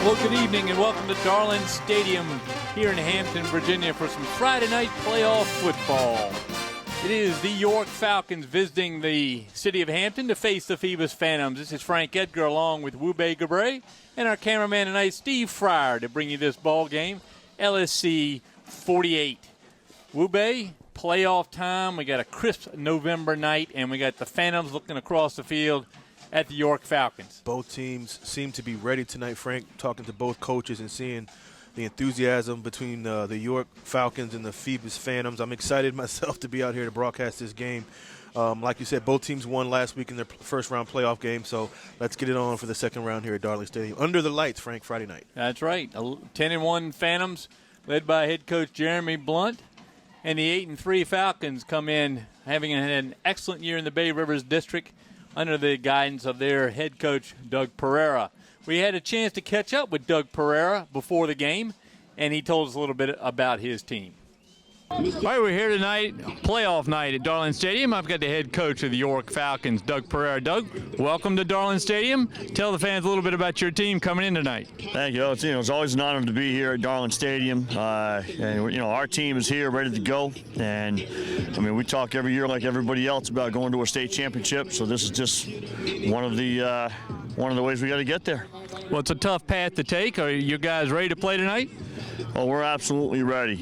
Well, good evening and welcome to Darling Stadium here in Hampton, Virginia for some Friday night playoff football. It is the York Falcons visiting the city of Hampton to face the Phoebus Phantoms. This is Frank Edgar along with Wube Gabre and our cameraman tonight, Steve Fryer, to bring you this ball game, LSC 48. Wube, playoff time. We got a crisp November night, and we got the Phantoms looking across the field at the York Falcons. Both teams seem to be ready tonight, Frank, talking to both coaches and seeing the enthusiasm between the York Falcons and the Phoebus Phantoms. I'm excited myself to be out here to broadcast this game. Like you said, both teams won last week in their first-round playoff game, so let's get it on for the second round here at Darling Stadium. Under the lights, Frank, Friday night. That's right. 10-1 Phantoms led by head coach Jeremy Blunt, and the 8-3 Falcons come in having an excellent year in the Bay Rivers District under the guidance of their head coach, Doug Pereira. We had a chance to catch up with Doug Pereira before the game, and he told us a little bit about his team. All right, we're here tonight, playoff night at Darling Stadium. I've got the head coach of the York Falcons, Doug Pereira. Doug, welcome to Darling Stadium. Tell the fans a little bit about your team coming in tonight. Thank you. It's always an honor to be here at Darling Stadium. And our team is here, ready to go. And we talk every year, like everybody else, about going to a state championship. So this is just one of the ways we got to get there. Well, it's a tough path to take. Are you guys ready to play tonight? Well, we're absolutely ready.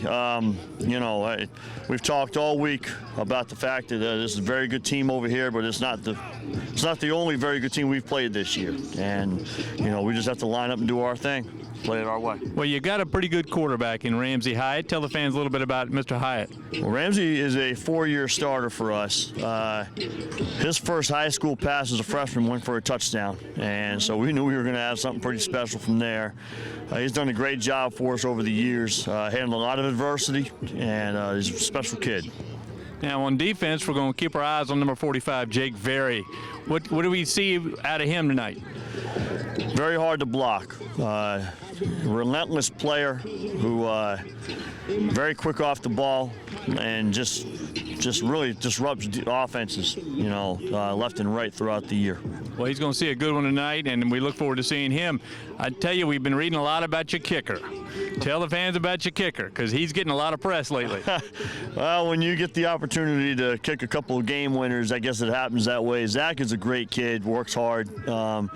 We've talked all week about the fact that this is a very good team over here, but it's not the only very good team we've played this year. And we just have to line up and do our thing, play it our way. Well, you got a pretty good quarterback in Ramsey Hyatt. Tell the fans a little bit about Mr. Hyatt. Well, Ramsey is a 4-year starter for us. His first high school pass as a freshman went for a touchdown, and so we knew we were going to have something pretty special from there. He's done a great job for us over the years, handled a lot of adversity, and he's a special kid. Now on defense, we're going to keep our eyes on number 45, Jake Very. What do we see out of him tonight? Very hard to block. Relentless player who very quick off the ball and just really disrupts offenses, left and right throughout the year. Well, he's going to see a good one tonight, and we look forward to seeing him. I tell you, we've been reading a lot about your kicker. Tell the fans about your kicker, because he's getting a lot of press lately. Well, when you get the opportunity to kick a couple of game winners, I guess it happens that way. Zach is a great kid, works hard, and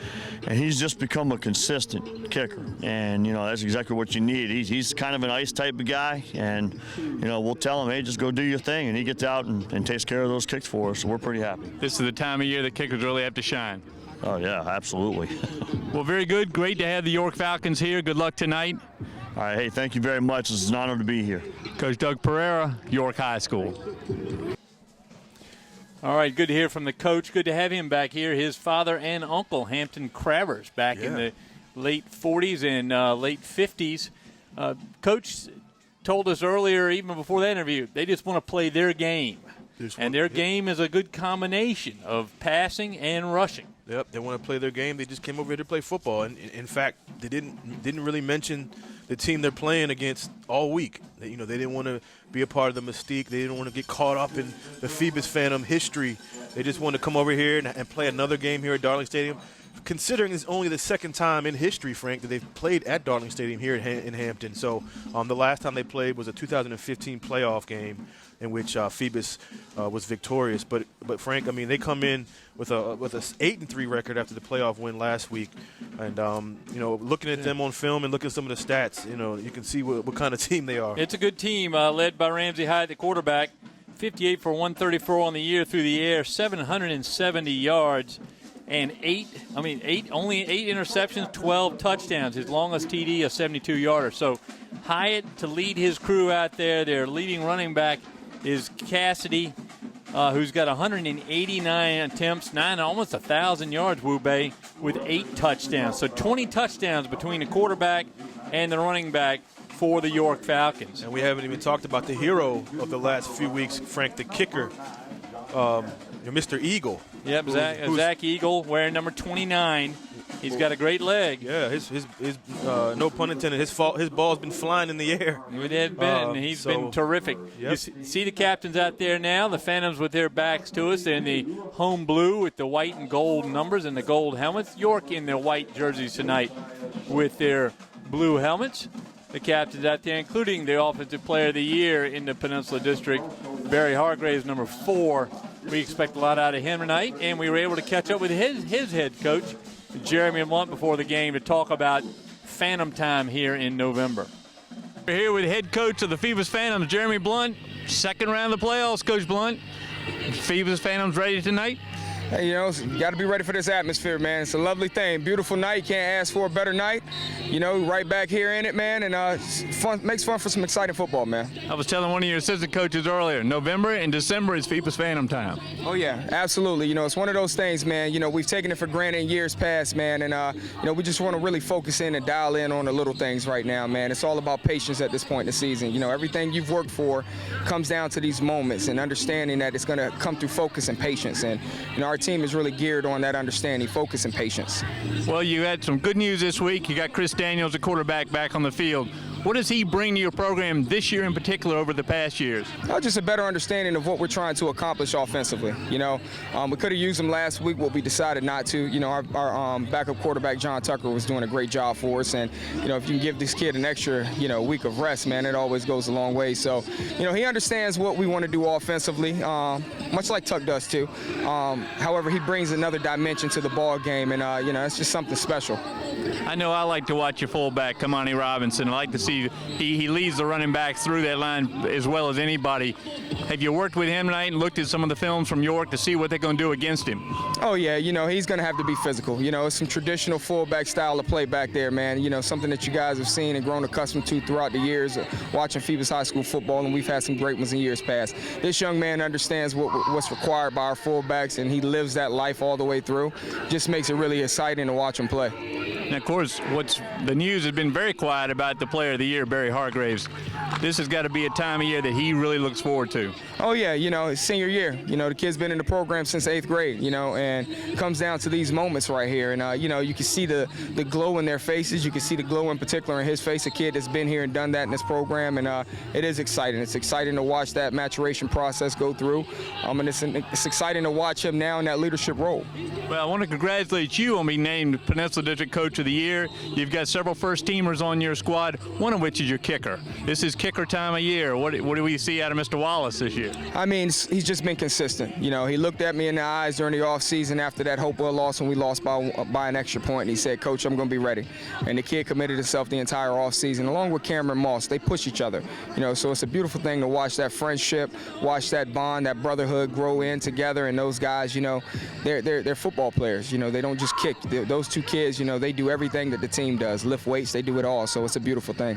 he's just become a consistent kicker. And, that's exactly what you need. He's kind of an ice type of guy, and, we'll tell him, hey, just go do your thing, and he gets out and takes care of those kicks for us, so we're pretty happy. This is the time of year that kickers really have to shine. Oh, yeah, absolutely. Well, very good. Great to have the York Falcons here. Good luck tonight. All right, hey, thank you very much. It's an honor to be here. Coach Doug Pereira, York High School. All right, good to hear from the coach. Good to have him back here. His father and uncle, Hampton Cravers, back in the late 40s and late 50s. Coach told us earlier, even before that interview, they just want to play their game. And their game is a good combination of passing and rushing. Yep, they want to play their game. They just came over here to play football. And in fact, they didn't really mention the team they're playing against all week. They didn't want to be a part of the mystique. They didn't want to get caught up in the Phoebus Phantom history. They just want to come over here and play another game here at Darling Stadium. Considering it's only the second time in history, Frank, that they've played at Darling Stadium here in Hampton. So the last time they played was a 2015 playoff game in which Phoebus was victorious. But Frank, they come in with a 8-3 record after the playoff win last week. And looking at them on film and looking at some of the stats, you can see what kind of team they are. It's a good team led by Ramsey Hyatt, the quarterback. 58 for 134 on the year through the air, 770 yards. And only 8 interceptions, 12 touchdowns. His longest TD, a 72-yarder. So Hyatt to lead his crew out there. Their leading running back is Cassidy, who's got 189 attempts, almost 1,000 yards, Wube, with 8 touchdowns. So 20 touchdowns between the quarterback and the running back for the York Falcons. And we haven't even talked about the hero of the last few weeks, Frank, the kicker, Mr. Eagle. Yep, Zach Eagle wearing number 29. He's got a great leg. Yeah, his no pun intended. His ball's been flying in the air. It had been. He's been terrific. Yep. You see the captains out there now. The Phantoms with their backs to us. They're in the home blue with the white and gold numbers and the gold helmets. York in their white jerseys tonight with their blue helmets. The captains out there, including the Offensive Player of the Year in the Peninsula District, Barry Hargraves, number 4. We expect a lot out of him tonight, and we were able to catch up with his head coach, Jeremy Blunt, before the game to talk about Phantom time here in November. We're here with head coach of the Phoebus Phantoms, Jeremy Blunt. Second round of the playoffs, Coach Blunt. Phoebus Phantoms ready tonight? Hey, you got to be ready for this atmosphere, man. It's a lovely thing. Beautiful night. You can't ask for a better night. Right back here in it, man, and makes fun for some exciting football, man. I was telling one of your assistant coaches earlier, November and December is Phoebus Phantom time. Oh, yeah, absolutely. It's one of those things, man. We've taken it for granted in years past, man, and, we just want to really focus in and dial in on the little things right now, man. It's all about patience at this point in the season. Everything you've worked for comes down to these moments and understanding that it's going to come through focus and patience. And, our team is really geared on that understanding, focus and patience. Well, you had some good news this week. You got Chris Daniels, the quarterback, back on the field. What does he bring to your program this year in particular over the past years? Just a better understanding of what we're trying to accomplish offensively. We could have used him last week, but we decided not to. Our backup quarterback, John Tucker, was doing a great job for us. And, if you can give this kid an extra, week of rest, man, it always goes a long way. So, he understands what we want to do offensively, much like Tuck does too. However, he brings another dimension to the ball game, and, it's just something special. I know I like to watch your fullback, Kamani Robinson. I like to see he leads the running backs through that line as well as anybody. Have you worked with him tonight and looked at some of the films from York to see what they're going to do against him? Oh, yeah, he's going to have to be physical. It's some traditional fullback style of play back there, man. Something that you guys have seen and grown accustomed to throughout the years watching Phoebus High School football, and we've had some great ones in years past. This young man understands what's required by our fullbacks, and he lives that life all the way through. Just makes it really exciting to watch him play. And of course, the news has been very quiet about the Player of the Year, Barry Hargraves. This has got to be a time of year that he really looks forward to. Oh, yeah, his senior year. The kid's been in the program since 8th grade, and comes down to these moments right here. And, you can see the glow in their faces. You can see the glow in particular in his face, a kid that's been here and done that in this program. And it is exciting. It's exciting to watch that maturation process go through. And it's exciting to watch him now in that leadership role. Well, I want to congratulate you on being named Peninsula District Coach of the Year. You've got several first-teamers on your squad, one of which is your kicker. This is kicker time of year. What do we see out of Mr. Wallace this year? I mean, he's just been consistent. He looked at me in the eyes during the offseason after that Hopewell loss when we lost by an extra point, and he said, Coach, I'm going to be ready. And the kid committed himself the entire offseason, along with Cameron Moss. They push each other. So it's a beautiful thing to watch that friendship, watch that bond, that brotherhood grow in together. And those guys, they're football players. They don't just kick. Those two kids, they do everything that the team does. Lift weights, they do it all. So it's a beautiful thing.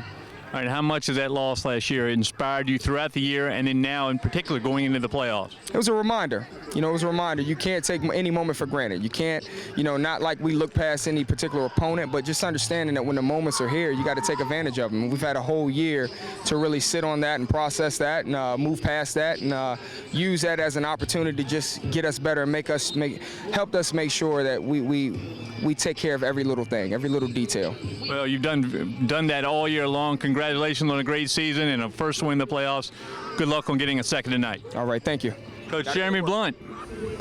All right, how much has that loss last year inspired you throughout the year and then now in particular going into the playoffs? It was a reminder. You can't take any moment for granted. You can't, not like we look past any particular opponent, but just understanding that when the moments are here, you got to take advantage of them. We've had a whole year to really sit on that and process that and move past that and use that as an opportunity to just get us better and help us make sure that we take care of every little thing, every little detail. Well, you've done that all year long. Congratulations on a great season and a first win in the playoffs. Good luck on getting a second tonight. All right, thank you. Coach Jeremy Blunt,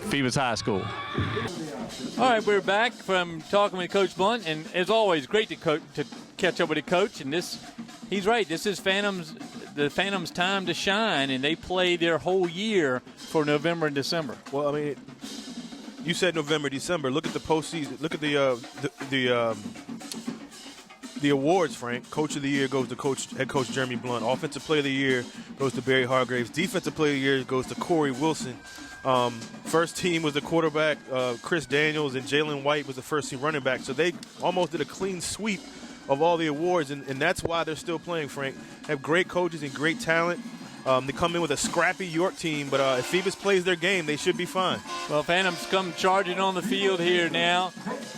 Phoebus High School. All right, we're back from talking with Coach Blunt, and as always, great to catch up with the coach. And he's right. This is the Phantoms' time to shine, and they play their whole year for November and December. Well, I mean, you said November, December. Look at the postseason. Look at the awards, Frank. Coach of the Year goes to head coach Jeremy Blunt. Offensive Player of the Year goes to Barry Hargraves. Defensive Player of the Year goes to Corey Wilson. First team was the quarterback, Chris Daniels, and Jalen White was the first team running back. So they almost did a clean sweep of all the awards, and that's why they're still playing, Frank. Have great coaches and great talent. They come in with a scrappy York team, but if Phoebus plays their game, they should be fine. Well, Phantoms come charging on the field here now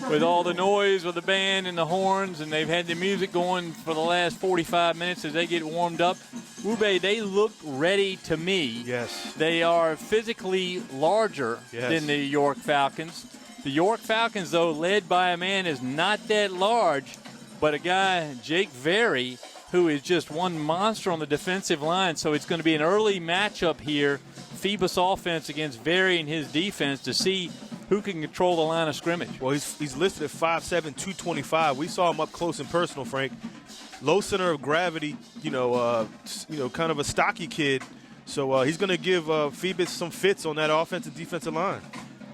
with all the noise with the band and the horns, and they've had the music going for the last 45 minutes as they get warmed up. Ube, they look ready to me. Yes. They are physically larger than the York Falcons. The York Falcons, though, led by a man is not that large, but a guy, Jake Very, who is just one monster on the defensive line. So it's going to be an early matchup here, Phoebus offense against Very and his defense, to see who can control the line of scrimmage. Well, he's listed at 5'7", 225. We saw him up close and personal, Frank. Low center of gravity, kind of a stocky kid. So he's going to give Phoebus some fits on that offensive defensive line.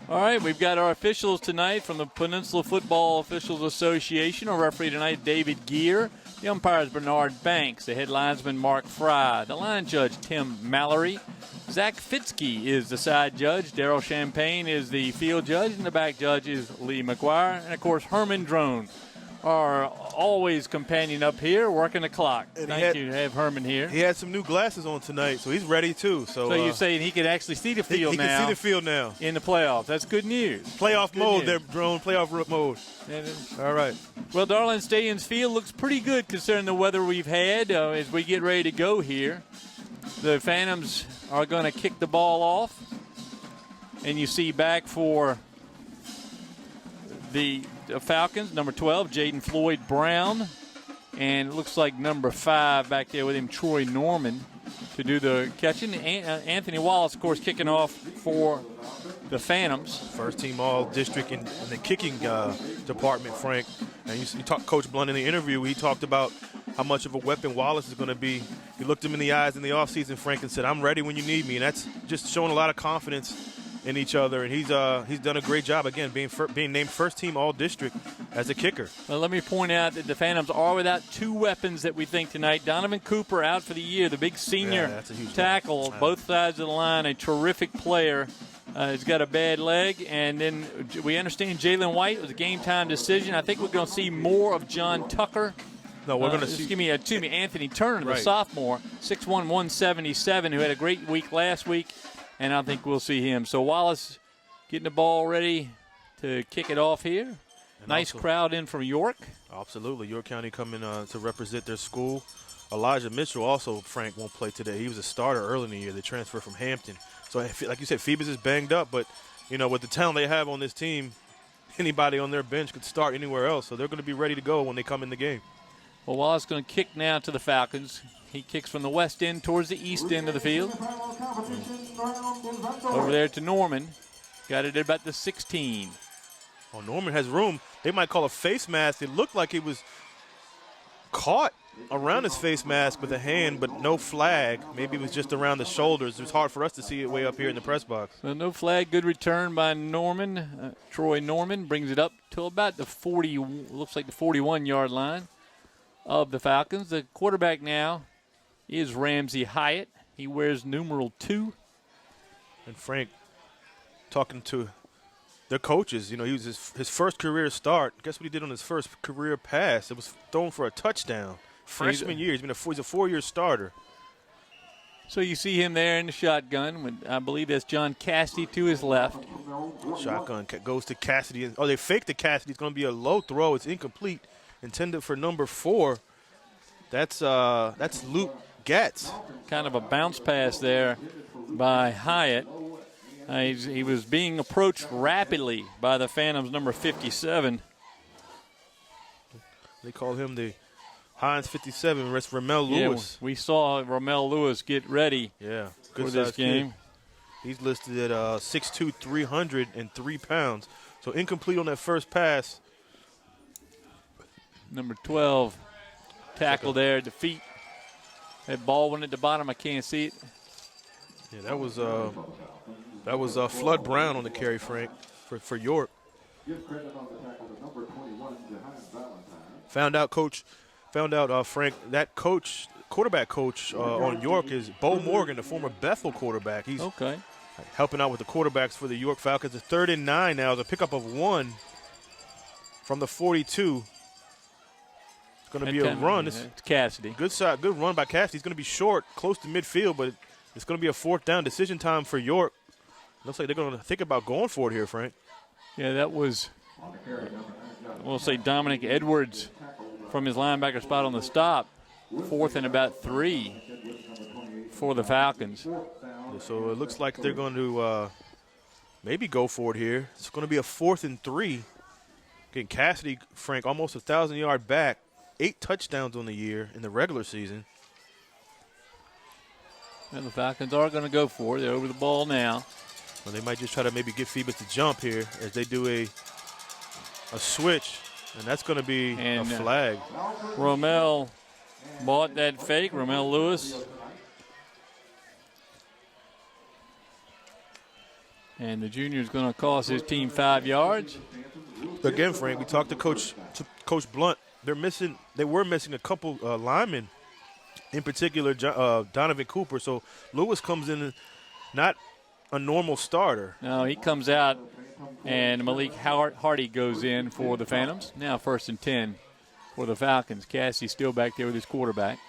All right, we've got our officials tonight from the Peninsula Football Officials Association. Our referee tonight, David Gear. The umpire is Bernard Banks. The head linesman, Mark Fry. The line judge, Tim Mallory. Zach Fitzke is the side judge. Daryl Champagne is the field judge. And the back judge is Lee McGuire. And, of course, Herman Drone, our always companion up here, working the clock. Thank you to have Herman here. He had some new glasses on tonight, so he's ready too. So you're saying he can actually see the field now? He can see the field now. In the playoffs. That's good news. Playoff mode there, Drone. Playoff mode. All right. Well, Darlin Stadium's field looks pretty good considering the weather we've had as we get ready to go here. The Phantoms are going to kick the ball off. And you see back for the Falcons, number 12, Jaden Floyd Brown. And it looks like number 5 back there with him, Troy Norman, to do the catching. Anthony Wallace, of course, kicking off for the Phantoms. First team all-district in the kicking department, Frank. And you talked Coach Blunt in the interview. He talked about how much of a weapon Wallace is going to be. He looked him in the eyes in the offseason, Frank, and said, "I'm ready when you need me." And that's just showing a lot of confidence in each other, and he's done a great job again being named first team all district as a kicker. Well, let me point out that the Phantoms are without 2 weapons that we think tonight. Donovan Cooper out for the year, the big senior that's a huge tackle, both sides of the line, a terrific player. He's got a bad leg, and then we understand Jalen White was a game-time decision. I think we're going to see more of John Tucker. No, we're going to see. Excuse me, Anthony Turner, right, the sophomore, 6'1", 177, who had a great week last week. And I think we'll see him. So Wallace getting the ball ready to kick it off here. And nice crowd in from York. Absolutely. York County coming to represent their school. Elijah Mitchell also, Frank, won't play today. He was a starter early in the year. They transferred from Hampton. So, like you said, Phoebus is banged up. But, with the talent they have on this team, anybody on their bench could start anywhere else. So they're going to be ready to go when they come in the game. Well, Wallace going to kick now to the Falcons. He kicks from the west end towards the east end of the field. Over there to Norman. Got it at about the 16. Oh, Norman has room. They might call a face mask. It looked like it was caught around his face mask with a hand, but no flag. Maybe it was just around the shoulders. It was hard for us to see it way up here in the press box. So no flag. Good return by Norman. Troy Norman brings it up to about the 40, looks like the 41-yard line of the Falcons. The quarterback now is Ramsey Hyatt. He wears numeral 2. And Frank, talking to their coaches, he was his first career start. Guess what he did on his first career pass? It was thrown for a touchdown. Freshman year. He's a 4-year starter. So you see him there in the shotgun. I believe that's John Cassidy to his left. Shotgun goes to Cassidy. They faked the Cassidy. It's going to be a low throw. It's incomplete. Intended for number 4. That's Luke Gatz. Kind of a bounce pass there by Hyatt. He was being approached rapidly by the Phantoms, number 57. They call him the Hines 57. That's Ramel Lewis. We saw Ramel Lewis get ready for this game. Kid. He's listed at 6'2", 303 pounds. So incomplete on that first pass. Number 12 tackle there at the feet. That ball went at the bottom. I can't see it. Yeah, that was Flood Brown on the carry, Frank, for York. Found out, Frank, that quarterback coach on York is Bo Morgan, the former Bethel quarterback. He's helping out with the quarterbacks for the York Falcons. It's 3rd and 9 now. The pickup of 1 from the 42. Going to be a run. It's Cassidy. Good run by Cassidy. He's going to be short, close to midfield, but it's going to be a 4th down decision time for York. Looks like they're going to think about going for it here, Frank. Yeah, that was, we'll say, Dominic Edwards from his linebacker spot on the stop. 4th and about 3 for the Falcons. So it looks like they're going to maybe go for it here. It's going to be a 4th and 3. Getting Cassidy, Frank, almost 1,000-yard back. 8 touchdowns on the year in the regular season. And the Falcons are going to go for it. They're over the ball now. Well, they might just try to maybe get Phoebus to jump here as they do a switch, and that's going to be a flag. Romel bought that fake, Romel Lewis. And the junior is going to cost his team 5 yards. Again, Frank, we talked to Coach Blunt. They were missing a couple linemen, in particular Donovan Cooper. So Lewis comes in not a normal starter. No, he comes out, and Malik Hardy goes in for the Phantoms. Now 1st and 10 for the Falcons. Cassidy still back there with his quarterback.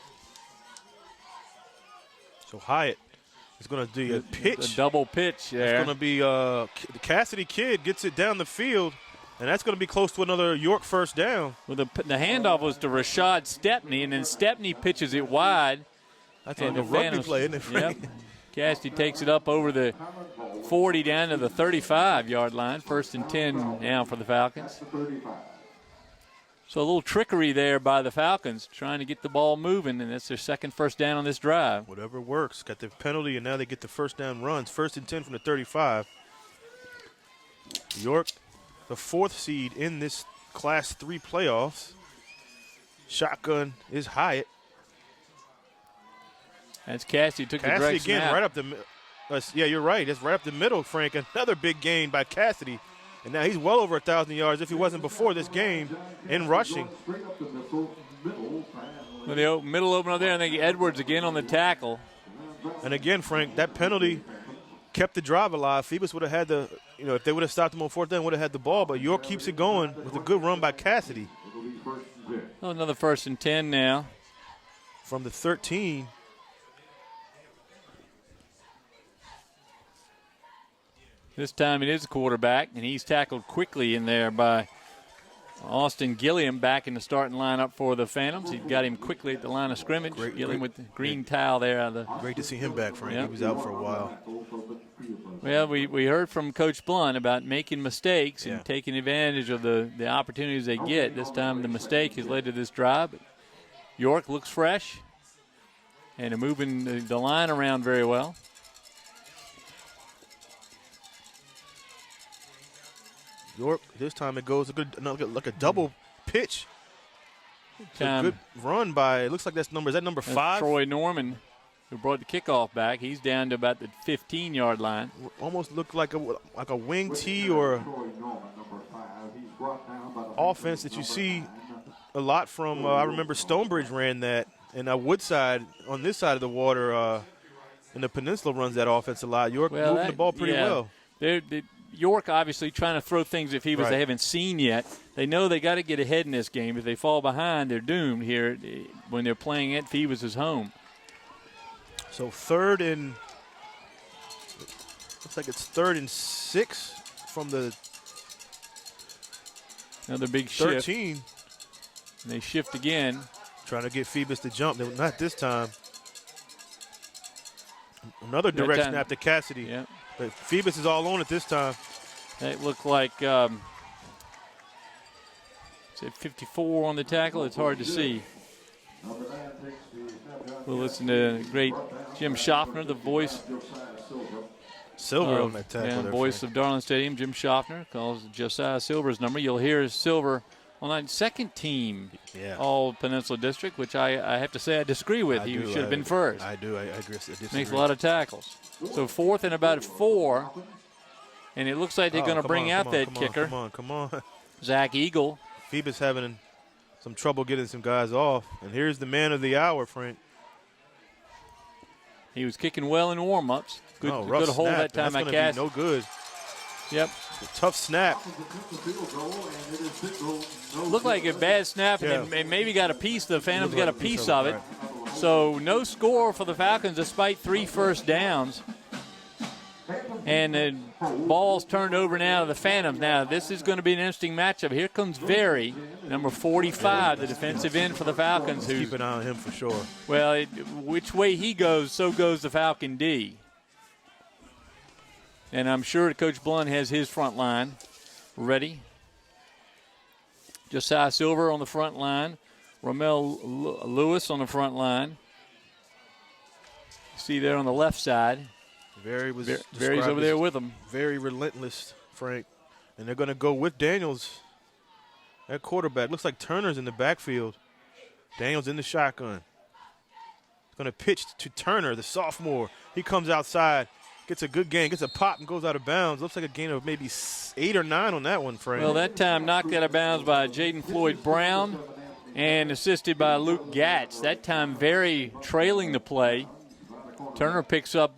So Hyatt is going to do a pitch. A double pitch there. It's going to be the Cassidy kid gets it down the field, and that's going to be close to another York first down. Well, the handoff was to Rashad Stepney, and then Stepney pitches it wide. That's like a rugby play, isn't it, Frank? Yep. Cassidy takes it up over the 40 down to the 35-yard line. 1st and 10 now for the Falcons. So a little trickery there by the Falcons, trying to get the ball moving, and that's their second first down on this drive. Whatever works. Got the penalty, and now they get the first down runs. 1st and 10 from the 35. York, the 4th seed in this Class 3 playoffs. Shotgun is Hyatt. That's Cassidy took the direct Cassidy again, snap. right up the yeah, you're right. It's right up the middle, Frank. Another big gain by Cassidy. And now he's well over 1,000 yards if he wasn't before this game in rushing. With the middle opener there, I think Edwards again on the tackle. And again, Frank, that penalty kept the drive alive. Phoebus would have had the, if they would have stopped him on 4th down, would have had the ball. But York keeps it going with a good run by Cassidy. Oh, another 1st and 10 now. From the 13. This time it is a quarterback, and he's tackled quickly in there by Austin Gilliam back in the starting lineup for the Phantoms. He got him quickly at the line of scrimmage. Gilliam with the green towel there. Great to see him back, Frank. Yep. He was out for a while. Well, we heard from Coach Blunt about making mistakes and taking advantage of the opportunities they get. This time the mistake has led to this drive. But York looks fresh, and they're moving the line around very well. York, this time it goes like a double pitch. A good run by, it looks like is that number 5? Troy Norman, who brought the kickoff back. He's down to about the 15-yard line. Almost looked like a wing tee or offense that you see a lot from, I remember Stonebridge ran that, and Woodside on this side of the water in the peninsula runs that offense a lot. York moving the ball pretty well. York obviously trying to throw things at Phoebus they haven't seen yet. They know they got to get ahead in this game. If they fall behind, they're doomed here when they're playing at Phoebus' home. So 3rd and looks like it's 3rd and 6 from the another big 13. Shift. And they shift again. Trying to get Phoebus to jump. Not this time. Another direct snap to Cassidy. Yep. But Phoebus is all on it this time. That looked like 54 on the tackle. It's hard to see. We'll listen to great Jim Schaffner, the voice. Silver on that tackle. Voice of Darling Stadium. Jim Schaffner calls Josiah Silver's number. You'll hear Silver on that second team All Peninsula District, which I have to say I disagree with. He should have been first. I do. I agree. I disagree. Makes a lot of tackles. So 4th and about 4. And it looks like they're going to bring out that kicker. Come on. Zach Eagle. Phoebus having some trouble getting some guys off. And here's the man of the hour, Frank. He was kicking well in warm-ups. Good hold that time by Cass. No good. Yep. Tough snap. Looked like a bad snap, and maybe got a piece. The Phantoms got a piece of it. So no score for the Falcons despite 3 first downs. And the ball's turned over now to the Phantoms. Now, this is going to be an interesting matchup. Here comes Very, number 45, the defensive end for the Falcons. Keep an eye on him for sure. Well, which way he goes, so goes the Falcon D. And I'm sure Coach Blunt has his front line ready. Josiah Silver on the front line. Romel Lewis on the front line. See there on the left side. Barry's over there with them. Very relentless, Frank. And they're going to go with Daniels at quarterback. Looks like Turner's in the backfield. Daniels in the shotgun. He's going to pitch to Turner, the sophomore. He comes outside, gets a good gain, gets a pop, and goes out of bounds. Looks like a gain of maybe 8 or 9 on that one, Frank. Well, that time knocked out of bounds by Jaden Floyd Brown and assisted by Luke Gatz. That time very trailing the play. Turner picks up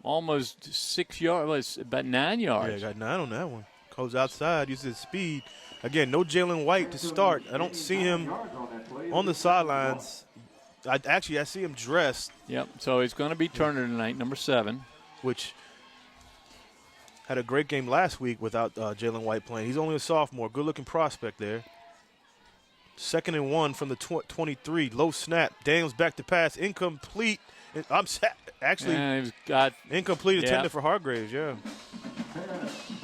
almost 6 yards, about 9 yards. Yeah, got 9 on that one. Goes outside, uses his speed. Again, no Jalen White to start. I don't see him on the sidelines. I see him dressed. Yep, so it's going to be Turner tonight, number 7. Which had a great game last week without Jalen White playing. He's only a sophomore. Good-looking prospect there. 2nd and 1 from the 23. Low snap. Daniels back to pass. Incomplete. Incomplete intended for Hargraves, yeah.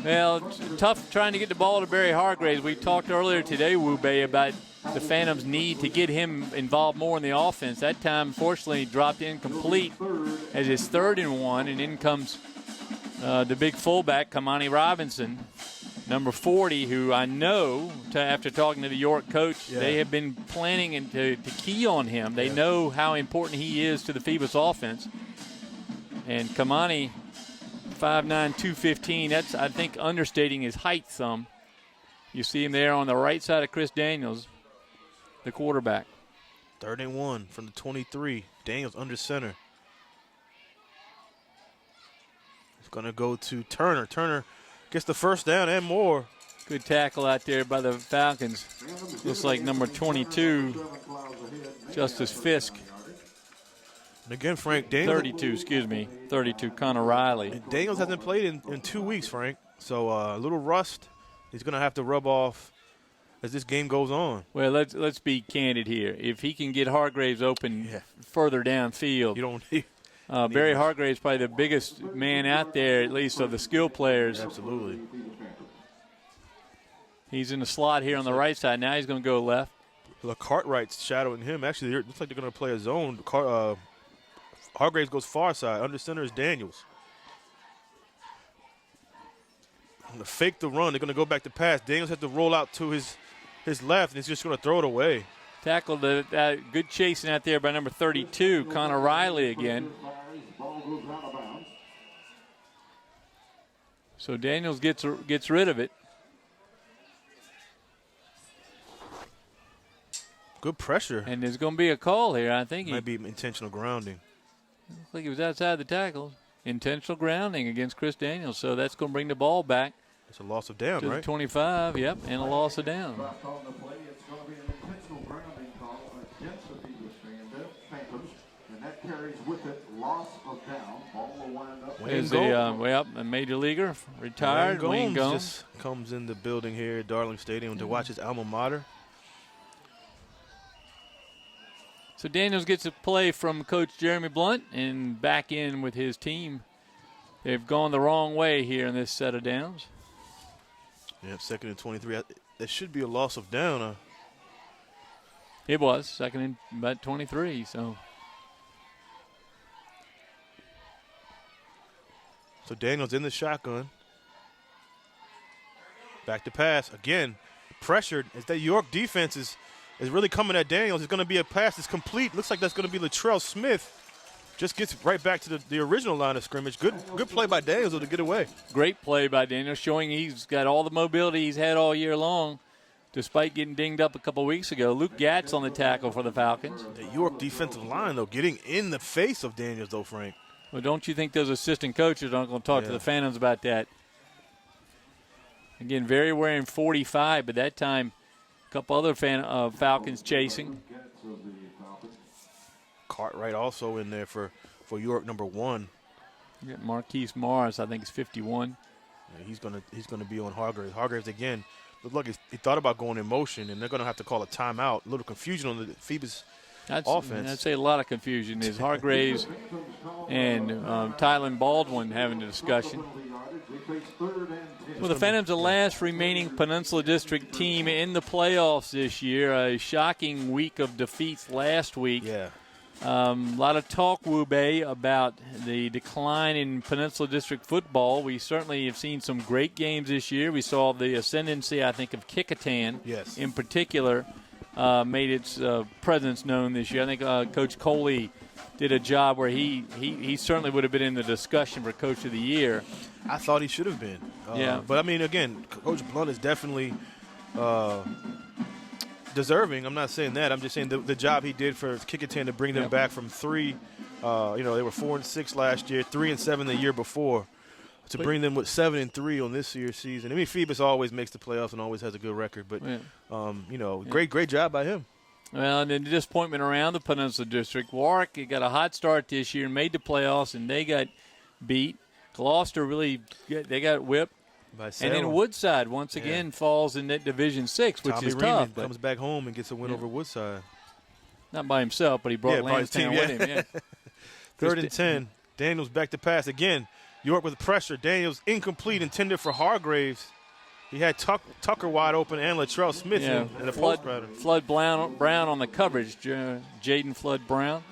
Well, tough trying to get the ball to Barry Hargraves. We talked earlier today, Wube, about the Phantoms' need to get him involved more in the offense. That time, fortunately, dropped incomplete as his 3rd and 1, and in comes the big fullback, Kamani Robinson, number 40, who I know, after talking to the York coach, they have been planning to key on him. They know how important he is to the Phoebus offense. And Kamani, 5'9", 215, that's, I think, understating his height some. You see him there on the right side of Chris Daniels, the quarterback. 3rd and 1 from the 23. Daniels under center. It's going to go to Turner. Turner gets the first down and more. Good tackle out there by the Falcons. Looks like number 22, Justice Fisk. And again, Frank, Daniels. 32, Connor Riley. And Daniels hasn't played in 2 weeks, Frank. So a little rust he's going to have to rub off as this game goes on. Well, let's be candid here. If he can get Hargraves open further downfield, you don't need Barry Hargraves probably the biggest man out there, at least of the skill players. Absolutely. He's in the slot here on the right side. Now he's going to go left. Well, Cartwright's shadowing him. Actually, it looks like they're going to play a zone. Hargraves goes far side. Under center is Daniels. To fake the run, they're going to go back to pass. Daniels has to roll out to his left, and he's just going to throw it away. Tackled good chasing out there by number 32, Connor Riley again. So Daniels gets rid of it. Good pressure. And there's going to be a call here, I think. Might be intentional grounding. Looks like he was outside the tackle. Intentional grounding against Chris Daniels. So that's going to bring the ball back. It's a loss of down, to right? The 25, yep, and a loss of down. There's a major leaguer, retired, Wayne Gomes. Just comes in the building here at Darling Stadium to watch his alma mater. So Daniels gets a play from Coach Jeremy Blunt and back in with his team. They've gone the wrong way here in this set of downs. Yep, 2nd and 23. That should be a loss of down. It was 2nd and about 23. So Daniels in the shotgun. Back to pass again. Pressured as that York defense is really coming at Daniels. It's going to be a pass that's complete. Looks like that's going to be Latrell Smith. Just gets right back to the original line of scrimmage. Good play by Daniels to get away. Great play by Daniels, showing he's got all the mobility he's had all year long, despite getting dinged up a couple weeks ago. Luke Gatz on the tackle for the Falcons. The York defensive line, though, getting in the face of Daniels, though, Frank. Well, don't you think those assistant coaches aren't going to talk to the Phantoms about that? Again, very wearing 45, but that time a couple other Falcons chasing. Cartwright also in there for York, number 1. You got Marquise Morris, I think it's 51. Yeah, he's gonna be on Hargraves. Hargraves again. Look, he thought about going in motion, and they're gonna have to call a timeout. A little confusion on the Phoebus offense. I'd say a lot of confusion. Is Hargraves and Tylen Baldwin having a discussion. Well, the Phantoms, the last remaining Peninsula District team in the playoffs this year. A shocking week of defeats last week. Yeah. A lot of talk, Wu-Bei, about the decline in Peninsula District football. We certainly have seen some great games this year. We saw the ascendancy, I think, of Kecoughtan in particular made its presence known this year. I think Coach Coley did a job where he certainly would have been in the discussion for Coach of the Year. I thought he should have been. But, I mean, again, Coach Blunt is definitely deserving. I'm not saying that. I'm just saying the job he did for Kecoughtan to bring them back from 3. They were 4-6 last year, 3-7 the year before. To bring them with 7-3 on this year's season. I mean, Phoebus always makes the playoffs and always has a good record. But, great job by him. Well, and the disappointment around the Peninsula District. Warwick got a hot start this year and made the playoffs, and they got beat. Gloucester they got whipped. And then Woodside once again falls in that Division 6, which is tough. Tommy comes back home and gets a win over Woodside. Not by himself, but he brought Lansdowne with him. Yeah. 3rd and 10. Daniels back to pass again. York with pressure. Daniels incomplete, intended for Hargraves. He had Tucker wide open and Latrell Smith in the post pattern. Flood Brown on the coverage, Jaden Flood Brown.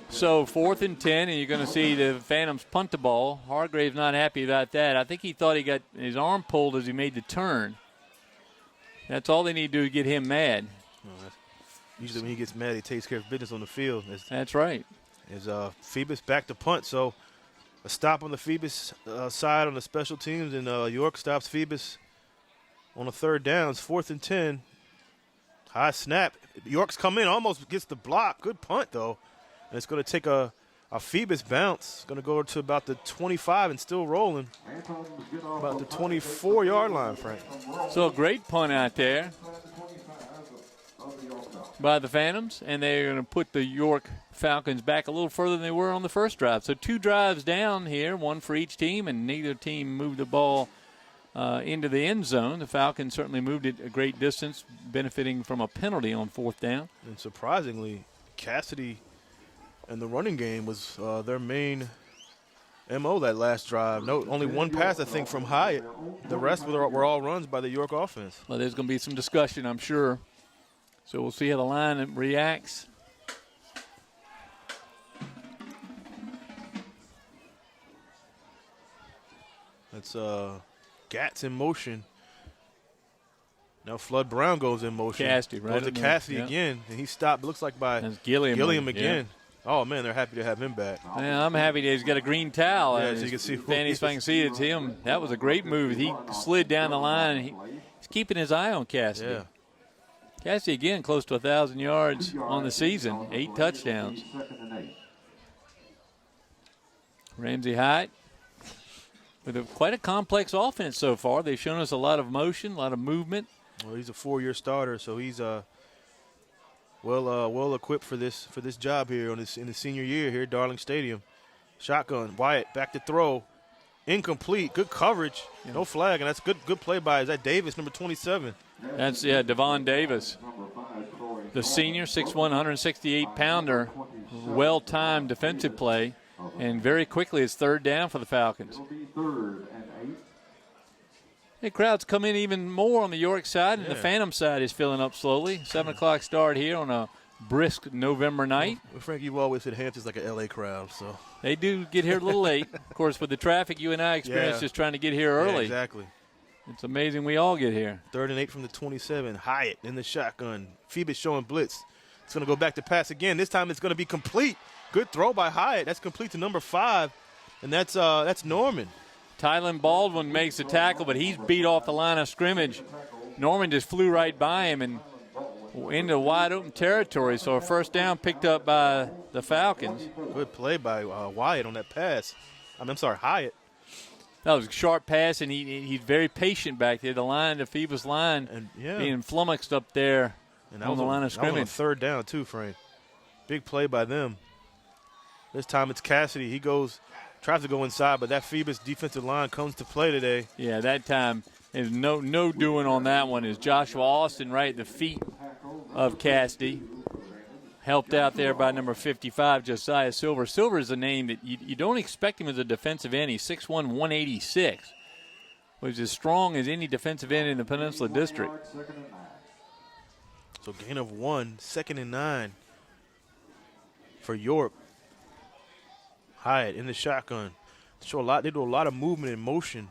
So 4th and 10, and you're going to see the Phantoms punt the ball. Hargraves not happy about that. I think he thought he got his arm pulled as he made the turn. That's all they need to do to get him mad. Usually when he gets mad, he takes care of business on the field. That's right. Phoebus back to punt, so a stop on the Phoebus side on the special teams, and York stops Phoebus on a 3rd down. It's 4th and 10. High snap. York's come in, almost gets the block. Good punt, though. And it's going to take a Phoebus bounce. It's going to go to about the 25 and still rolling. About the 24-yard line, Frank. So a great punt out there by the Phantoms, and they're going to put the York Falcons back a little further than they were on the first drive. So 2 drives down here, 1 for each team, and neither team moved the ball into the end zone. The Falcons certainly moved it a great distance, benefiting from a penalty on 4th down. And surprisingly, Cassidy and the running game was their main MO that last drive. Only 1 pass, I think, from Hyatt. The rest were all runs by the York offense. Well, there's going to be some discussion, I'm sure. So we'll see how the line reacts. That's Gats in motion. Now Flood Brown goes in motion. Cassidy, right? Goes to Cassidy again, and he stopped. Looks like by Gilliam again. Yeah. Oh, man, they're happy to have him back. Yeah, I'm happy that he's got a green towel. Yeah, so you can see. If I can see it's him. That was a great move. He slid down the line. And he's keeping his eye on Cassidy. Yeah. Cassidy, again, close to 1,000 yards on the season, 8 touchdowns. Ramsey Hyatt with quite a complex offense so far. They've shown us a lot of motion, a lot of movement. Well, he's a 4-year starter, so he's well equipped for this job here in his senior year here at Darling Stadium. Shotgun, Wyatt back to throw, incomplete, good coverage, no flag, and that's good play by is that Davis, number 27. That's Devon Davis, the senior, 6'1", 168-pounder, well-timed defensive play, and very quickly it's 3rd down for the Falcons. The crowds come in even more on the York side, and the Phantom side is filling up slowly. 7 o'clock start here on a brisk November night. Well, Frank, you've always said Hampton's like an L.A. crowd, so. They do get here a little late. Of course, with the traffic you and I experienced just trying to get here early. Yeah, exactly. It's amazing we all get here. 3rd and 8 from the 27. Hyatt in the shotgun. Phoebus showing blitz. It's going to go back to pass again. This time it's going to be complete. Good throw by Hyatt. That's complete to number 5, and that's Norman. Tylen Baldwin makes the tackle, but he's beat off the line of scrimmage. Norman just flew right by him and into wide open territory. So a 1st down picked up by the Falcons. Good play by Wyatt on that pass. I'm sorry, Hyatt. That was a sharp pass, and he's very patient back there. The Phoebus line, being flummoxed up there on the line of scrimmage. That was on 3rd down too, Frank. Big play by them. This time it's Cassidy. He tries to go inside, but that Phoebus defensive line comes to play today. Yeah, that time there's no doing on that one. Is Joshua Austin right at the feet of Cassidy. Helped out there by number 55, Josiah Silver. Silver is a name that you don't expect him as a defensive end. He's 6'1", 186. was as strong as any defensive end in the Peninsula District. So gain of 1, 2nd and 9 for York. Hyatt in the shotgun. They do a lot of movement and motion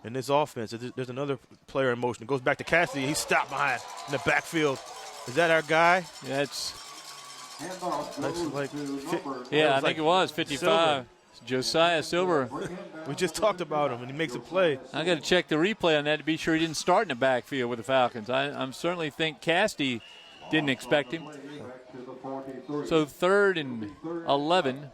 in this offense. There's another player in motion. It goes back to Cassidy. He's stopped behind in the backfield. Is that our guy? That's like I think it was 55. Silver. Josiah Silver. We just talked about him, and he makes a play. I got to check the replay on that to be sure he didn't start in the backfield with the Falcons. I certainly think Cassidy didn't expect him. So 3rd and 11.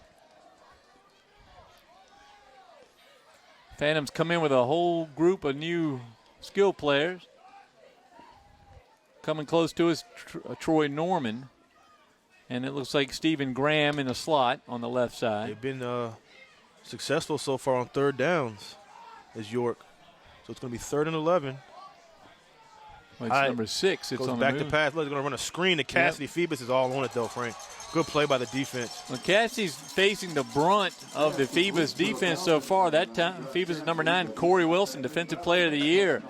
Phantoms come in with a whole group of new skill players. Coming close to us, Troy Norman. And it looks like Stephen Graham in the slot on the left side. They've been successful so far on 3rd downs as York. So it's going to be 3rd and 11. Well, it's number 6. It's goes on back the to move. pass. They're going to run a screen to Cassidy. Yep. Phoebus is all on it, though, Frank. Good play by the defense. Well, Cassidy's facing the brunt of the Phoebus defense so far. That time, Phoebus is number 9, Corey Wilson, Defensive Player of the Year.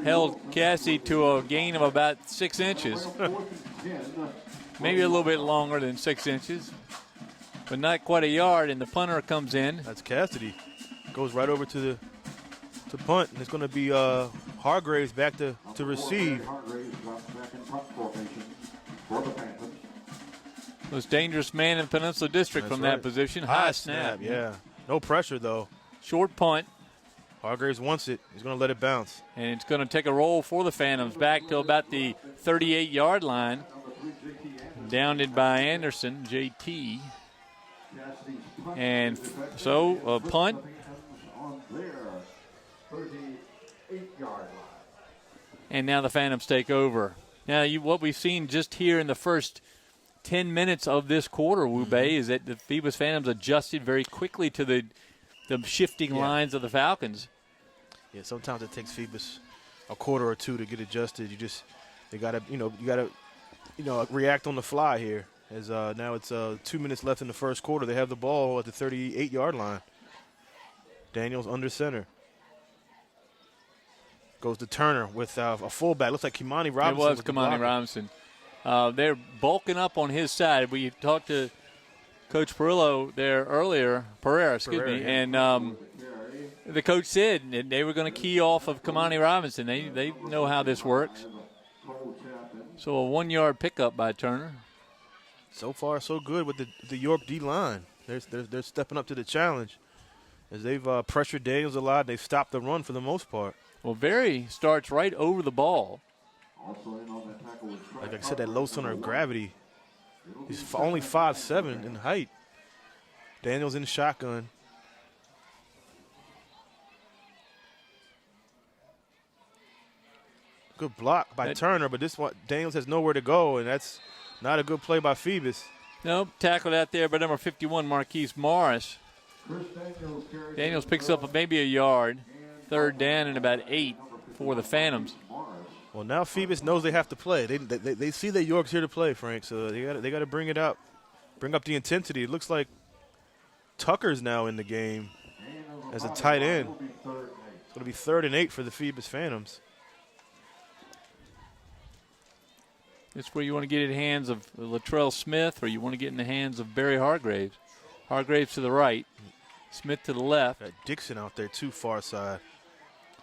Held Cassidy to a gain of about 6 inches. Maybe a little bit longer than 6 inches, but not quite a yard, and the punter comes in. That's Cassidy. Goes right over to punt, and it's going to be Hargraves back to receive. Most dangerous man in Peninsula District. That's from that position. High snap. Yeah. No pressure, though. Short punt. Hargraves wants it. He's going to let it bounce. And it's going to take a roll for the Phantoms back to about the 38-yard line. Downed by Anderson, JT. And so a punt. And now the Phantoms take over. Now, what we've seen just here in the first 10 minutes of this quarter, Wubei, is that the Phoebus Phantoms adjusted very quickly to the shifting lines of the Falcons. Yeah, sometimes it takes Phoebus a quarter or two to get adjusted. You got to react on the fly here. As now it's 2 minutes left in the first quarter. They have the ball at the 38-yard line. Daniels under center. Goes to Turner with a fullback. Looks like Kimani Robinson. It was Kimani Robinson. They're bulking up on his side. We talked to Coach Pereira there earlier, and the coach said that they were going to key off of Kimani Robinson. They know how this works. So a 1-yard pickup by Turner. So far, so good with the York D-line. They're stepping up to the challenge as they've pressured Daniels a lot. They've stopped the run for the most part. Well, Berry starts right over the ball. Like I said, that low center of gravity. He's only 5'7" in height. Daniels in the shotgun. Good block by Turner, but this one, Daniels has nowhere to go, and that's not a good play by Phoebus. Nope, tackled out there by number 51, Marquise Morris. Daniels picks up maybe a yard. 3rd down and about 8 for the Phantoms. Well, now Phoebus knows they have to play. They see that York's here to play, Frank, so they got to bring it up, bring up the intensity. It looks like Tucker's now in the game as a tight end. It's going to be 3rd and 8 for the Phoebus Phantoms. It's where you want to get in the hands of Latrell Smith, or you want to get in the hands of Barry Hargraves. Hargraves to the right, Smith to the left. Got Dixon out there too far side.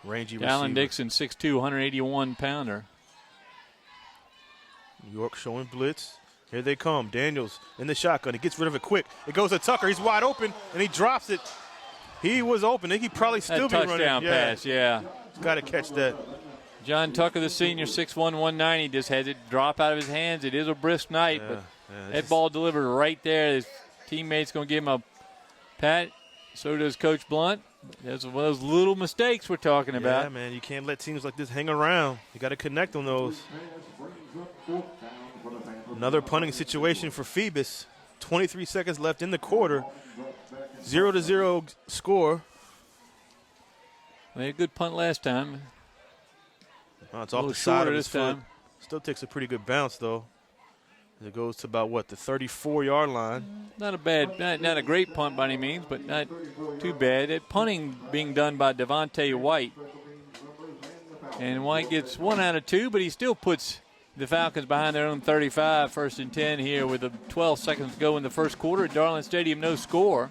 Rangy Alan receiver. Dixon, 6'2", 181-pounder. York showing blitz. Here they come. Daniels in the shotgun. He gets rid of it quick. It goes to Tucker. He's wide open, and he drops it. He was open. He could probably still be running. Touchdown pass, yeah. Got to catch that. John Tucker, the senior, 6'1", 190, just has it drop out of his hands. It is a brisk night, but that ball delivered right there. His teammate's going to give him a pat. So does Coach Blunt. That's one of those little mistakes we're talking about. Yeah, man, you can't let teams like this hang around. You got to connect on those. Another punting situation for Phoebus. 23 seconds left in the quarter. 0-0 score. They had a good punt last time. Oh, it's off the side of his foot. Still takes a pretty good bounce, though. It goes to about, what, the 34-yard line. Not a bad, not a great punt by any means, but not too bad. That punting being done by Devontae White. And White gets 1 out of 2, but he still puts the Falcons behind their own 35, 1st and 10 here with 12 seconds to go in the first quarter at Darling Stadium, no score.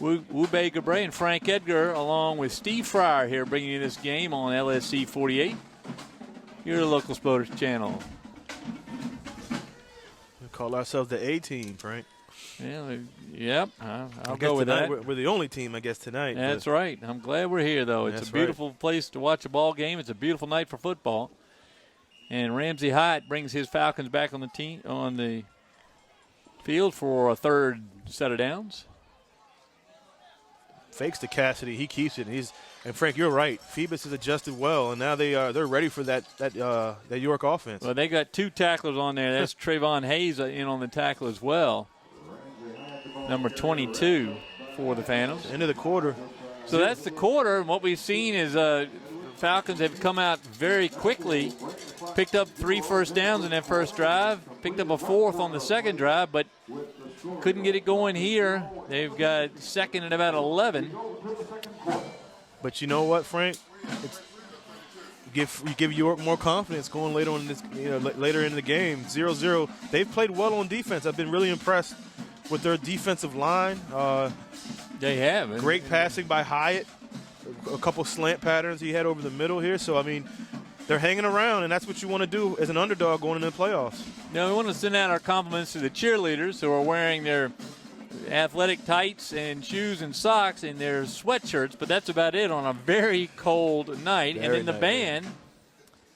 Wube Gabray and Frank Edgar along with Steve Fryer here bringing you this game on LSC 48. Your local Exploders channel. We call ourselves the A-team, Frank. Yeah, yep, I'll go with that. We're the only team, I guess, tonight. That's right. I'm glad we're here, though. It's a beautiful place to watch a ball game. It's a beautiful night for football. And Ramsey Hyatt brings his Falcons back on the field for a third set of downs. Fakes to Cassidy. He keeps it. And Frank, you're right. Phoebus has adjusted well, and now they're ready for that York offense. Well, they got 2 tacklers on there. That's Trayvon Hayes in on the tackle as well. Number 22 for the Phantoms. End of the quarter. So that's the quarter, and what we've seen is Falcons have come out very quickly, picked up 3 first downs in that first drive, picked up a 4th on the second drive, but couldn't get it going here. They've got second and about 11. But you know what, Frank? You give York more confidence going later on later in the game. 0-0. They've played well on defense. I've been really impressed with their defensive line. They have. Great passing by Hyatt. A couple slant patterns he had over the middle here. So, I mean, they're hanging around, and that's what you want to do as an underdog going into the playoffs. Now, we want to send out our compliments to the cheerleaders who are wearing their athletic tights and shoes and socks and their sweatshirts, but that's about it on a very cold night. And then the band,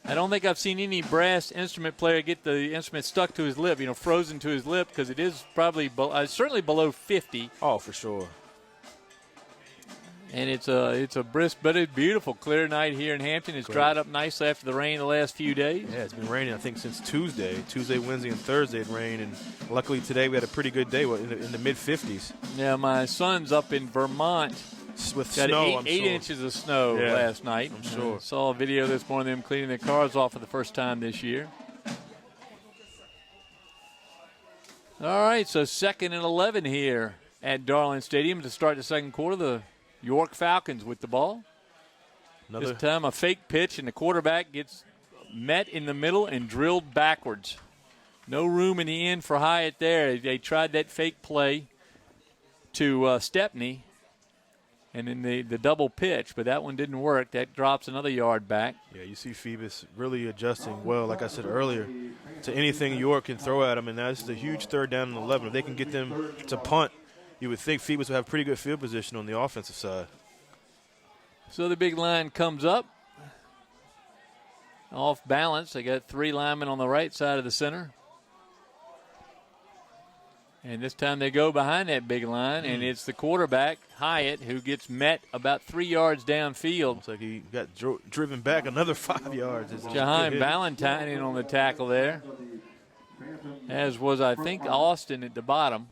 I don't think I've seen any brass instrument player get the instrument stuck to his lip, frozen to his lip, because it is probably certainly below 50. Oh, for sure. And it's a brisk, but a beautiful, clear night here in Hampton. It's dried up nicely after the rain the last few days. Yeah, it's been raining, I think, since Tuesday. Wednesday, and Thursday it rained, and luckily today we had a pretty good day in the mid-50s. Yeah, my son's up in Vermont. With got snow, 8 inches of snow last night. I'm sure. I saw a video this morning of them cleaning their cars off for the first time this year. All right, so 2nd and 11 here at Darling Stadium to start the second quarter. The York Falcons with the ball. This time a fake pitch, and the quarterback gets met in the middle and drilled backwards. No room in the end for Hyatt there. They tried that fake play to Stepney, and then the double pitch, but that one didn't work. That drops another yard back. Yeah, you see Phoebus really adjusting well, like I said earlier, to anything York can throw at them, and now this is a huge 3rd down and 11. If they can get them to punt, you would think Phoebus would have pretty good field position on the offensive side. So the big line comes up. Off balance. They got 3 linemen on the right side of the center. And this time they go behind that big line, and it's the quarterback, Hyatt, who gets met about 3 yards downfield. Looks like he got driven back another 5 yards. Jahan Valentine in on the tackle there, as was, I think, Austin at the bottom.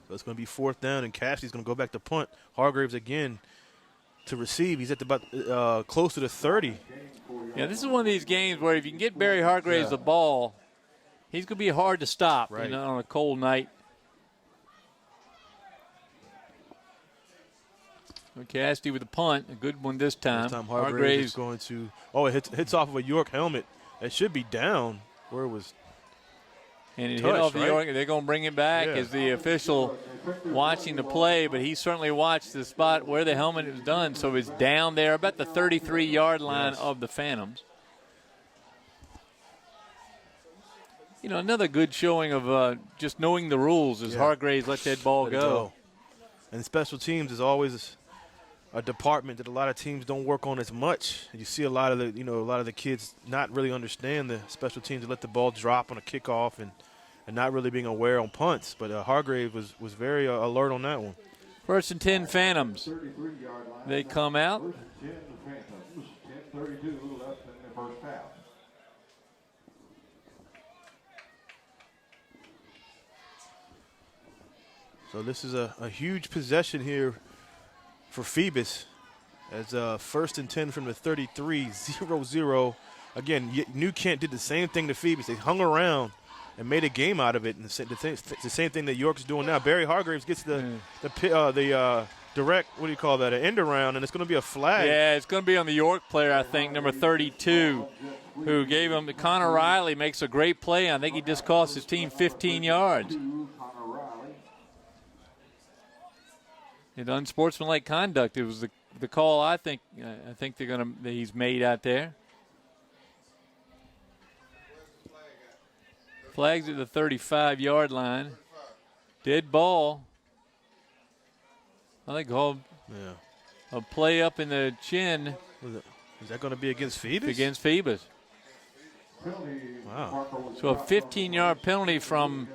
So it's going to be 4th down, and Cassidy's going to go back to punt. Hargraves again to receive. He's at about close to the 30. Yeah, this is one of these games where if you can get Barry Hargraves the ball, he's going to be hard to stop on a cold night. So Cassidy with the punt, a good one this time. This time Hargraves is going to – it hits off of a York helmet. It should be down where it was. And it hit off the York. They're going to bring it back as the official watching the play, but he certainly watched the spot where the helmet was done, so it's down there about the 33-yard line of the Phantoms. Another good showing of just knowing the rules as Hargraves let that ball go. And special teams is always a department that a lot of teams don't work on as much. You see a lot of the kids not really understand the special teams to let the ball drop on a kickoff and not really being aware on punts. But Hargrave was very alert on that one. 1st and 10 Phantoms. They come out. So this is a huge possession here for Phoebus as 1st and 10 from the 33, 0-0 again, New Kent did the same thing to Phoebus. They hung around and made a game out of it. And the same thing that York's doing now. Barry Hargraves gets the direct, what do you call that, an end around, and it's going to be a flag. Yeah, it's going to be on the York player, I think, number 32, who gave him. Connor Riley makes a great play. I think he just cost his team 15 yards. It's unsportsmanlike conduct. It was the call. I think he's made out there. Flags at the 35-yard line. Dead ball. I think called a play up in the chin. Is that going to be against Phoebus? Against Phoebus. Wow. So a 15-yard penalty from,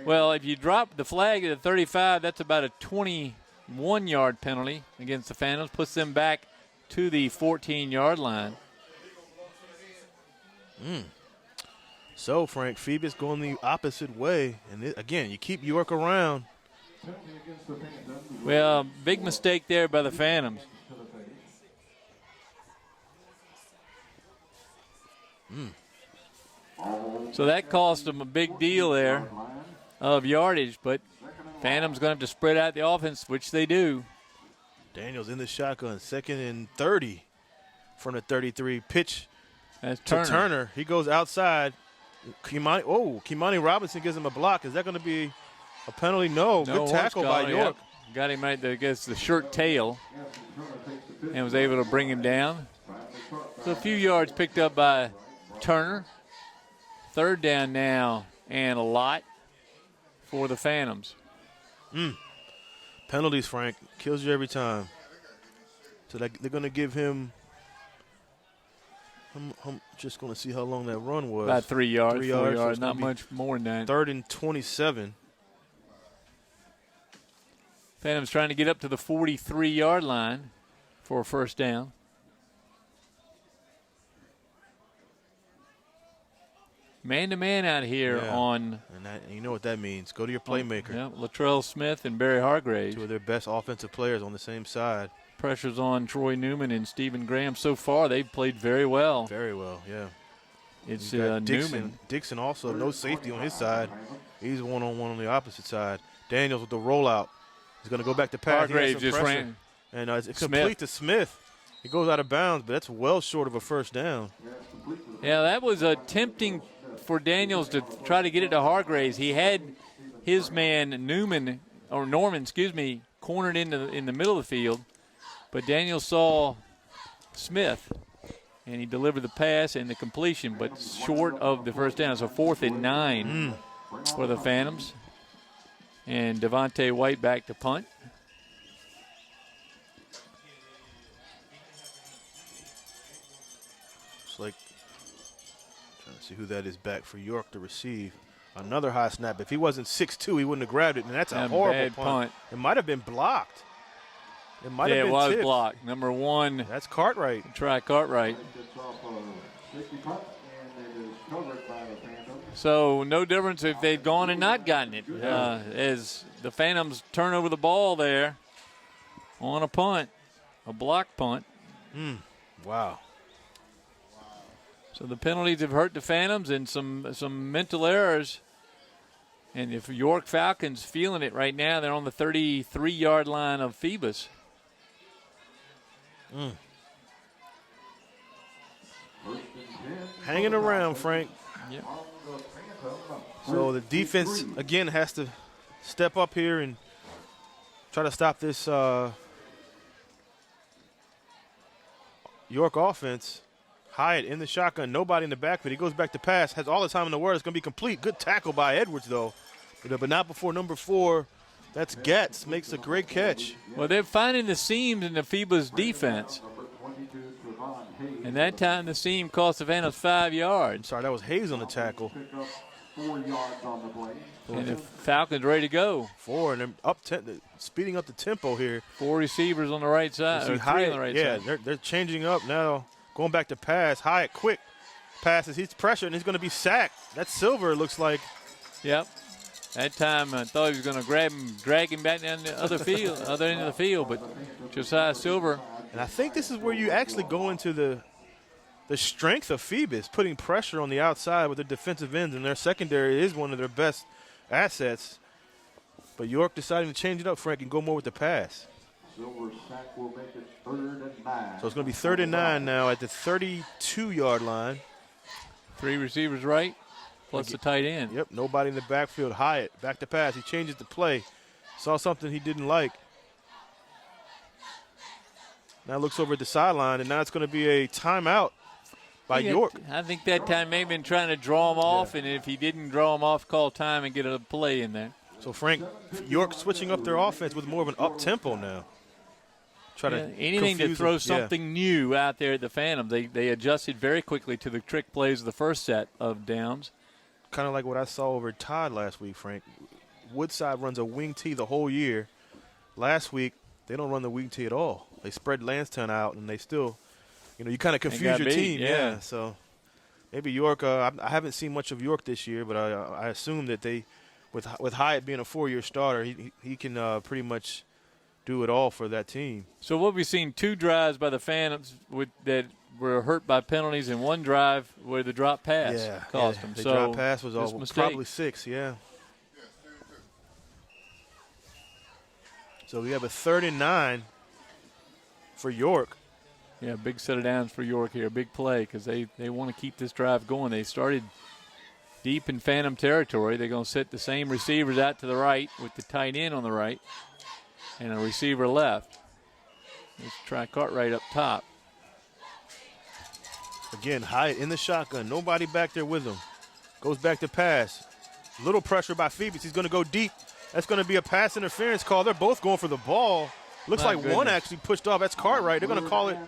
well, if you drop the flag at the 35, that's about a 21-yard penalty against the Phantoms. Puts them back to the 14-yard line. So, Frank, Phoebus going the opposite way. And, again, you keep York around. Well, big mistake there by the Phantoms. So that cost them a big deal there of yardage, but Phantoms going to have to spread out the offense, which they do. Daniels in the shotgun, 2nd and 30 from the 33. Pitch That's to Turner. He goes outside. Kimani Robinson gives him a block. Is that going to be a penalty? No. Good tackle by York. Yep. Got him right there against the shirt tail and was able to bring him down. So a few yards picked up by Turner. 3rd down now and a lot for the Phantoms. Penalties, Frank. Kills you every time. So they're going to give him, I'm just going to see how long that run was. About 3 yards, 3 4 yards. yards, not much more than that. 3rd and 27. Phantoms trying to get up to the 43-yard line for a 1st down. Man-to-man out here on. And you know what that means. Go to your playmaker. Yeah, Latrell Smith and Barry Hargraves. 2 of their best offensive players on the same side. Pressure's on Troy Newman and Stephen Graham. So far, they've played very well. Very well, yeah. It's Dixon. Newman. Dixon also, no safety on his side. He's one-on-one on the opposite side. Daniels with the rollout. He's going to go back to pass. Hargraves just ran. And it's complete to Smith. He goes out of bounds, but that's well short of a 1st down. Yeah, that was tempting for Daniels to try to get it to Hargraves. He had his man Norman, cornered in the middle of the field, but Daniels saw Smith, and he delivered the pass and the completion, but short of the 1st down. So 4th and 9 for the Phantoms, and Devontae White back to punt. It's like trying to see who that is back for York to receive. Another high snap. If he wasn't 6'2", he wouldn't have grabbed it, and that's a horrible punt. It might have been blocked. It might have been it was tipped. blocked. Number 1. That's Cartwright. Try Cartwright. So no difference if they'd gone and not gotten it. As the Phantoms turn over the ball there on a punt, a block punt. Wow. So the penalties have hurt the Phantoms and some mental errors. And if York Falcons feeling it right now, they're on the 33-yard line of Phoebus. Hanging around, Frank. Yep. So the defense, again, has to step up here and try to stop this York offense. Hyatt in the shotgun, nobody in the backfield. He goes back to pass, has all the time in the world. It's going to be complete. Good tackle by Edwards, though. But not before number 4. That's Getz. Makes a great catch. Well, they're finding the seams in the Phoebus defense. And that time the seam cost the Phantoms 5 yards. Sorry, that was Hayes on the tackle. And the Falcons ready to go. 4, and they're speeding up the tempo here. 4 receivers on the right side, or 3 on the right side. Yeah, they're changing up now. Going back to pass. Hyatt, quick passes. He's pressured, and he's going to be sacked. That's Silver, it looks like. Yep. That time I thought he was going to grab him, drag him back down the other end of the field, but Josiah Silver. And I think this is where you actually go into the the strength of Phoebus, putting pressure on the outside with their defensive ends, and their secondary is one of their best assets. But York deciding to change it up, Frank, and go more with the pass. Silver sack will make it 3rd and 9. So it's going to be 3rd and 9 now at the 32-yard line. 3 receivers right, plus the tight end. Yep, nobody in the backfield. Hyatt, back to pass. He changes the play. Saw something he didn't like. Now looks over at the sideline, and now it's going to be a timeout by York. I think that time may have been trying to draw him off, and if he didn't draw him off, call time and get a play in there. So, Frank, York switching up their offense with more of an up-tempo now. Anything to throw something new out there at the Phantom. They adjusted very quickly to the trick plays of the first set of downs. Kind of like what I saw over at Todd last week, Frank. Woodside runs a wing tee the whole year. Last week, they don't run the wing tee at all. They spread Lanston out, and they still, you kind of confuse your team. Yeah. So maybe York, I haven't seen much of York this year, but I assume that they, with Hyatt being a 4-year starter, he can pretty much do it all for that team. So what we've seen 2 drives by the Phantoms that were hurt by penalties, and 1 drive where the drop pass cost them. The so drop pass was probably 6, yeah. So we have a 3rd and 9 for York. Yeah, big set of downs for York here. Big play because they want to keep this drive going. They started deep in Phantom territory. They're going to set the same receivers out to the right with the tight end on the right and a receiver left. Let's try Cartwright up top. Again, Hyatt in the shotgun. Nobody back there with him. Goes back to pass. Little pressure by Phoebus. He's going to go deep. That's going to be a pass interference call. They're both going for the ball. Looks like one actually pushed off. That's Cartwright. They're going to call it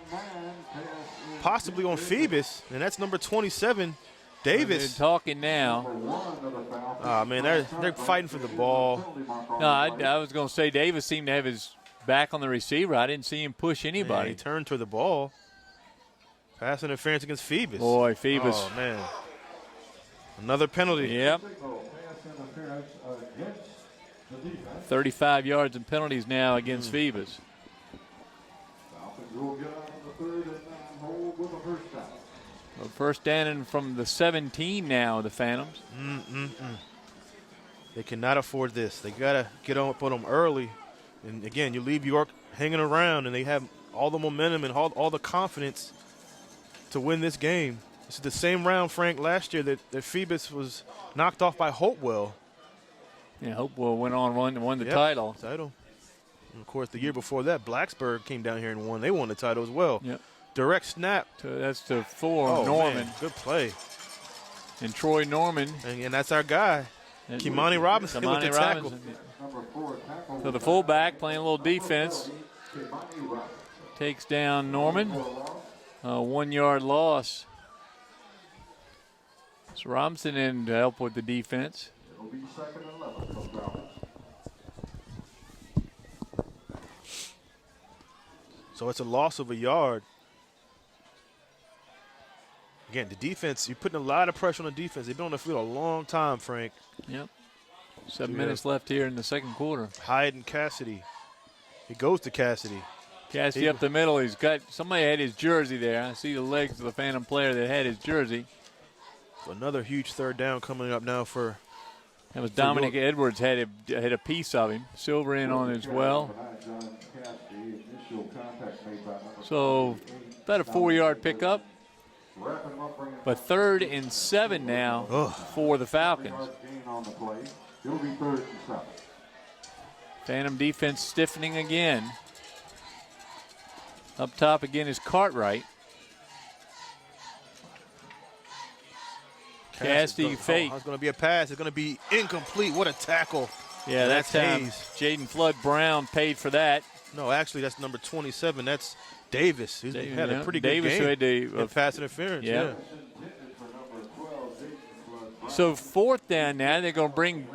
possibly on Phoebus, and that's number 27, Davis. They're talking now. Oh, man, they're fighting for the ball. No, I was going to say Davis seemed to have his back on the receiver. I didn't see him push anybody. Man, he turned to the ball. Pass interference against Phoebus. Boy, Phoebus. Oh, man. Another penalty. Yep. 35 yards and penalties now against Phoebus. Well, first down and from the 17 now, the Phantoms. They cannot afford this. They got to get on them early. And, again, you leave York hanging around, and they have all the momentum and all the confidence to win this game. This is the same round, Frank, last year that Phoebus was knocked off by Hopewell. Yeah, Hopewell went on won the title. And, of course, the year before that, Blacksburg came down here and won. They won the title as well. Yep. Direct snap. That's to 4, Norman. Man, good play. And Troy Norman. And that's our guy, Kimani Robinson with the tackle. So the fullback playing a little defense. Takes down Norman. 1-yard loss. So Robinson in to help with the defense. It'll be 2nd and 11 for Falcons. So it's a loss of a yard. Again, the defense, you're putting a lot of pressure on the defense. They've been on the field a long time, Frank. Yep. 7 minutes left here in the second quarter. Hyatt and Cassidy. He goes to Cassidy. Cassidy up the middle. He's got somebody had his jersey there. I see the legs of the Phantom player that had his jersey. So another huge 3rd down coming up now for. That was Dominic Edwards had a piece of him. Silver in on as well. So about a 4-yard pickup. But 3rd and 7 now for the Falcons. Phantom defense stiffening again. Up top again is Cartwright. Cassidy fake. It's going to be a pass. It's going to be incomplete. What a tackle. Yeah, that's Hayes. Jaden Flood Brown paid for that. No, actually, that's number 27. That's Davis. He had a pretty good game. Davis who had pass interference. Yeah. So 4th down now. They're going to bring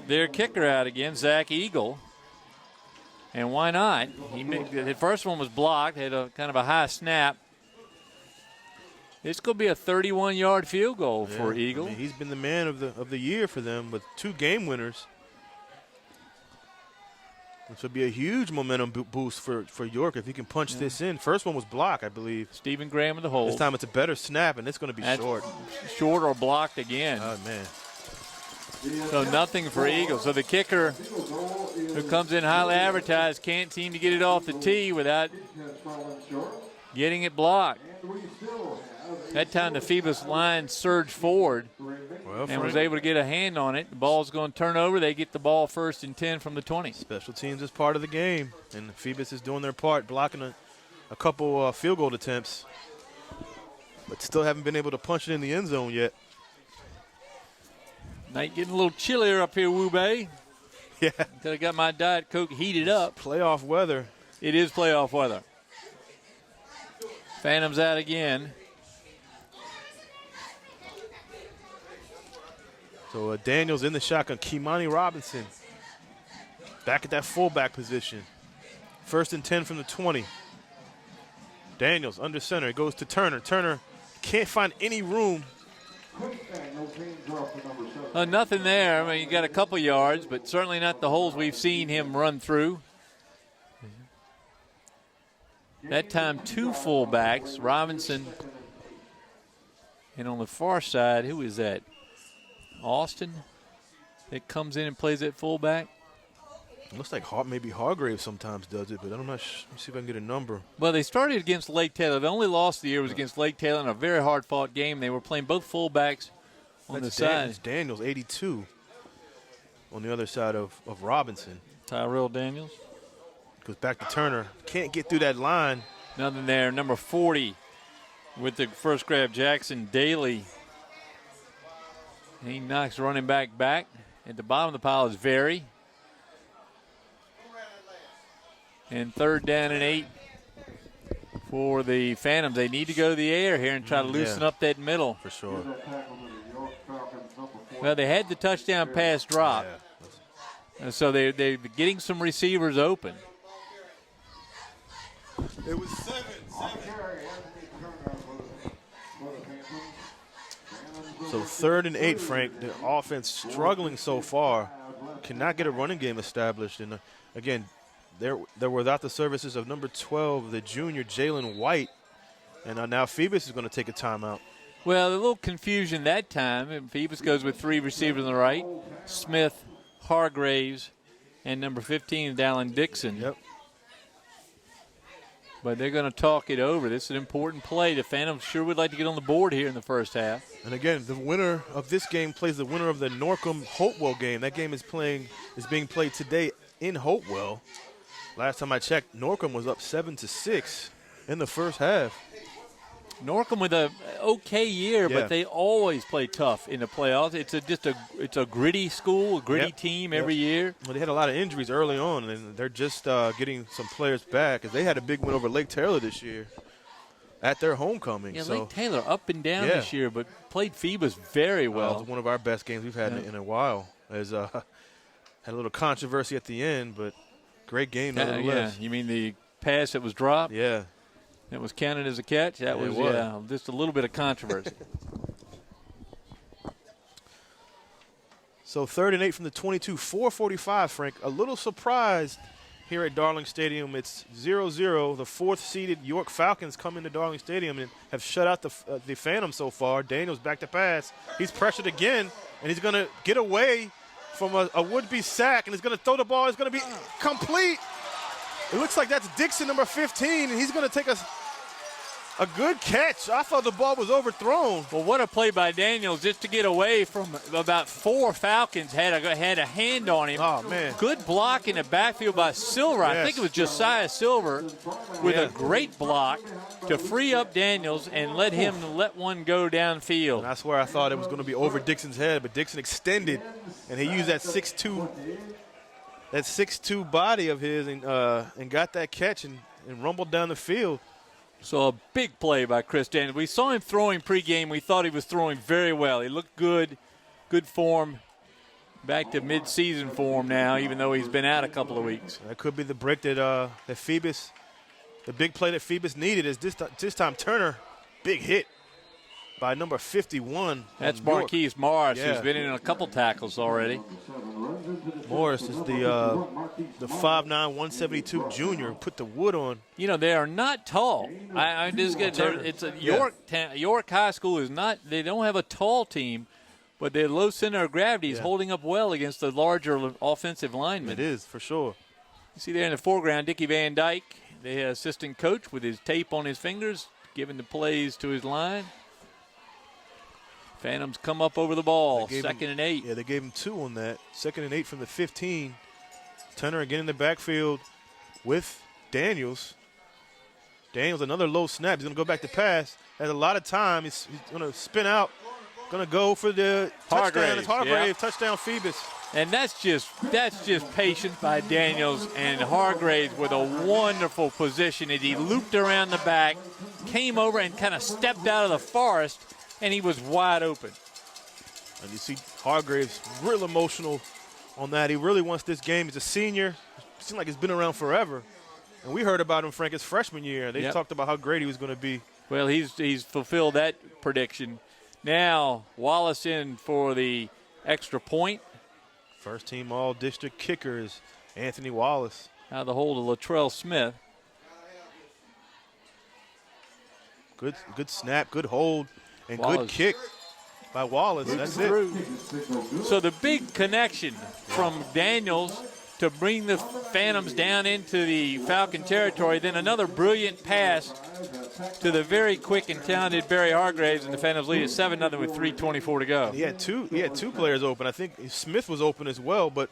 their kicker out again, Zach Eagle. And why not? The first one was blocked. Had a kind of a high snap. It's going to be a 31-yard field goal for Eagle. I mean, he's been the man of the year for them with 2 game winners. This would be a huge momentum boost for York if he can punch this in. First one was blocked, I believe. Stephen Graham with the hold. This time it's a better snap, and it's going to be short. Short or blocked again. Oh, man. So nothing for Eagles. So the kicker, who comes in highly advertised, can't seem to get it off the tee without getting it blocked. That time the Phoebus line surged forward and was able to get a hand on it. The ball's going to turn over. They get the ball 1st and 10 from the 20. Special teams is part of the game, and Phoebus is doing their part, blocking a couple field goal attempts, but still haven't been able to punch it in the end zone yet. Night getting a little chillier up here, Woo-Bay. Yeah. Until I got my Diet Coke heated up. Playoff weather. It is playoff weather. Phantoms out again. So Daniels in the shotgun. Kimani Robinson back at that fullback position. 1st and 10 from the 20. Daniels under center. It goes to Turner. Turner can't find any room. Nothing there. I mean, you got a couple yards, but certainly not the holes we've seen him run through. That time, 2 fullbacks, Robinson, and on the far side, who is that? Austin that comes in and plays at fullback. It looks like maybe Hargrave sometimes does it, but I'm not sure. Let me see if I can get a number. Well, they started against Lake Taylor. The only loss of the year was against Lake Taylor in a very hard-fought game. They were playing both fullbacks on the side. That's Daniels, 82, on the other side of Robinson. Tyrell Daniels. Goes back to Turner. Can't get through that line. Nothing there. Number 40 with the first grab, Jackson Daly. He knocks running back. At the bottom of the pile is Very. And 3rd down and 8 for the Phantoms. They need to go to the air here and try to loosen up that middle. For sure. Well, they had the touchdown pass drop. And so they're getting some receivers open. It was 7. So 3rd and 8, Frank. The offense struggling so far. Cannot get a running game established. And again, they're without the services of number 12, the junior Jalen White. And now Phoebus is going to take a timeout. Well, a little confusion that time. And Phoebus goes with 3 receivers on the right. Smith, Hargraves, and number 15, Dallin Dixon. Yep. But they're going to talk it over. This is an important play. The Phantoms sure would like to get on the board here in the first half. And again, the winner of this game plays the winner of the Norcom-Hopewell game. That game is being played today in Hopewell. Last time I checked, Norcom was up 7-6 in the first half. Norcom with a okay year, but they always play tough in the playoffs. It's a gritty school, a gritty team every year. Well, they had a lot of injuries early on, and they're just getting some players back. Because they had a big win over Lake Taylor this year at their homecoming. Yeah, Lake Taylor up and down this year, but played Phoebus very well. It was one of our best games we've had in a while. Had a little controversy at the end, but great game nonetheless. You mean the pass that was dropped? Yeah. That was counted as a catch? That was just a little bit of controversy. So 3rd and 8 from the 22, 4:45, Frank. A little surprised here at Darling Stadium. It's 0-0. The 4th-seeded York Falcons come into Darling Stadium and have shut out the Phantoms so far. Daniels back to pass. He's pressured again, and he's going to get away from a would-be sack, and he's going to throw the ball. It's going to be complete. It looks like that's Dixon, number 15, and he's going to take a good catch. I thought the ball was overthrown. Well, what a play by Daniels just to get away from about 4 Falcons had a hand on him. Oh, man. Good block in the backfield by Silver. Yes. I think it was Josiah Silver with a great block to free up Daniels and let one go downfield. And that's where I thought it was going to be over Dixon's head, but Dixon extended, and he used that 6'2" body of his and got that catch and rumbled down the field. So a big play by Chris Daniels. We saw him throwing pregame. We thought he was throwing very well. He looked good form, back to mid-season form now, even though he's been out a couple of weeks. That could be the break that Phoebus, the big play that Phoebus needed is this time Turner, big hit by number 51. That's Marquise Morris, who's been in a couple tackles already. Morris is the 5'9", 172 junior. Put the wood on. You know, they are not tall. I just get there. It's a York High School is not. They don't have a tall team, but their low center of gravity is holding up well against the larger offensive linemen. It is for sure. You see there in the foreground, Dickie Van Dyke, the assistant coach, with his tape on his fingers, giving the plays to his line. Phantoms come up over the ball, 2nd and 8. Yeah, they gave him 2 on that. 2nd and 8 from the 15. Turner again in the backfield with Daniels. Daniels, another low snap. He's going to go back to pass. Has a lot of time. He's going to spin out. Going to go for the touchdown. It's Hargrave, touchdown Phoebus. And that's just patience by Daniels, and Hargraves with a wonderful position as he looped around the back, came over and kind of stepped out of the forest, and he was wide open. And you see Hargraves real emotional on that. He really wants this game. He's a senior. It seems like he's been around forever. And we heard about him, Frank, his freshman year. They talked about how great he was going to be. Well, he's fulfilled that prediction. Now Wallace in for the extra point. First team all-district kicker is Anthony Wallace. Out of the hold of Latrell Smith. Good snap, good hold, and Wallace. good kick by Wallace. That's it. So the big connection from Daniels to bring the Phantoms down into the Falcon territory, then another brilliant pass to the very quick and talented Barry Hargraves, and the Phantoms lead at 7-0 with 3:24 to go. He had two players open. I think Smith was open as well, but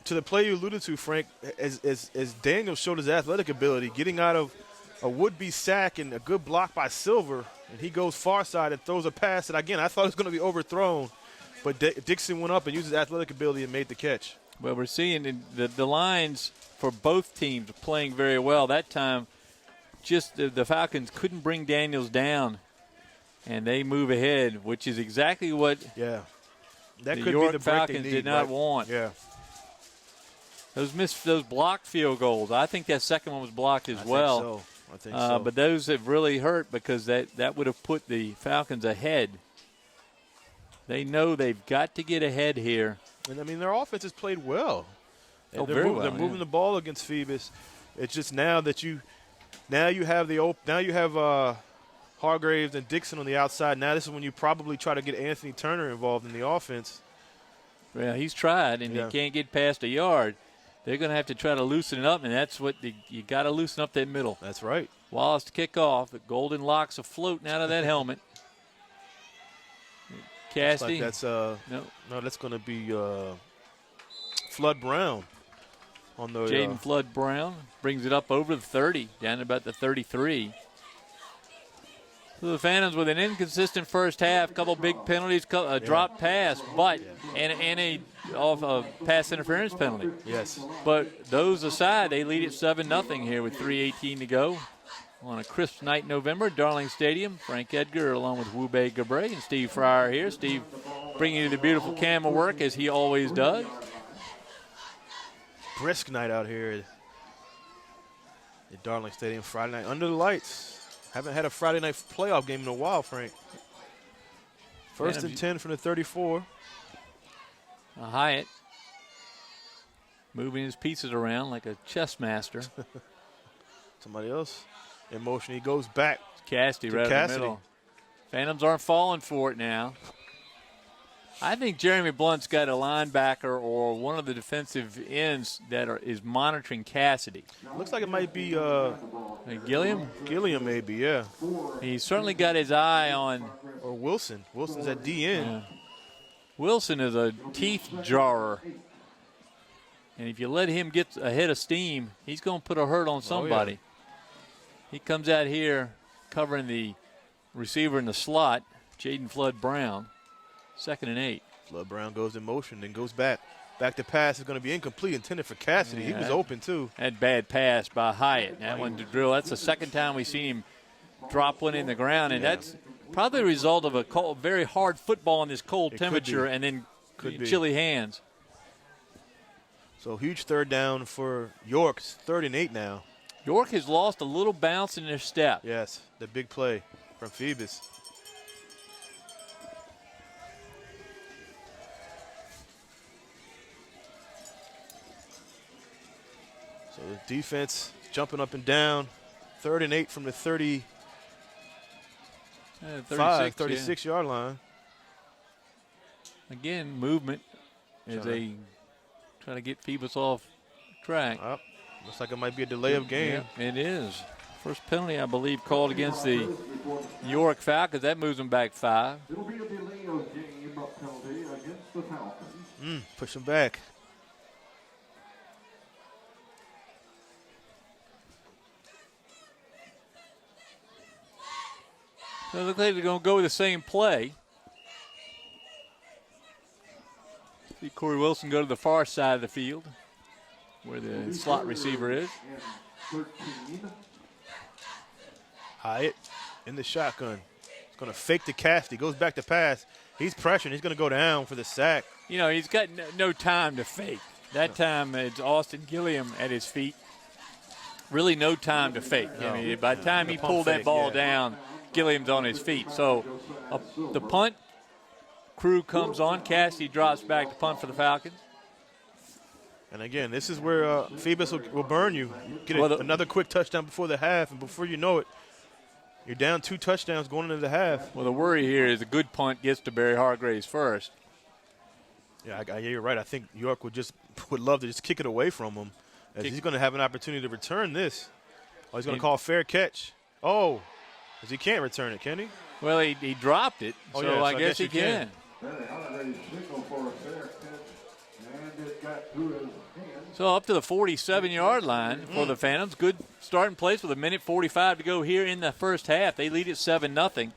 to the play you alluded to, Frank, as Daniels showed his athletic ability, getting out of a would-be sack and a good block by Silver, and he goes far side and throws a pass that, again, I thought it was going to be overthrown, but Dixon went up and used his athletic ability and made the catch. Well, we're seeing the lines for both teams playing very well. That time, just the Falcons couldn't bring Daniels down, and they move ahead, which is exactly what that the could York be the break Falcons they did need, not right? want. Yeah. Those blocked field goals. I think that second one was blocked as well. I think so. But those have really hurt because that would have put the Falcons ahead. They know they've got to get ahead here. And, I mean, their offense has played well. Oh, they're very moving, well. They're moving the ball against Phoebus. It's just now that you have Hargraves and Dixon on the outside. Now this is when you probably try to get Anthony Turner involved in the offense. Well, he's tried, and he can't get past a yard. They're going to have to try to loosen it up, and that's what you got to loosen up that middle. That's right. Wallace to kick off. The golden locks are floating out of that helmet. Cassidy. Like no, that's going to be Flood Brown on the Jaden Flood Brown brings it up over the 30, down to about the 33. So the Phantoms with an inconsistent first half, couple big penalties, a drop pass, but and a pass interference penalty. Yes. But those aside, they lead at 7-0 here with 3:18 to go. On a crisp night in November, Darling Stadium. Frank Edgar along with Wube Gabre and Steve Fryer here. Steve bringing you the beautiful camera work as he always does. Brisk night out here at Darling Stadium Friday night under the lights. Haven't had a Friday night playoff game in a while, Frank. First and 10 from the 34. Hyatt moving his pieces around like a chess master. Somebody else in motion. He goes back. Cassidy right in the middle. Phantoms aren't falling for it now. I think Jeremy Blunt's got a linebacker or one of the defensive ends that is monitoring Cassidy. Looks like it might be Gilliam? Gilliam, maybe, yeah. He's certainly got his eye on. Or Wilson. Wilson's at DN. Yeah. Wilson is a teeth jarrer. And if you let him get ahead of steam, he's going to put a hurt on somebody. Oh, yeah. He comes out here covering the receiver in the slot, Jaden Flood Brown. 2nd and 8. Flood Brown goes in motion, then goes back. Back to pass is going to be incomplete, intended for Cassidy. Yeah, he was open, too. That bad pass by Hyatt. That one to drill. That's the second time we've seen him drop one in the ground, and that's probably a result of a cold, very hard football in this cold temperature and then chilly hands. So huge third down for York. 3rd and 8 now. York has lost a little bounce in their step. Yes, the big play from Phoebus. The defense jumping up and down. 3rd and 8 from the 36-yard line. Again, movement as they try to get Phoebus off track. Looks like it might be a delay of game. Yeah, it is. First penalty, I believe, called against the York Falcons. That moves them back 5. It'll be a delay of game penalty against the Falcons. Push them back. So it looks like they're going to go with the same play. See Corey Wilson go to the far side of the field where the slot receiver is. 13. Hyatt in the shotgun. He's going to fake the cast. He goes back to pass. He's pressuring. He's going to go down for the sack. You know, he's got no time to fake. That time it's Austin Gilliam at his feet. Really no time to fake. I mean, by the time he pulled that ball down, Gilliam's on his feet. So the punt crew comes on. Cassidy drops back to punt for the Falcons. And again, this is where Phoebus will burn you. Get another quick touchdown before the half, and before you know it, you're down 2 touchdowns going into the half. Well, the worry here is a good punt gets to Barry Hargraves first. Yeah, you're right. I think York would love to just kick it away from him, as he's going to have an opportunity to return this. Oh, he's going to call fair catch. Oh, because he can't return it, can he? Well, he dropped it, so I guess he can. Barry Hargraves signaled for a fair catch, and it got through his hands. So up to the 47-yard line for the Phantoms. Good starting place with 1:45 to go here in the first half. They lead at 7-0.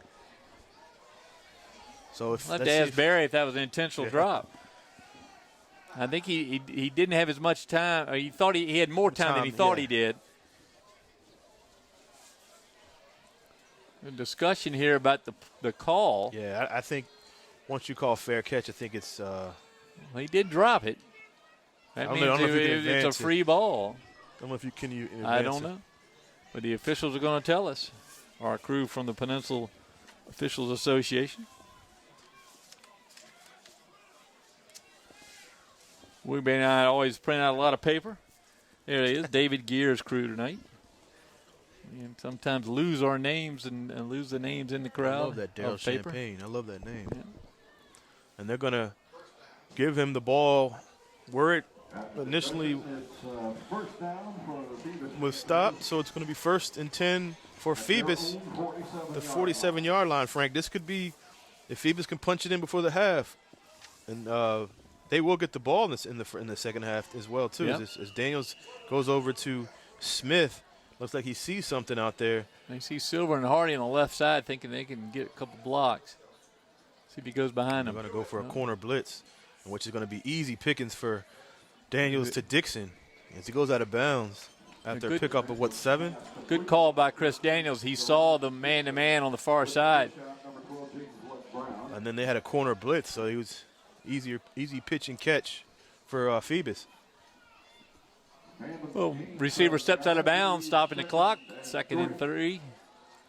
So if I'll have to ask Barry if that was an intentional drop. I think he didn't have as much time. Or he thought he had more time than he thought he did. The discussion here about the call. Yeah, I think once you call fair catch, I think it's well, he did drop it. That means it's a free ball. I don't know if you can. I don't know. But the officials are going to tell us. Our crew from the Peninsula Officials Association. We may not always print out a lot of paper. There it is, David Gear's crew tonight. And sometimes lose our names and lose the names in the crowd. I love that Daryl Champagne. I love that name. Yeah. And they're going to give him the ball where it initially was stopped. So it's going to be 1st and 10 for Phoebus, the 47-yard line, Frank. This could be if Phoebus can punch it in before the half. And they will get the ball in the second half as well, too. Yep. As Daniels goes over to Smith. Looks like he sees something out there. They see Silver and Hardy on the left side thinking they can get a couple blocks. See if he goes behind them. They're going to go for a corner blitz, which is going to be easy pickings for Daniels to Dixon as he goes out of bounds after a pickup of, 7? Good call by Chris Daniels. He saw the man-to-man on the far side. And then they had a corner blitz, so he was easy pitch and catch for Phoebus. Well, receiver steps out of bounds, stopping the clock. 2nd and 3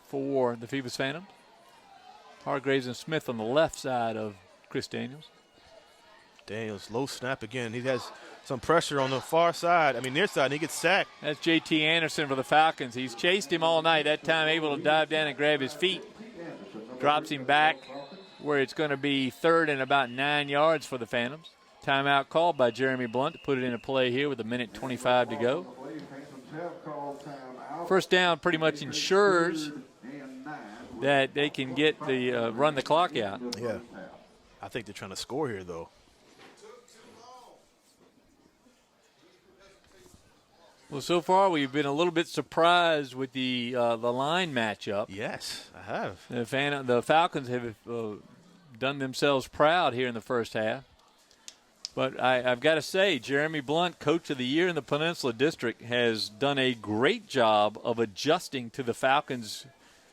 for the Phoebus Phantoms. Hargraves and Smith on the left side of Chris Daniels. Daniels, low snap again. He has some pressure on the far side. near side, and he gets sacked. That's J.T. Anderson for the Falcons. He's chased him all night. That time able to dive down and grab his feet. Drops him back where it's going to be 3rd and about 9 yards for the Phantoms. Timeout called by Jeremy Blunt to put it in a play here with 1:25 to go. First down pretty much ensures that they can get the run the clock out. Yeah. I think they're trying to score here, though. Well, so far we've been a little bit surprised with the line matchup. Yes, I have. The Falcons have done themselves proud here in the first half. But I've got to say, Jeremy Blunt, Coach of the Year in the Peninsula District, has done a great job of adjusting to the Falcons'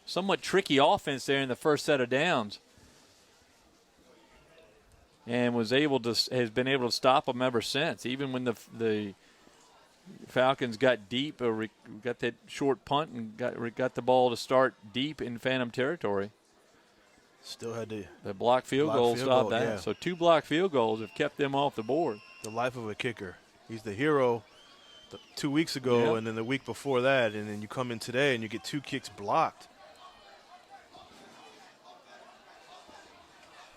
somewhat tricky offense there in the first set of downs. And has been able to stop them ever since. Even when the Falcons got deep, or got that short punt and got the ball to start deep in Phantom territory. Still had the block field goal stopped that. Yeah. So 2 block field goals have kept them off the board. The life of a kicker. He's the hero, 2 weeks ago, Yep. and then the week before that, and then you come in today and you get 2 kicks blocked.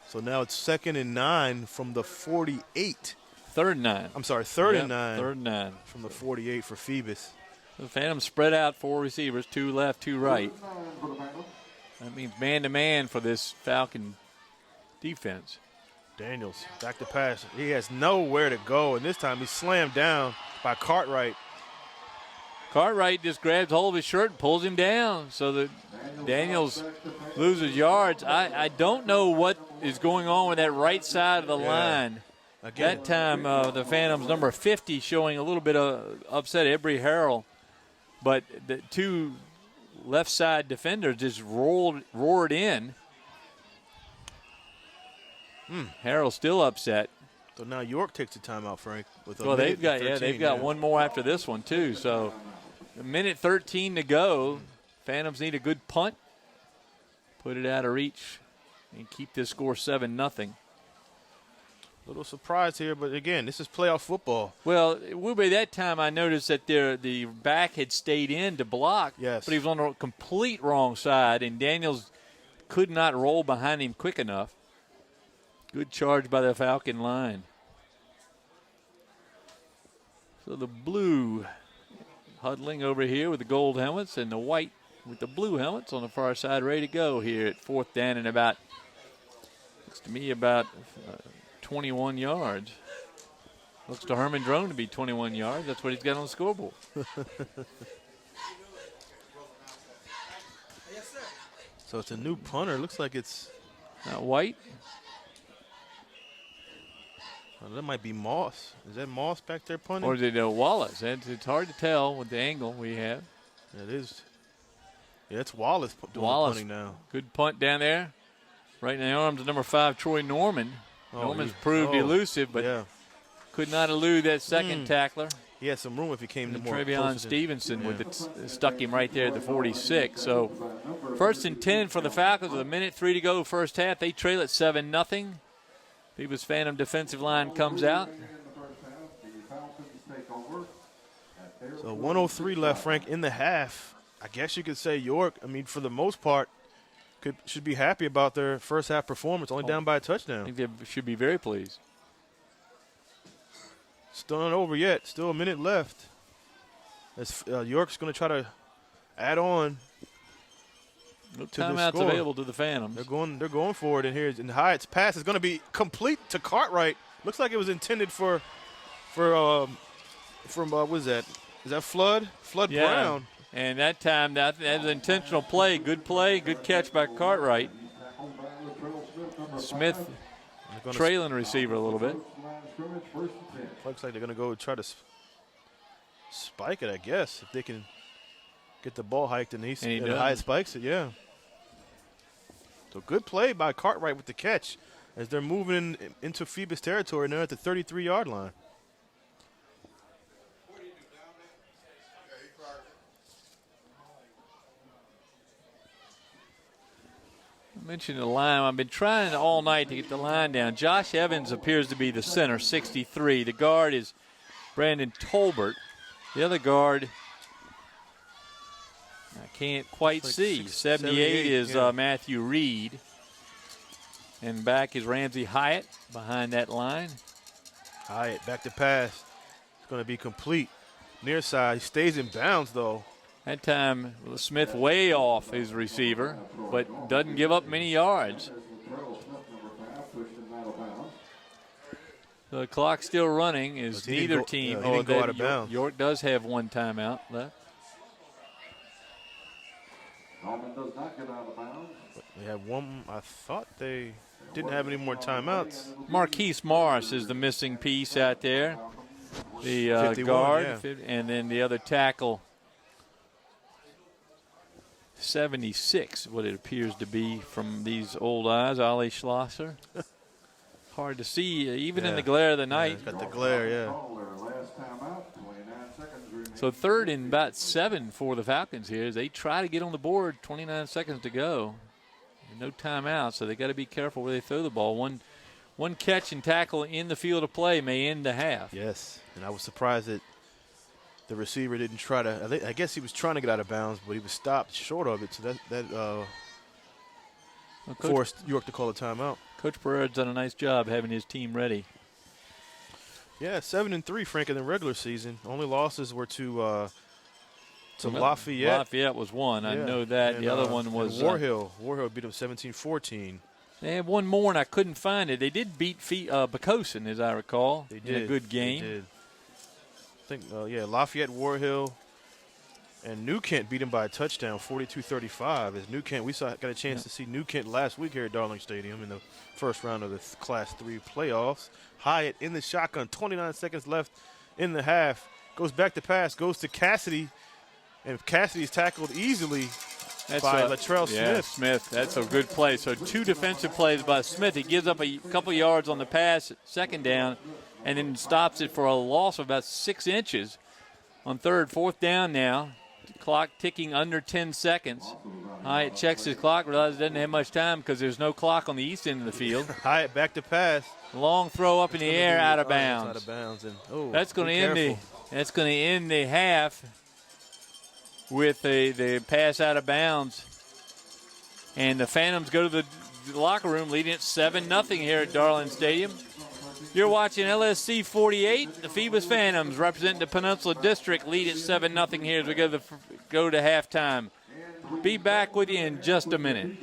So now it's 2nd and 9 from the 48. 3rd and 9. I'm sorry, 3rd Yep, and 9. 3rd and 9. From the 48 for Phoebus. The Phantoms spread out 4 receivers, 2 left, 2 right. That means man-to-man for this Falcon defense. Daniels back to pass. He has nowhere to go, and this time he's slammed down by Cartwright. Cartwright just grabs hold of his shirt and pulls him down so that Daniels loses yards. I don't know what is going on with that right side of the line. Again, That time the Phantoms number 50 showing a little bit of upset, Embry Harrell. But the 2 left side defenders just roared in. Harrell's still upset. so now York takes the timeout, Frank. With a Well, minute they've and 13, got one more after this one too. So, a minute 13 to go. Phantoms need a good punt, put it out of reach, and keep this score 7-0. Little surprise here, but again, this is playoff football. Well, Wube, that time I noticed that the back had stayed in to block, Yes. but he was on the complete wrong side, and Daniels could not roll behind him quick enough. Good charge by the Falcon line. So the blue huddling over here with the gold helmets and the white with the blue helmets on the far side, ready to go here at 4th down and about, looks to me about 21 yards. Looks to Herman Drone to be 21 yards. That's what he's got on the scoreboard. So it's a new punter. Looks like it's White. that might be Moss. Is that Moss back there punting? Or is it Wallace? It's hard to tell with the angle we have. Yeah, it is. Yeah, it's Wallace doing Wallace. the punting now. Good punt down there. Right in the arms of number 5, Troy Norman. Norman's proved elusive, but yeah, could not elude that second tackler. he had some room if he came to more. Trevion closer to- Stevenson yeah. with it, stuck him right there at the 46. So 1st and 10 for the Falcons with a minute 3 to go first half. They trail at 7-0. Phoebus Phantom defensive line comes out. So 103 left, Frank, in the half. I guess you could say York, I mean, for the most part, should be happy about their first half performance, only down by a I touchdown. think they should be very pleased. Still not over yet. Still a minute left. As York's going to try to add on. No to the timeouts score. available to the Phantoms. They're going for it in here. And Hyatt's pass is going to be complete to Cartwright. Looks like it was intended for what is that? Is that Flood? Flood Yeah. Brown. And that time, that was an intentional play, good catch by Cartwright. Smith They're gonna trailing receiver a little bit. Looks like they're going to go try to spike it, I guess, if they can get the ball hiked and And he and does. Hyatt spikes it, yeah. So good play by Cartwright with the catch as they're moving into Phoebus territory now at the 33-yard line. I mentioned the line. I've been trying all night to get the line down. Josh Evans appears to be the center, 63. The guard is Brandon Tolbert. The other guard, I can't quite Like see. 78 is yeah. Matthew Reed. And back is Ramsey Hyatt behind that line. Hyatt back to pass. It's going to be complete. Near side. He stays in bounds, though. That time, Smith way off his receiver, but doesn't give up many yards. The clock still running as He didn't neither go- team. yeah, he didn't go out of bounds. York does have one timeout left. Norman does not get out of bounds. They have one. I thought they didn't have any more timeouts. Marquise Morris is the missing piece out there. The 51, guard, yeah. and then the other tackle, 76, what it appears to be from these old eyes, Ollie Schlosser. Hard to see, even in Yeah. the glare of the Yeah, night. it's got the glare, yeah. Call their last timeout, 29 seconds remaining. So 3rd and about 7 for the Falcons here as they try to get on the board, 29 seconds to go. And no timeout, so they got to be careful where they throw the ball. One catch and tackle in the field of play may end the half. Yes, and I was surprised that the receiver didn't try to. I guess he was trying to get out of bounds, but he was stopped short of it. So that forced York to call a timeout. Coach Pereira's done a nice job having his team ready. Yeah, 7-3, Frank, in the regular season. Only losses were to Lafayette. Lafayette was one. I know that. And, the other one was War Hill. War Hill beat them 17-14. They had one more, and I couldn't find it. They did beat Becosin, as I recall, They did. in a good game. They did. I think, Lafayette, War Hill, and New Kent beat them by a touchdown, 42-35. As New Kent, got a chance to see New Kent last week here at Darling Stadium in the first round of the Class 3 playoffs. Hyatt in the shotgun, 29 seconds left in the half. Goes back to pass, goes to Cassidy, and Cassidy's tackled easily by Latrell Smith. Yeah, Smith. That's a good play. So 2 defensive plays by Smith. He gives up a couple yards on the pass, second down, and then stops it for a loss of about 6 inches on third, fourth down now. Clock ticking under 10 seconds. Hyatt checks his clock, realizes he doesn't have much time because there's no clock on the east end of the field. Hyatt back to pass. Long throw up in the air, out of bounds. Out of bounds. And, that's going to end the half with the pass out of bounds. And the Phantoms go to the locker room leading at 7-0 here at Darling Stadium. You're watching LSC 48. The Phoebus Phantoms representing the Peninsula District lead at 7-0 here as we go to halftime. Be back with you in just a minute.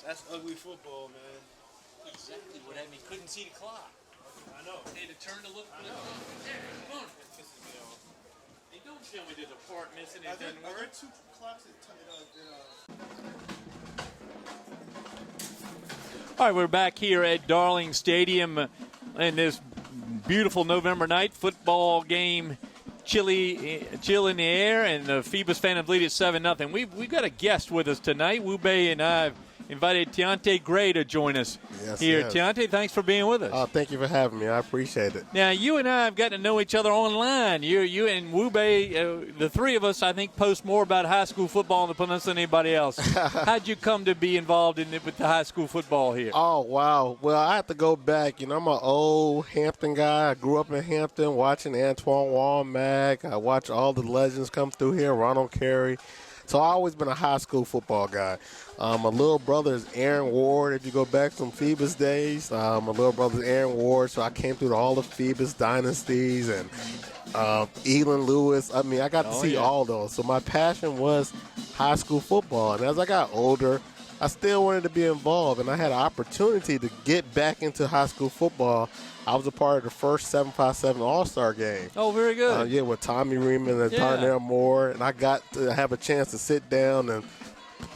That's ugly football, man. Exactly what happened. He couldn't see the clock. I know. He had to turn to look for the clock. There, come on. Hey, don't tell me there's a part missing. It doesn't work. Two clocks All right, we're back here at Darling Stadium in this beautiful November night. Football game, chill in the air, and the Phoebus Phantoms lead at 7-0. We've got a guest with us tonight. Wube and I have invited Tiante Gray to join us here. Yes. Tiante, thanks for being with us. Thank you for having me. I appreciate it. Now, you and I have gotten to know each other online. You and Wube, the three of us, I think, post more about high school football on the Peninsula than anybody else. How'd you come to be involved with the high school football here? Oh, wow. Well, I have to go back. I'm an old Hampton guy. I grew up in Hampton watching Antoine Womack. I watch all the legends come through here, Ronald Carey. So I've always been a high school football guy. My little brother is Aaron Ward. If you go back from Phoebus days, my little brother is Aaron Ward. So I came through all the Phoebus dynasties and Elon Lewis. I mean, I got to see all those. So my passion was high school football. And as I got older, I still wanted to be involved. And I had an opportunity to get back into high school football. I was a part of the first 757 All-Star game. Oh, very good. With Tommy Reeman and Darnell Moore. And I got to have a chance to sit down and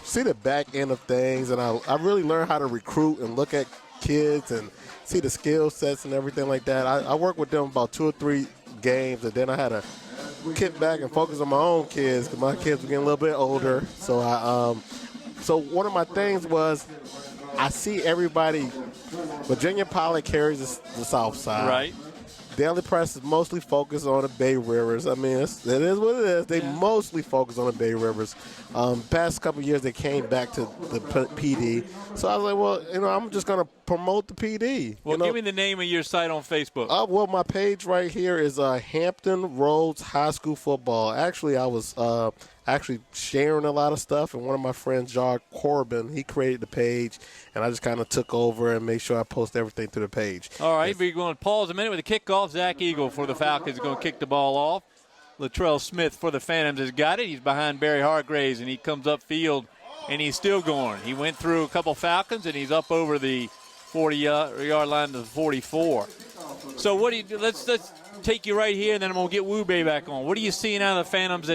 see the back end of things. And I really learned how to recruit and look at kids and see the skill sets and everything like that. I worked with them about 2 or 3 games, and then I had to kick back and focus on my own kids because my kids were getting a little bit older. So so one of my things was I see everybody. Virginia Poly carries the South Side. Right. Daily Press is mostly focused on the Bay Rivers. I mean, it is what it is. They mostly focus on the Bay Rivers. Past couple of years, they came back to the PD. So I was like, well, I'm just going to promote the PD. Well, give me the name of your site on Facebook. Well, my page right here is Hampton Roads High School Football. Actually, I was sharing a lot of stuff, and one of my friends, John Corbin, he created the page, and I just kind of took over and made sure I post everything to the page. All right, we're going to pause a minute with the kickoff. Zach Eagle for the Falcons is going to kick the ball off. Latrell Smith for the Phantoms has got it. He's behind Barry Hargraves, and he comes upfield, and he's still going. He went through a couple Falcons, and he's up over the 40-yard line to the 44. So what do you do? Let's take you right here, and then I'm going to get Wube back on. What are you seeing out of the Phantoms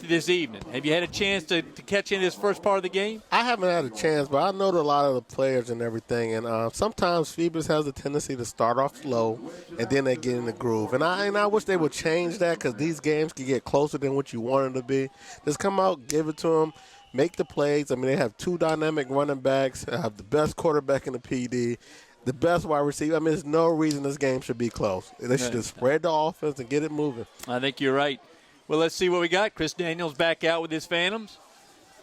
this evening? Have you had a chance to catch in this first part of the game? I haven't had a chance, but I know a lot of the players and everything. And sometimes Phoebus has a tendency to start off slow, and then they get in the groove. And I wish they would change that because these games can get closer than what you want them to be. Just come out, give it to them, make the plays. I mean, they have 2 dynamic running backs, have the best quarterback in the PD, the best wide receiver. I mean, there's no reason this game should be close. They should just spread the offense and get it moving. I think you're right. Well, let's see what we got. Chris Daniels back out with his Phantoms.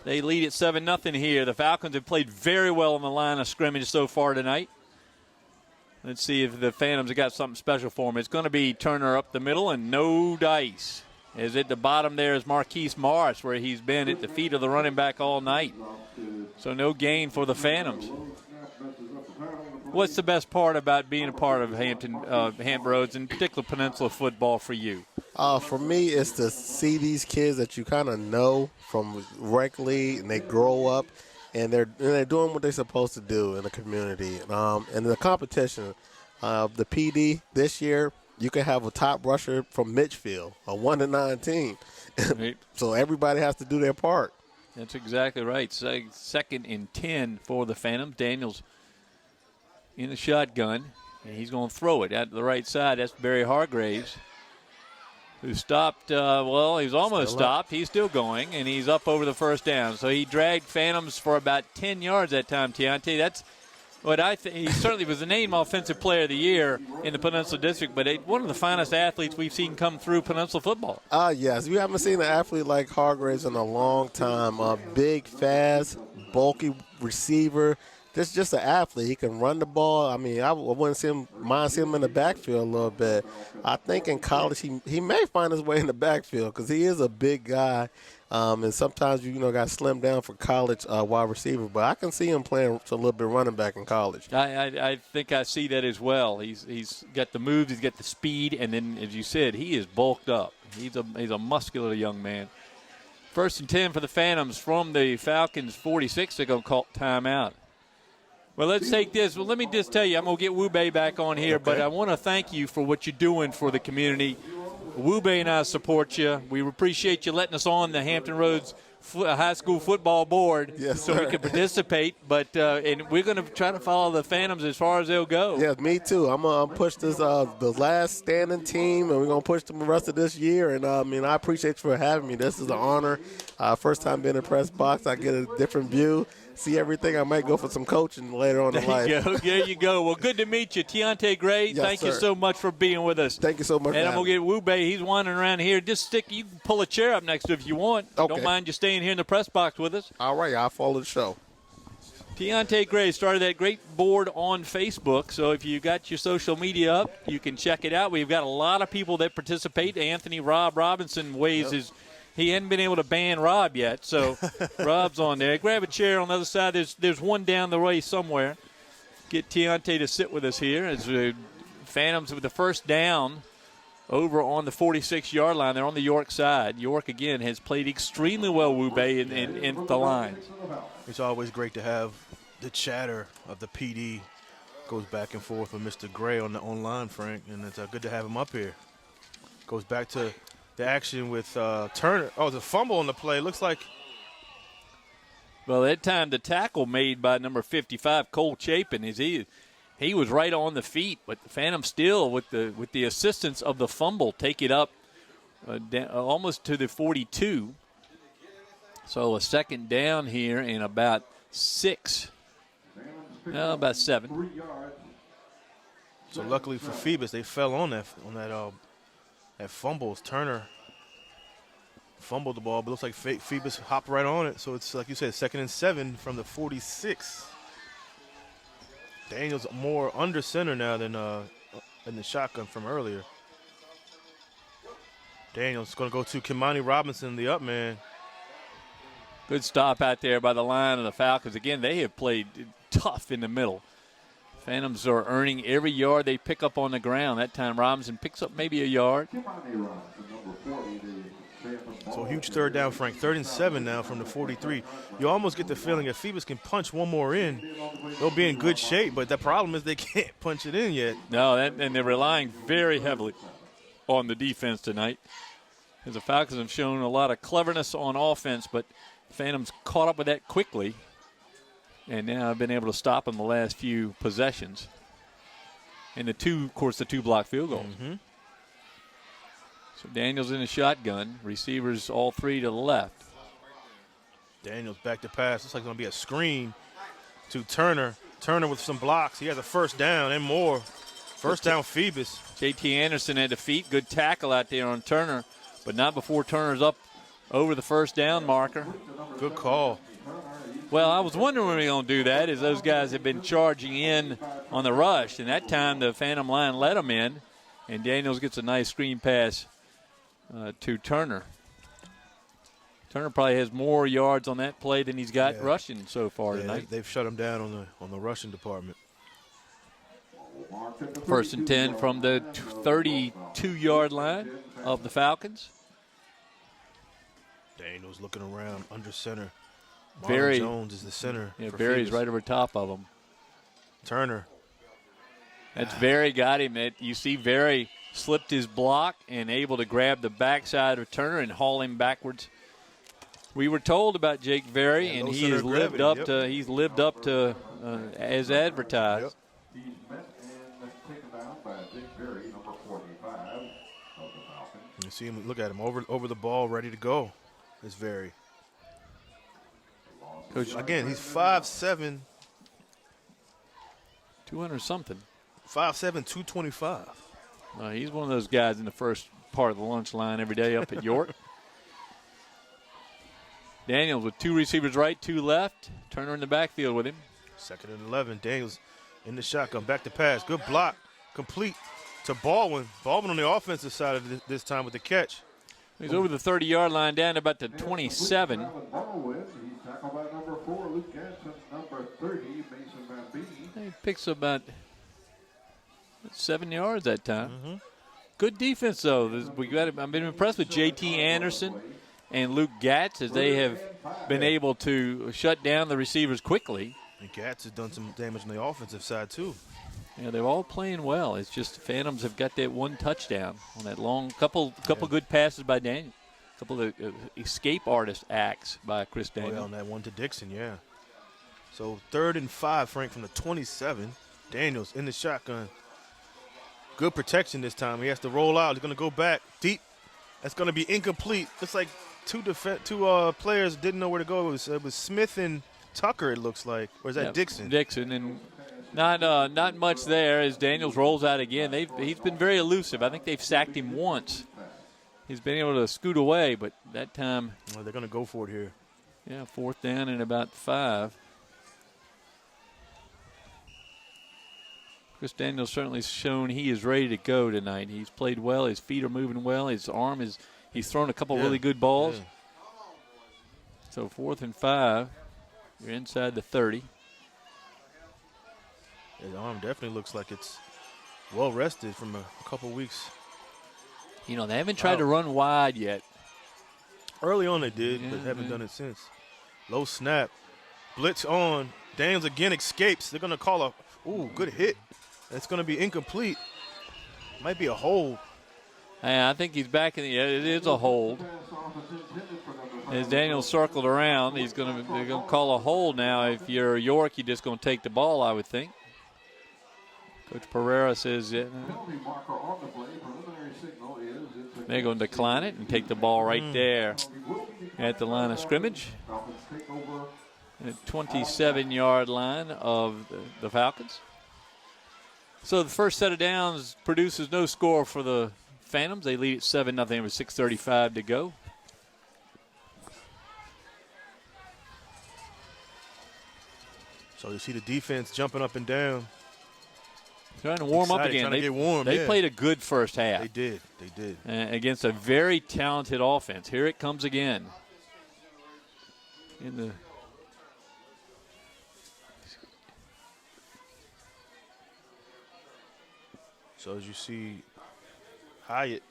They lead at 7-0 here. The Falcons have played very well on the line of scrimmage so far tonight. Let's see if the Phantoms have got something special for him. It's going to be Turner up the middle and no dice. As at the bottom there is Marquise Morris, where he's been at the feet of the running back all night. So no gain for the Phantoms. What's the best part about being a part of Hampton Roads, in particular Peninsula football for you? For me, it's to see these kids that you kind of know from rec league, and they grow up, and they're doing what they're supposed to do in the community. And the competition, the PD this year, you can have a top rusher from Mitchfield, a 1-9 team. So everybody has to do their part. That's exactly right. Second and 10 for the Phantoms. Daniels in the shotgun, and he's going to throw it out to the right side. That's Barry Hargraves, who stopped. He was almost stopped. He's still going, and he's up over the first down. So he dragged Phantoms for about 10 yards that time, Tiante. That's what I think. He certainly was the named Offensive Player of the Year in the Peninsula District, but one of the finest athletes we've seen come through Peninsula football. Yes. We haven't seen an athlete like Hargraves in a long time. Big, fast, bulky receiver. Just an athlete. He can run the ball. I mean, I wouldn't mind seeing him in the backfield a little bit. I think in college he may find his way in the backfield because he is a big guy. And sometimes you got to slim down for college wide receiver. But I can see him playing a little bit running back in college. I think I see that as well. He's got the moves, he's got the speed, and then, as you said, he is bulked up. He's a muscular young man. 1st and 10 for the Phantoms from the Falcons 46. They're going to call timeout. Well, let's take this. Well, let me just tell you, I'm going to get Wu-Bei back on here, but I want to thank you for what you're doing for the community. Wu-Bei and I support you. We appreciate you letting us on the Hampton Roads High School Football Board so we can participate. But and we're going to try to follow the Phantoms as far as they'll go. Yeah, me too. I'm going to push this the last standing team, and we're going to push them the rest of this year. And, I appreciate you for having me. This is an honor. First time being in the press box. I get a different view. See everything. I might go for some coaching later on in life. There you go. Well, good to meet you, Tiante Gray. Yes, thank you so much for being with us. Thank you so much. And I'm going to get Wu-Bei. He's wandering around here. Just you can pull a chair up next to if you want. Okay. Don't mind you staying here in the press box with us. All right. I'll follow the show. Tiante Gray started that great board on Facebook, so if you got your social media up, you can check it out. We've got a lot of people that participate. Anthony Rob Robinson weighs his – he hadn't been able to ban Rob yet, so Rob's on there. Grab a chair on the other side. There's one down the way somewhere. Get Tiante to sit with us here as the Phantoms with the first down over on the 46-yard line. They're on the York side. York, again, has played extremely well, Wu-Bei, in the lines. It's always great to have the chatter of the PD goes back and forth with Mr. Gray on the online, Frank, and it's good to have him up here. Goes back to the action with Turner. Oh, the fumble on the play. Looks like. Well, that time the tackle made by number 55, Cole Chapin, he was right on the feet, but the Phantoms still, with the assistance of the fumble, take it up almost to the 42. So a second down here in about 6. No, about 7. So luckily for Phoebus, they fell on that fumbles. Turner fumbled the ball, but it looks like Phoebus hopped right on it. So it's, like you said, 2nd and 7 from the 46. Daniels more under center now than in the shotgun from earlier. Daniels going to go to Kimani Robinson, the up man. Good stop out there by the line of the Falcons. Again, they have played tough in the middle. Phantoms are earning every yard they pick up on the ground. That time Robinson picks up maybe a yard. So a huge third down, Frank. 3rd and 7 now from the 43. You almost get the feeling if Phoebus can punch one more in, they'll be in good shape. But the problem is they can't punch it in yet. No, and they're relying very heavily on the defense tonight. As the Falcons have shown a lot of cleverness on offense, but Phantoms caught up with that quickly. And now I've been able to stop them the last few possessions. And the two block field goals. Mm-hmm. So Daniels in the shotgun. Receivers all 3 to the left. Daniels back to pass. Looks like it's going to be a screen to Turner. Turner with some blocks. He has a first down and more. First down, Phoebus. J.T. Anderson at the feet. Good tackle out there on Turner. But not before Turner's up over the first down marker. Good call. Well, I was wondering when we were going to do that, as those guys have been charging in on the rush. And that time the Phantom line let them in, and Daniels gets a nice screen pass to Turner. Turner probably has more yards on that play than he's got rushing so far tonight. They've shut him down on the rushing department. 1st and 10 from the 32-yard line of the Falcons. Daniels looking around under center. Barry Jones is the center. Yeah, for Barry's Phoebus. right over top of him. Turner. That's Barry got him. You see Barry slipped his block and able to grab the backside of Turner and haul him backwards. We were told about Jake Berry, and he has lived up to. He's lived up to as advertised. Yep. He's met and taken down by Jake Berry, number 45 of the Falcons. You see him. Look at him over the ball, ready to go. It's Berry. Coach, Again, he's 5'7", 200-something. 5'7", 225. He's one of those guys in the first part of the lunch line every day up at York. Daniels with 2 receivers right, 2 left. Turner in the backfield with him. 2nd and 11. Daniels in the shotgun. Back to pass. Good block. Complete to Baldwin. Baldwin on the offensive side of this time with the catch. He's over the 30-yard line down to about the 27. He's tackled by number 4, Luke Ganson, number 30, Mason Mambini. He picks about 7 yards that time. Mm-hmm. Good defense, though. I've been impressed with J.T. Anderson and Luke Gatz as they have been able to shut down the receivers quickly. And Gatz has done some damage on the offensive side, too. Yeah, they're all playing well. It's just the Phantoms have got that 1 touchdown on that long couple good passes by Daniel. A couple of escape artist acts by Chris Daniel. Oh, yeah, on that one to Dixon, yeah. So 3rd and 5, Frank, from the 27. Daniels in the shotgun. Good protection this time. He has to roll out. He's going to go back deep. That's going to be incomplete. Looks like two players didn't know where to go. It was Smith and Tucker, it looks like. Or is that Dixon? Dixon, and not much there as Daniels rolls out again. He's been very elusive. I think they've sacked him once. He's been able to scoot away, but that time. Well, they're going to go for it here. Yeah, 4th down and about 5. Chris Daniels certainly shown he is ready to go tonight. He's played well. His feet are moving well. His arm is. He's thrown a couple really good balls. Yeah. So 4th and 5. You're inside the 30. His arm definitely looks like it's well rested from a couple weeks. You know, they haven't tried to run wide yet. Early on they did, but haven't done it since. Low snap. Blitz on. Daniels again escapes. They're going to call good hit. It's going to be incomplete. Might be a hold. I think he's back in the. It is a hold. As Daniels circled around, they're going to call a hold now. If you're York, you're just going to take the ball, I would think. Coach Pereira says they're going to decline it and take the ball right there at the line of scrimmage. At 27-yard line of the Falcons. So the first set of downs produces no score for the Phantoms. They lead at 7-0 with 6:35 to go. So you see the defense jumping up and down. Trying to warm up again. Trying to get warm. They played a good first half. They did. Against a very talented offense. Here it comes again. So as you see Hyatt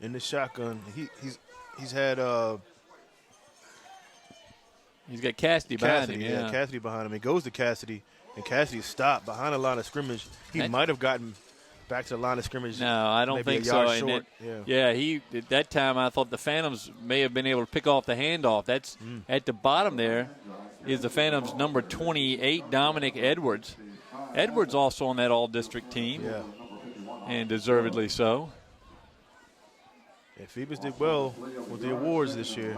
in the shotgun, he's had he's got Cassidy behind him. Yeah, Cassidy behind him. He goes to Cassidy, and Cassidy stopped behind the line of scrimmage. He might have gotten back to the line of scrimmage. No, I don't think so. Short. At that time I thought the Phantoms may have been able to pick off the handoff. That's at the bottom there is the Phantoms' number 28, Dominic Edwards. Edwards also on that all-district team. Yeah. And deservedly so. Yeah, Phoebus did well with the awards this year.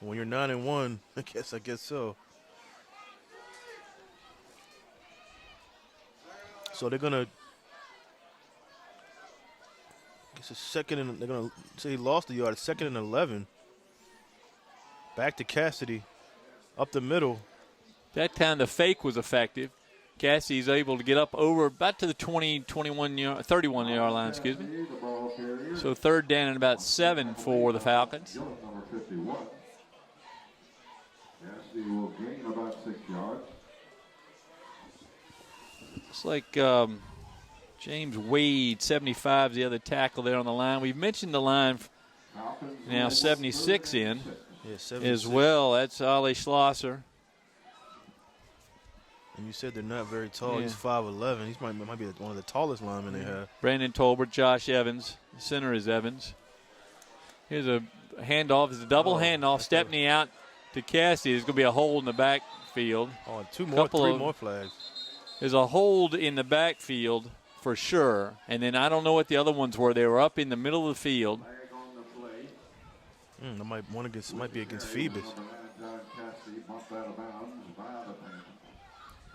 When you're 9-1, I guess so. So they're gonna. It's a second, and they're gonna say he lost the yard. 2nd and 11. Back to Cassidy. up the middle. That time the fake was effective. Cassie's able to get up over about to the 31-yard line, excuse me. So third down and about 7 for the Falcons. Number 51. Cassie will gain about 6 yards. Looks like James Wade, 75, is the other tackle there on the line. We've mentioned the line now, 76 in as well. That's Ali Schlosser. And you said they're not very tall. Yeah. He's 5'11". He might be one of the tallest linemen they have. Brandon Tolbert, Josh Evans. The center is Evans. Here's a handoff. It's a double handoff. Stepney out to Cassie. There's going to be a hold in the backfield. Oh, three more flags. There's a hold in the backfield for sure. And then I don't know what the other ones were. They were up in the middle of the field. That might be against Phoebus.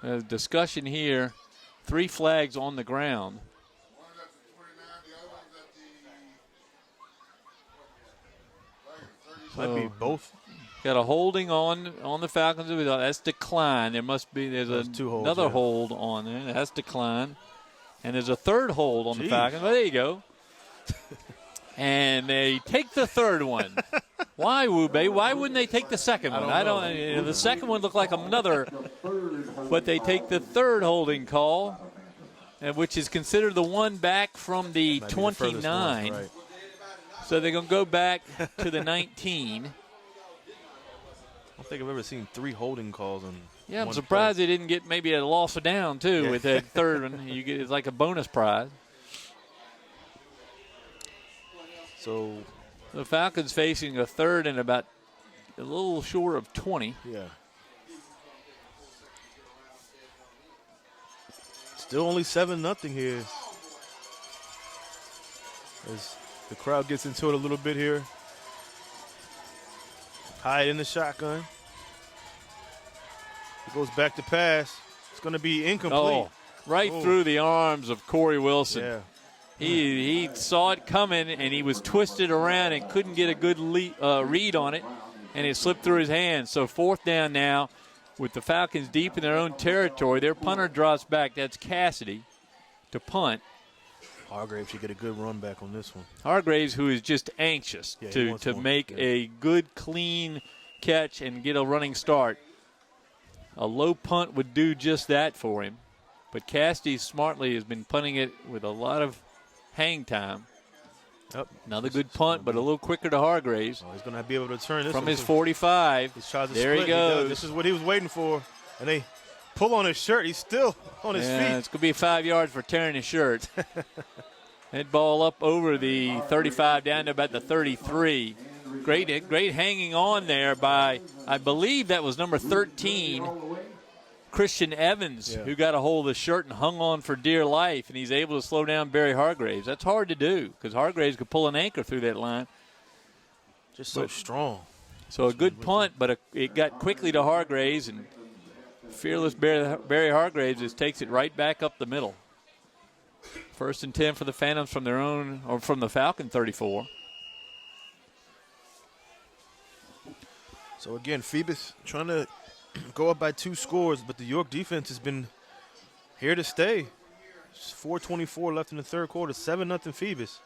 There's discussion here. 3 flags on the ground. Might be both. Got a holding on the Falcons. That's decline. There's another hold on there. That's decline. And there's a third hold on the Falcons. Well, there you go. And they take the third one. Why, Wube? Why wouldn't they take the second one? I don't. The second one looked like another, but they take the third holding call, which is considered the one back from the 29. Right. So they're going to go back to the 19. I don't think I've ever seen 3 holding calls on. Yeah, I'm surprised they didn't get maybe a loss of down too with that third one. It's like a bonus prize. So the Falcons facing a third and about a little short of 20. Yeah. Still only 7-0 here. As the crowd gets into it a little bit here. Hide in the shotgun. It goes back to pass. It's going to be incomplete. Through the arms of Corey Wilson. Yeah. He saw it coming, and he was twisted around and couldn't get a good read on it, and it slipped through his hands. So 4th down now with the Falcons deep in their own territory. Their punter drops back. That's Cassidy to punt. Hargraves should get a good run back on this one. Hargraves, who is just anxious to make a good, clean catch and get a running start. A low punt would do just that for him. But Cassidy smartly has been punting it with a lot of hang time. Yep. Another good punt, but a little quicker to Hargraves. He's going to be able to turn this from his 45. There he goes. This is what he was waiting for. And they pull on his shirt. He's still on his feet. It's going to be 5 yards for tearing his shirt. That ball up over the 35 down to about the 33. Great hanging on there by, I believe that was number 13, Christian Evans, who got a hold of the shirt and hung on for dear life, and he's able to slow down Barry Hargraves. That's hard to do because Hargraves could pull an anchor through that line. Just so strong. So a good punt, but it got quickly to Hargraves, and fearless Barry Hargraves just takes it right back up the middle. 1st and 10 for the Phantoms from their own, or from the Falcon 34. So again, Phoebus trying to go up by 2 scores, but the York defense has been here to stay. 4:24 left in the third quarter, 7-0 Phoebus.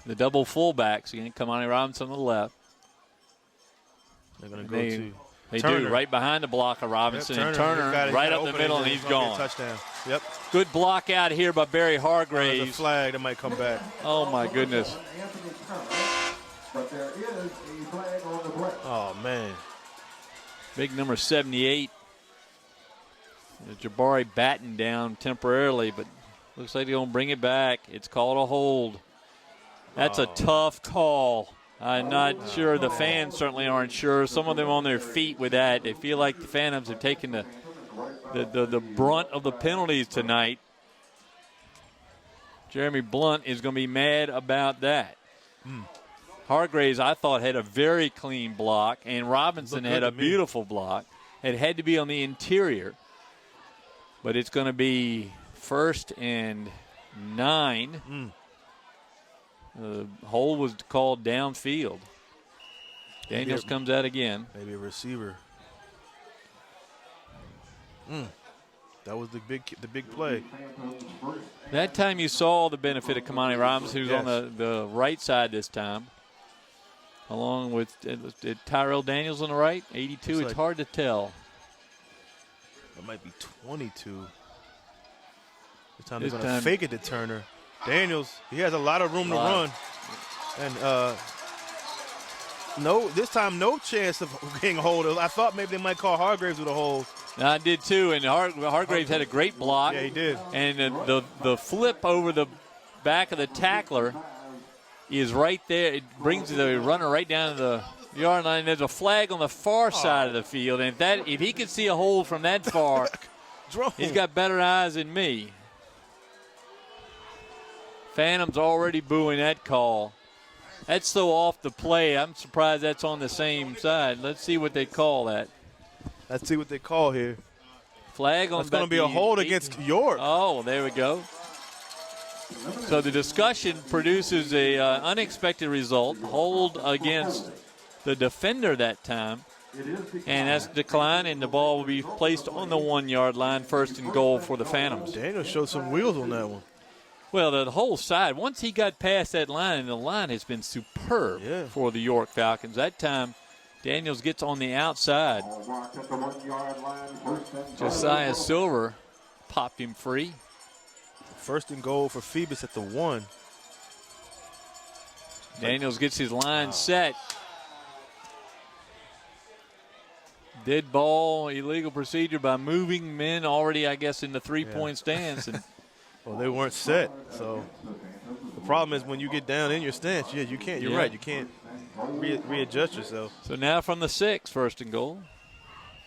The double fullbacks again, Kamani Robinson on the left. They're going to go to They Turner. do, right behind the block of Robinson. And Turner right up the middle, and he's gone. Touchdown. Yep. Good block out here by Barry Hargraves. There's a flag that might come back. Oh, my goodness. But there is a flag on the play. Oh, man. Big number 78. Jabari batting down temporarily, but looks like they're going to bring it back. It's called a hold. That's a tough call. I'm not sure. The fans certainly aren't sure. Some of them on their feet with that. They feel like the Phantoms have taken the brunt of the penalties tonight. Jeremy Blunt is going to be mad about that. Hargraves, I thought, had a very clean block, and Robinson had a beautiful block. It had to be on the interior. But it's going to be 1st and 9. The hole was called downfield. Daniels comes out again. Maybe a receiver. That was the big play. That time you saw the benefit of Kamani Robinson, who's on the right side this time, along with Tyrell Daniels on the right, 82. It's hard to tell. It might be 22. This time they're going to fake it to Turner. Daniels, he has a lot of room to run. And this time no chance of getting a hold. I thought maybe they might call Hargraves with a hold. I did too, and Hargraves had a great block. Yeah, he did. And the flip over the back of the tackler is right there. It brings the runner right down to the yard line. There's a flag on the far side of the field, and if he could see a hold from that far, he's got better eyes than me. Phantom's already booing that call. That's so off the play. I'm surprised that's on the same side. Let's see what they call that. Let's see what they call here. Flag on. It's going to be a hold against York. Oh, there we go. So the discussion produces a unexpected result. Hold against the defender that time. And that's declined, and the ball will be placed on the 1 yard line, 1st and goal for the Phantoms. Daniel showed some wheels on that one. Well, the whole side, once he got past that line, and the line has been superb for the York Falcons. That time, Daniels gets on the outside. Josiah Silver popped him free. 1st and goal for Phoebus at the 1. Daniels gets his line set. Dead ball, illegal procedure by moving men already, I guess, in the three-point stance. And well, they weren't set. So the problem is when you get down in your stance, you can't. You're right. You can't readjust yourself. So now from the 6, 1st and goal.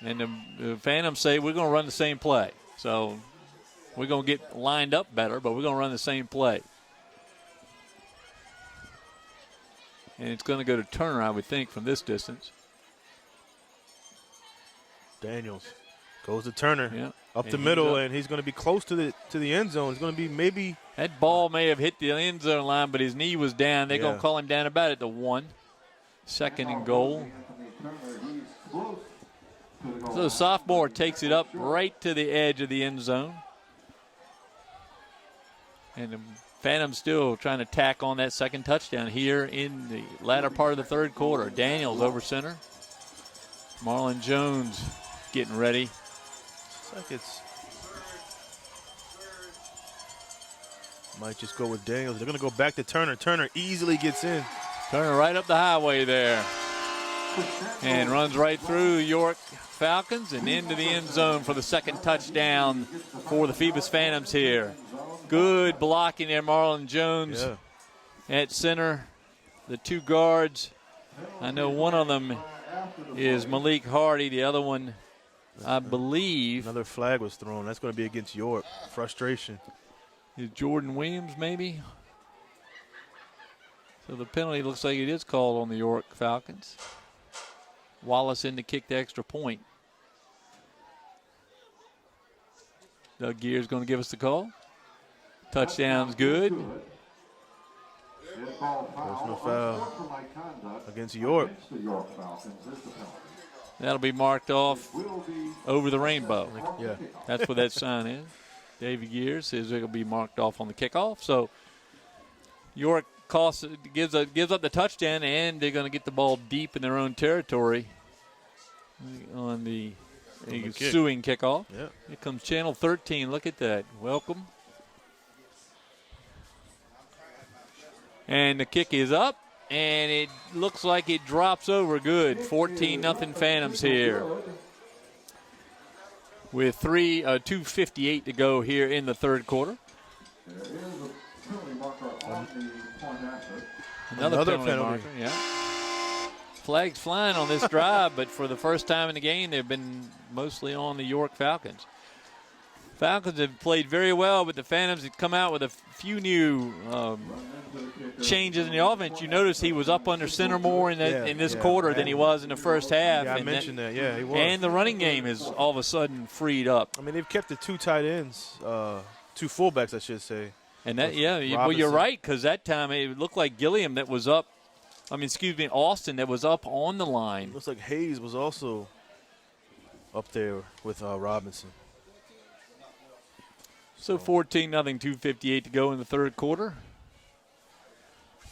And the Phantoms say we're going to run the same play. So we're going to get lined up better, but we're going to run the same play. And it's going to go to Turner, I would think, from this distance. Daniels goes to Turner up the middle, and he's going to be close to the end zone. It's going to be maybe that ball may have hit the end zone line, but his knee was down. They're going to call him down about at the 1. 2nd and goal. So the sophomore takes it up right to the edge of the end zone, and the Phantoms still trying to tack on that 2nd touchdown here in the latter part of the 3rd quarter. Daniels over center. Marlon Jones getting ready. Might just go with Daniels. They're going to go back to Turner. Turner easily gets in. Turner right up the highway there. And runs right through York Falcons and into the end zone for the 2nd touchdown for the Phoebus Phantoms here. Good blocking there, Marlon Jones at center. The 2 guards. I know one of them is Malik Hardy. The other one, I believe. Another flag was thrown. That's going to be against York. Frustration. Is Jordan Williams maybe? So the penalty looks like it is called on the York Falcons. Wallace in to kick the extra point. Doug Gear's going to give us the call. Touchdown's good. Personal foul against York. That'll be marked off over the rainbow. Yeah. That's what that sign is. Davey Gears says it'll be marked off on the kickoff. So York gives up the touchdown, and they're going to get the ball deep in their own territory on the ensuing kickoff. Yeah. Here comes Channel 13. Look at that. Welcome. And the kick is up, and it looks like it drops over good. 14-0 Phantoms here. With 2:58 to go here in the 3rd quarter. Another penalty marker, yeah. Flags flying on this drive, but for the first time in the game, they've been mostly on the York Falcons. Falcons have played very well, but the Phantoms have come out with a few new changes in the offense. You notice he was up under center more in this quarter than he was in the first half. Yeah, I mentioned that. Yeah, he was. And the running game is all of a sudden freed up. I mean, they've kept the 2 tight ends, 2 fullbacks, I should say. And that, well, you're right, because that time it looked like Gilliam that was up. Austin that was up on the line. Looks like Hayes was also up there with Robinson. So 14-0, 2:58 to go in the third quarter.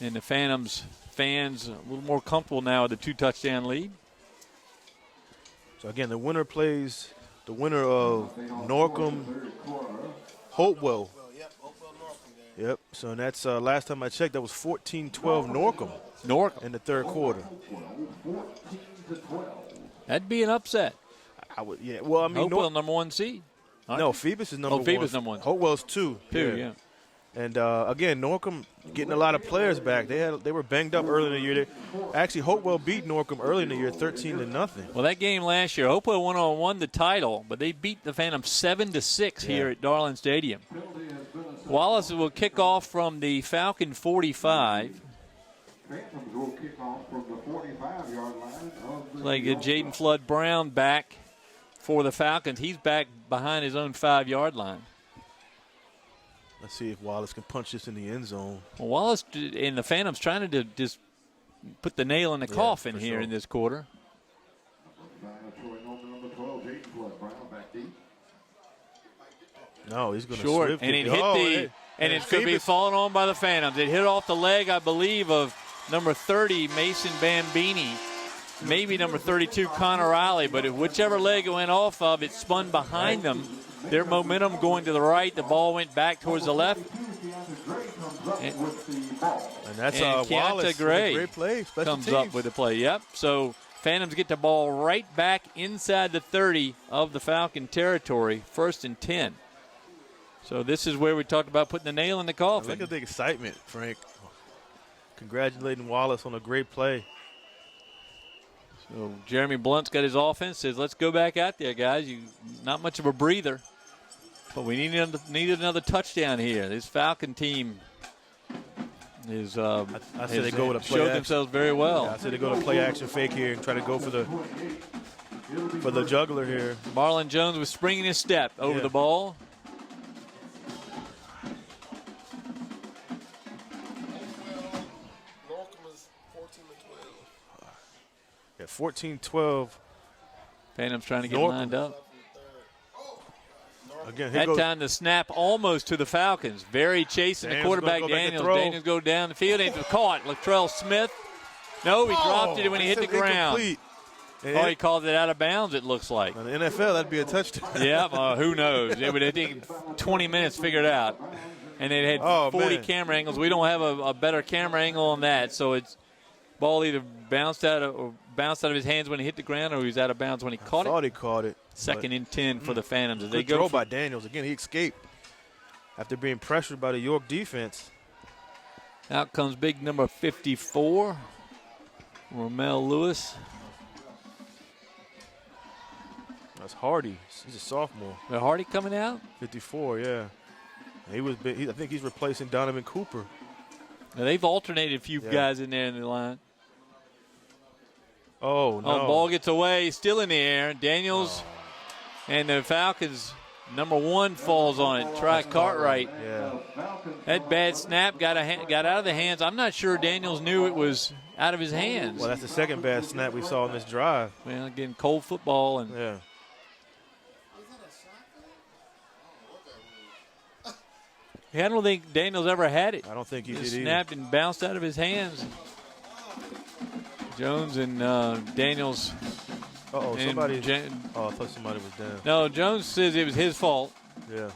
And the Phantoms fans a little more comfortable now with the 2-touchdown lead. So, again, the winner plays the winner of Norcom Hopewell. Yep. So that's last time I checked, that was 14-12 Norcom in the third quarter. That'd be an upset. I would, yeah. Well, I mean, Hopewell number 1 seed. No, Phoebus is number 1. Phoebus number 1. Hopewell's 2. Yeah. And again, Norcom getting a lot of players back. They were banged up early in the year. Actually, Hopewell beat Norcom early in the year, 13-0. Well, that game last year, Hopewell won the title, but they beat the Phantoms 7-6 here at Darlin Stadium. Wallace will kick off from the Falcon 45. Phantoms will kick off from the 45-yard line of the Like Jaden Flood Brown back for the Falcons. He's back behind his own 5-yard line. Let's see if Wallace can punch this in the end zone. Well, Wallace and the Phantoms trying to just put the nail in the coffin here in this quarter. No, he's going to short, swift and it. it hit and it's going to be fallen on by the Phantoms. It hit off the leg, I believe, of number 30, Mason Bambini, maybe number 32, Connor Riley, but whichever leg it went off of, it spun behind them. Their momentum going to the right, the ball went back towards the left. And that's Keonta Gray great play. comes up with the play. Yep. So Phantoms get the ball right back inside the 30 of the Falcon territory, 1st and 10. So this is where we talked about putting the nail in the coffin. Look at the excitement, Frank. Congratulating Wallace on a great play. So Jeremy Blunt's got his offense, says, let's go back out there, guys. Not much of a breather, but we needed another touchdown here. This Falcon team is I said they go with a play showed action. themselves very well. Yeah, I said they go to play action fake here and try to go for the juggler here. Marlon Jones was springing his step over the ball. Yeah, 14-12. Phantoms trying to get lined up. Again, that time the snap almost to the Falcons. Very chasing the quarterback, Daniels. Daniels go down the field. And caught. Latrell Smith. No, he dropped it when he hit the ground. He called it out of bounds, it looks like. In the NFL, that'd be a touchdown. Yeah, who knows? It would take 20 minutes to figure it out. And they had 40 camera angles. We don't have a better camera angle on that, so it's ball either bounced out of his hands when he hit the ground, or he was out of bounds when he caught it. I thought he caught it. 2nd and 10 for the Phantoms. Good throw by Daniels. Again, he escaped after being pressured by the York defense. Out comes big number 54, Romel Lewis. That's Hardy. He's a sophomore. Hardy coming out? 54, yeah. I think he's replacing Donovan Cooper. Now they've alternated a few guys in there in the line. Oh, no. Ball gets away, still in the air. Daniels and the Falcons, number 1 falls on it. Try Cartwright. Yeah. That bad snap got out of the hands. I'm not sure Daniels knew it was out of his hands. Well, that's the second bad snap we saw in this drive. Well, again, cold football. Yeah. I don't think Daniels ever had it. I don't think he did either. Snapped and bounced out of his hands. Jones and Daniels. Somebody. I thought somebody was down. No, Jones says it was his fault. Yeah.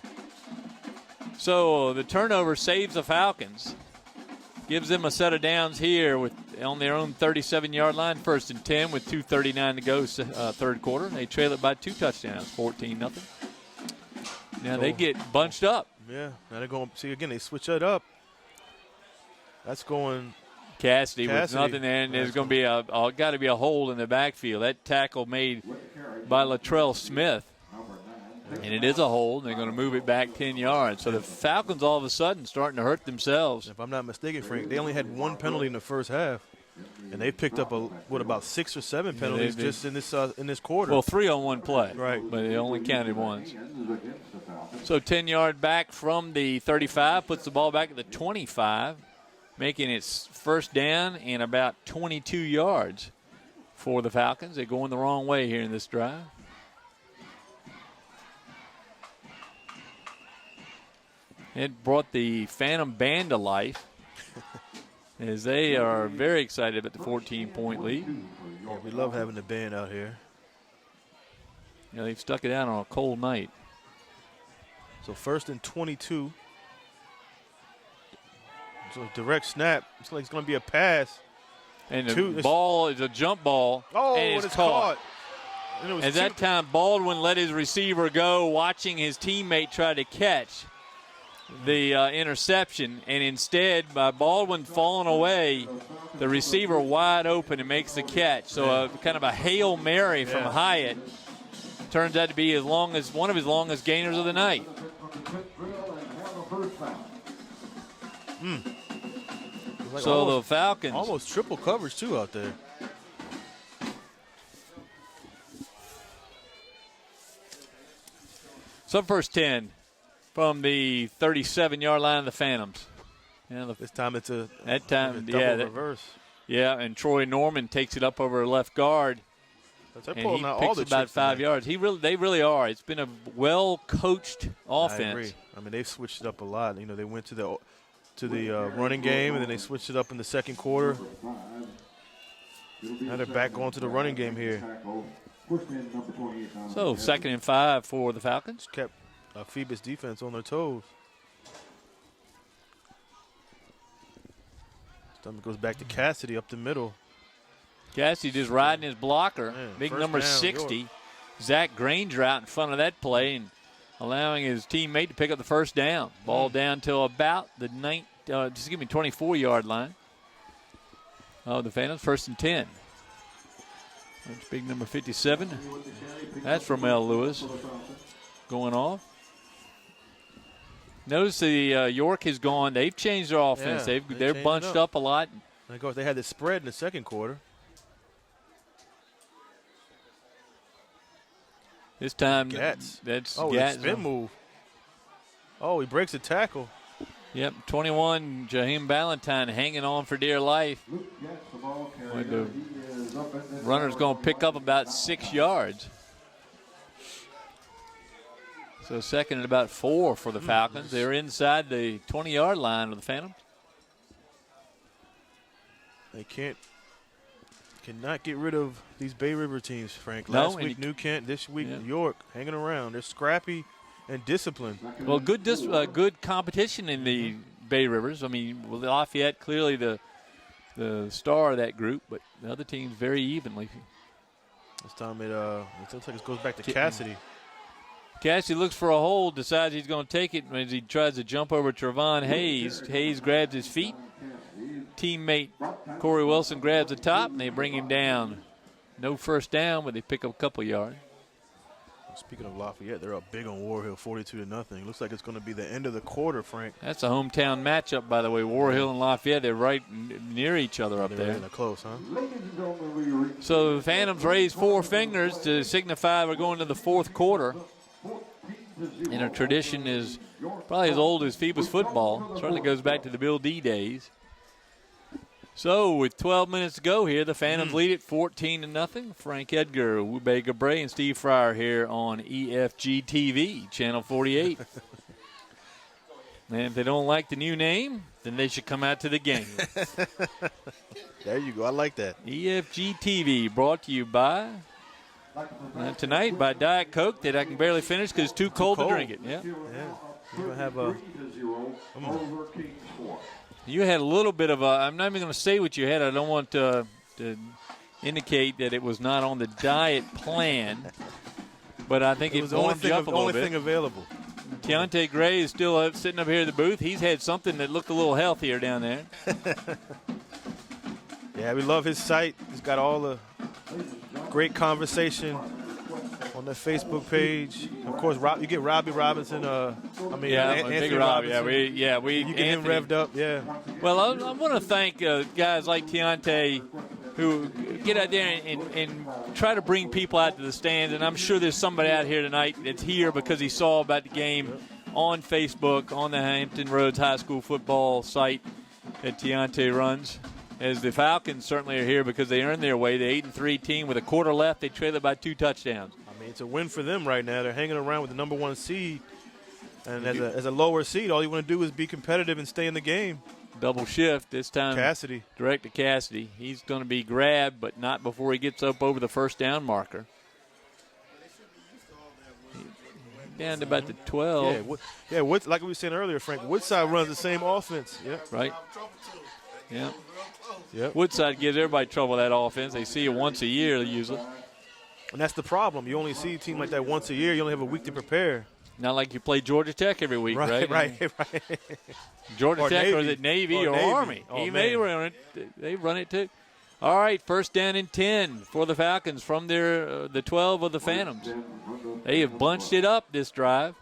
So the turnover saves the Falcons. Gives them a set of downs here on their own 37-yard line, 1st and 10 with 2:39 to go, third quarter. They trail it by 2 touchdowns, 14-0. Now they get bunched up. Yeah, now they're going. See again, they switch it up. That's going. Cassidy with nothing there, and there's going to be got to be a hole in the backfield. That tackle made by Latrell Smith, and it is a hole. And they're going to move it back 10 yards. So the Falcons all of a sudden starting to hurt themselves. If I'm not mistaken, Frank, they only had 1 penalty in the first half, and they picked up about 6 or 7 penalties just in this quarter. Well, 3 on 1 play, right? But they only counted once. So 10-yard back from the 35, puts the ball back at the 25, making it 1st down and about 22 yards for the Falcons. They're going the wrong way here in this drive. It brought the Phantom band to life as they are very excited about the 14-point lead. Yeah, we love having the band out here. You know, they've stuck it out on a cold night. So 1st and 22. So direct snap. It's like it's going to be a pass. And the ball is a jump ball. Oh, and it's caught. And it was At that time, Baldwin let his receiver go, watching his teammate try to catch the interception. And instead, by Baldwin falling away, the receiver wide open and makes the catch. So kind of a Hail Mary from Hyatt. Turns out to be one of his longest gainers of the night. Like So the Falcons. Almost triple coverage, too, out there. So first 10 from the 37-yard line of the Phantoms. This time it's a double reverse. Yeah, and Troy Norman takes it up over left guard. They're And pulling he out picks all the about 5 yards. They really are. It's been a well-coached offense. I agree. I mean, they've switched it up a lot. You know, they went to the running game, and then they switched it up in the second quarter. Now they're back going to the running game here. So 2nd and 5 for the Falcons. Kept Phoebus defense on their toes. This time it goes back to Cassidy up the middle. Cassidy just riding his blocker. Man, Big first number down, 60. York. Zach Granger out in front of that play and allowing his teammate to pick up the first down. Ball down till about the 24-yard line. Oh, the Phantoms, 1st and 10. That's big number 57. That's Romel Lewis going off. Notice the York has gone. They've changed their offense. Yeah, They're bunched up a lot. Of course, they had this spread in the second quarter. This time, Gatz. that's the Gatz. spin move. Oh, he breaks a tackle. Yep, 21, Jaheim Ballantyne hanging on for dear life. When the runner's going to pick up about 6 yards. So 2nd and about 4 for the Falcons. They're inside the 20-yard line of the Phantoms. They cannot get rid of these Bay River teams, Frank. No, Last week, New Kent. This week, York, hanging around. They're scrappy and disciplined. Well, good competition in the Bay Rivers. I mean, Lafayette clearly the star of that group, but the other teams very evenly. This time it looks like it goes back to Cassidy. Cassidy looks for a hold, decides he's going to take it as he tries to jump over Trevon Hayes. Hayes grabs his feet. Teammate Corey Wilson grabs the top, and they bring him down. No first down, but they pick up a couple yards. Speaking of Lafayette, they're up big on War Hill, 42-0. Looks like it's going to be the end of the quarter, Frank. That's a hometown matchup, by the way. War Hill and Lafayette, they're right near each other up there. They're close, huh? So the Phantoms raise 4 fingers to signify we're going to the 4th quarter. And a tradition is probably as old as Phoebus football. Certainly goes back to the Bill D days. So with 12 minutes to go here, the Phantoms lead it 14-0. Frank Edgar, Wube Gabray, and Steve Fryer here on EFG TV, Channel 48. And if they don't like the new name, then they should come out to the game. There you go. I like that. EFG TV brought to you by tonight by Diet Coke that I can barely finish because it's too cold to drink it. Yeah. You're gonna have a. You had a little bit of a. I'm not even going to say what you had. I don't want to indicate that it was not on the diet plan. But I think it warmed you up a little bit. Only thing available. Keontae Gray is still sitting up here at the booth. He's had something that looked a little healthier down there. Yeah, we love his site. He's got all the great conversation on the Facebook page. Of course, you get Robbie Robinson. Anthony Big Robbie. Robinson. You get him revved up. Yeah. Well, I want to thank guys like Keontae who get out there and try to bring people out to the stands. And I'm sure there's somebody out here tonight that's here because he saw about the game on Facebook on the Hampton Roads High School football site that Keontae runs. As the Falcons certainly are here because they earned their way. The 8-3 team with a quarter left, they trail it by 2 touchdowns. I mean, it's a win for them right now. They're hanging around with the number 1 seed. And as a lower seed, all you want to do is be competitive and stay in the game. Double shift this time. Cassidy. Direct to Cassidy. He's going to be grabbed, but not before he gets up over the first down marker. Down to about the 12. Yeah, like we were saying earlier, Frank, Woodside runs the same offense. Yeah. Right. Yeah. Yep. Woodside gives everybody trouble with that offense. They see it once a year usually. And that's the problem. You only see a team like that once a year. You only have a week to prepare. Not like you play Georgia Tech every week, right? Right. Georgia Or Tech, Navy. or is it Navy or Navy. Army? Oh, They run it. They run it too. All right, first down and 10 for the Falcons from their the 12 of the Phantoms. They have bunched it up this drive.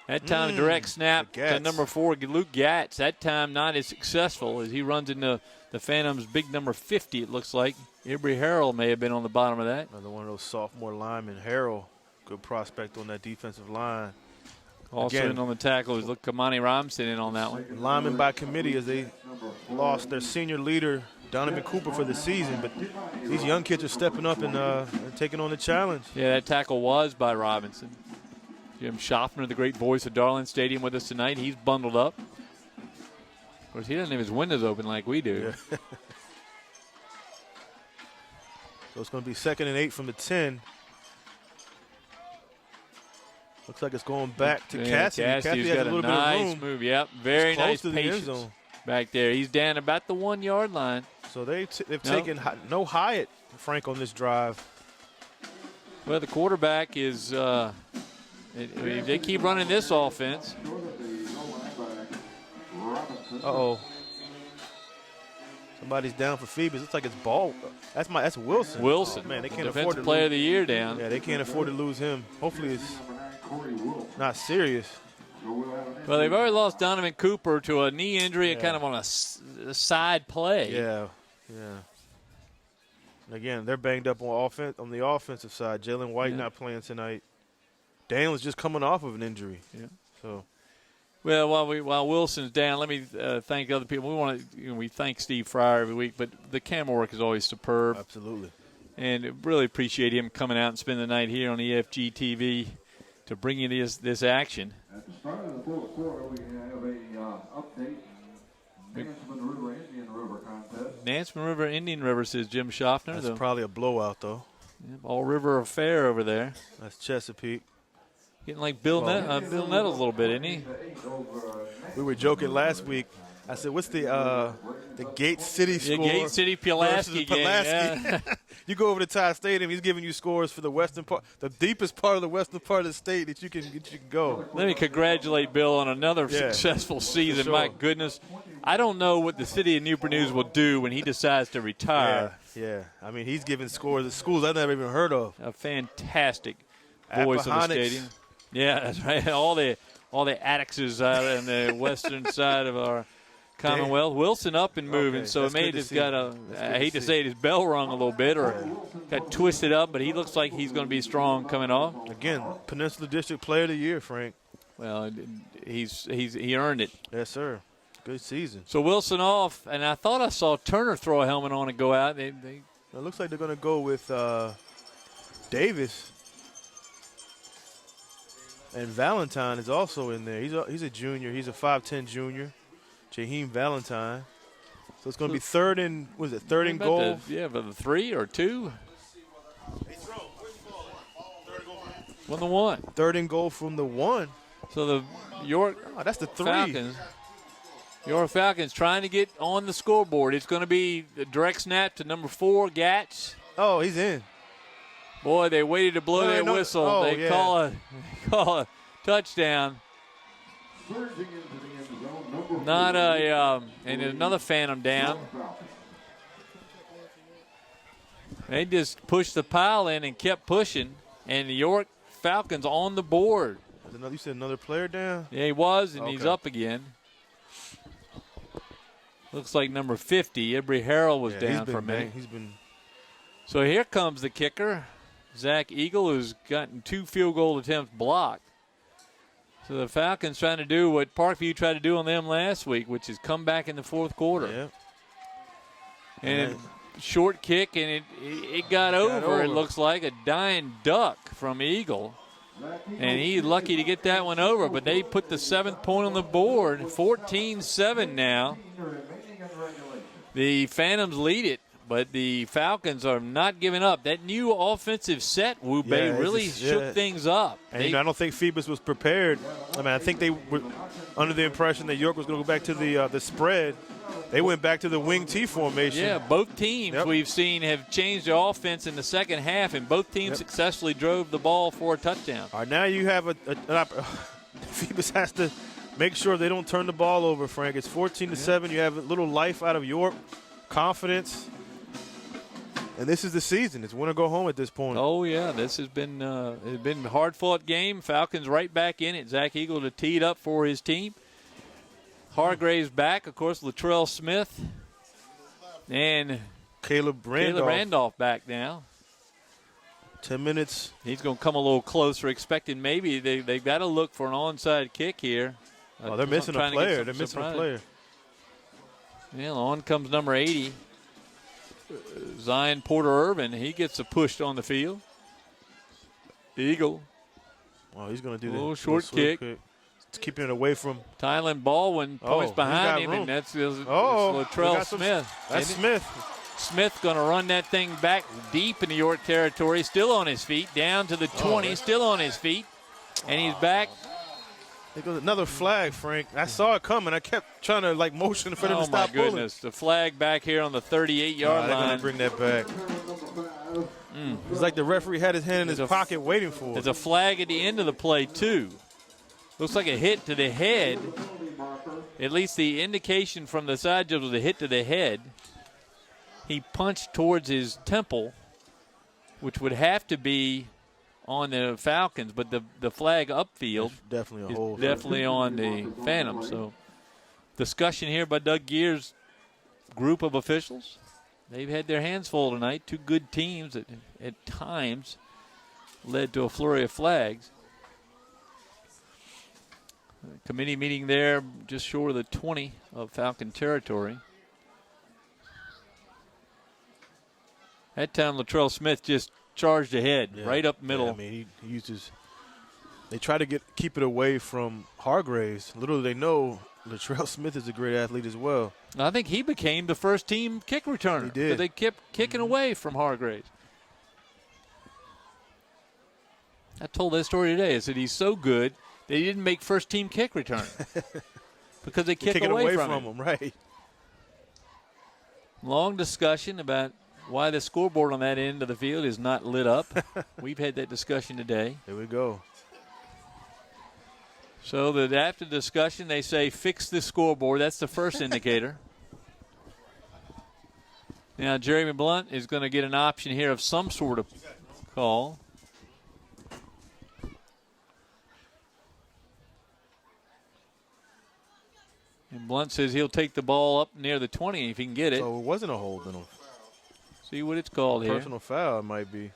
That time, direct snap to number 4, Luke Gatz. That time not as successful as he runs into the Phantoms' big number 50, it looks like. Embry Harrell may have been on the bottom of that. Another one of those sophomore linemen. Harrell, good prospect on that defensive line. Also in on the tackle is Kamani Ramsden in on that one. Linemen by committee as they lost their senior leader, Donovan Cooper, for the season. But these young kids are stepping up and taking on the challenge. Yeah, that tackle was by Robinson. Jim Schaffner, the great voice of Darling Stadium, with us tonight. He's bundled up. Of course, he doesn't have his windows open like we do. Yeah. So it's going to be 2nd and 8 from the 10. Looks like it's going back to Cassidy. Cassidy's has got a little nice bit of room. move. Yep, very nice to the end patience zone. back there. He's down about the 1 yard line. So they've taken no Hyatt, Frank, on this drive. Well, the quarterback is if they keep running this offense. Uh-oh. Somebody's down for Phoebus. Looks like it's Ball. That's Wilson. Wilson. Man, they can't afford Defensive to player lose. of the year down. Yeah, they can't afford to lose him. Hopefully it's not serious. Well, they've already lost Donovan Cooper to a knee injury, kind of on a side play. Yeah. And again, they're banged up on the offensive side. Jalen White not playing tonight. Daniel's just coming off of an injury. Yeah. So. Well, while Wilson's down, let me thank other people. We thank Steve Fryer every week, but the camera work is always superb. Absolutely. And really appreciate him coming out and spending the night here on EFG TV to bring you this action. At the start of the fourth quarter, we have a update. Nansemond River Indian River contest. Nansemond River Indian River, says Jim Schaffner. That's probably a blowout, though. All River affair over there. That's Chesapeake. Getting like Bill Nettles a little bit, isn't he? We were joking last week. I said, "What's the Gate City score?" The Gate City Pulaski game. Yeah. You go over to Ty Stadium. He's giving you scores for the western part, the deepest part of the western part of the state that you can go. Let me congratulate Bill on another successful season. Sure. My goodness, I don't know what the city of Newport News will do when he decides to retire. Yeah. I mean, he's giving scores at schools I've never even heard of. A fantastic voice of the Appomattox. stadium. Yeah, that's right. All the Attuxes out on the western side of our Commonwealth. Wilson up and moving, Okay, so it that's may good to just see. got I hate to say it, his bell rung a little bit or got twisted up, but he looks like he's going to be strong coming off. Again, Peninsula District Player of the Year, Frank. Well, he earned it. Yes, sir. Good season. So Wilson off, and I thought I saw Turner throw a helmet on and go out. It looks like they're going to go with Davis. And Valentine is also in there. He's a junior. He's a 5'10 junior. Jaheim Valentine. So it's going to be third and goal? But the 3 or 2? 1-1. Third and goal from the 1. So the York that's the 3. York Falcons trying to get on the scoreboard. It's going to be a direct snap to number 4, Gatz. Oh, he's in. Boy, they waited to blow their whistle. Oh, they call a touchdown. Not and another Phantom down. They just pushed the pile in and kept pushing, and the York Falcons on the board. You said another player down? Yeah, he was, and he's up again. Looks like number 50, Embry Harrell, was down for a minute. So here comes the kicker, Zach Eagle, who's gotten 2 field goal attempts blocked. So the Falcons trying to do what Parkview tried to do on them last week, which is come back in the fourth quarter. Yeah. And short kick, and it got over. It looks like a dying duck from Eagle. And he's lucky to get that one over, but they put the 7th point on the board. 14-7 now. The Phantoms lead it, but the Falcons are not giving up. That new offensive set, Wu Bei, really shook things up. And I don't think Phoebus was prepared. I mean, I think they were under the impression that York was going to go back to the spread. They went back to the wing T formation. Yeah, both teams we've seen have changed their offense in the second half, and both teams successfully drove the ball for a touchdown. All right, now you have Phoebus has to make sure they don't turn the ball over, Frank. It's 14-7. You have a little life out of York, confidence. And this is the season. It's win or go home at this point. Oh, yeah. This has been a hard-fought game. Falcons right back in it. Zach Eagle to tee it up for his team. Hargraves back, of course, Latrell Smith. And Caleb Randolph back now. 10 minutes. He's going to come a little closer, expecting maybe they've got to look for an onside kick here. Oh, they're missing a player. They're missing a player. Well, on comes number 80, Zion Porter-Irvin. He gets a push on the field. Eagle. Oh, he's going to do a little short kick. It's keeping it away from Tylen Baldwin points behind him, and that's Latrell Smith. That's Smith. Smith going to run that thing back deep in the York territory, still on his feet, down to the 20, still on his feet, and he's back. There goes another flag, Frank. I saw it coming. I kept trying to motion for them to stop pulling. Oh my goodness! The flag back here on the 38-yard line. They're going to bring that back. It's like the referee had his hand in his pocket waiting for it. There's a flag at the end of the play too. Looks like a hit to the head. At least the indication from the side judge was a hit to the head. He punched towards his temple, which would have to be on the Falcons, but the flag upfield definitely on the Phantoms. So discussion here by Doug Gear's group of officials. They've had their hands full tonight. Two good teams that at times led to a flurry of flags. Committee meeting there just short of the 20 of Falcon territory. That time Latrell Smith just charged ahead, right up middle. Yeah, I mean, he uses. They try to keep it away from Hargraves. Little do they know, Latrell Smith is a great athlete as well. I think he became the first team kick returner. He did. They kept kicking away from Hargraves. I told that story today. I said he's so good they didn't make first team kick return because they kick away from him. Right. Long discussion about why the scoreboard on that end of the field is not lit up. We've had that discussion today. Here we go. So that after discussion, they say fix the scoreboard. That's the first indicator. Now Jeremy Blunt is going to get an option here of some sort of call. And Blunt says he'll take the ball up near the 20 if he can get it. So it wasn't a hold in him. See what it's called here. Personal foul, it might be.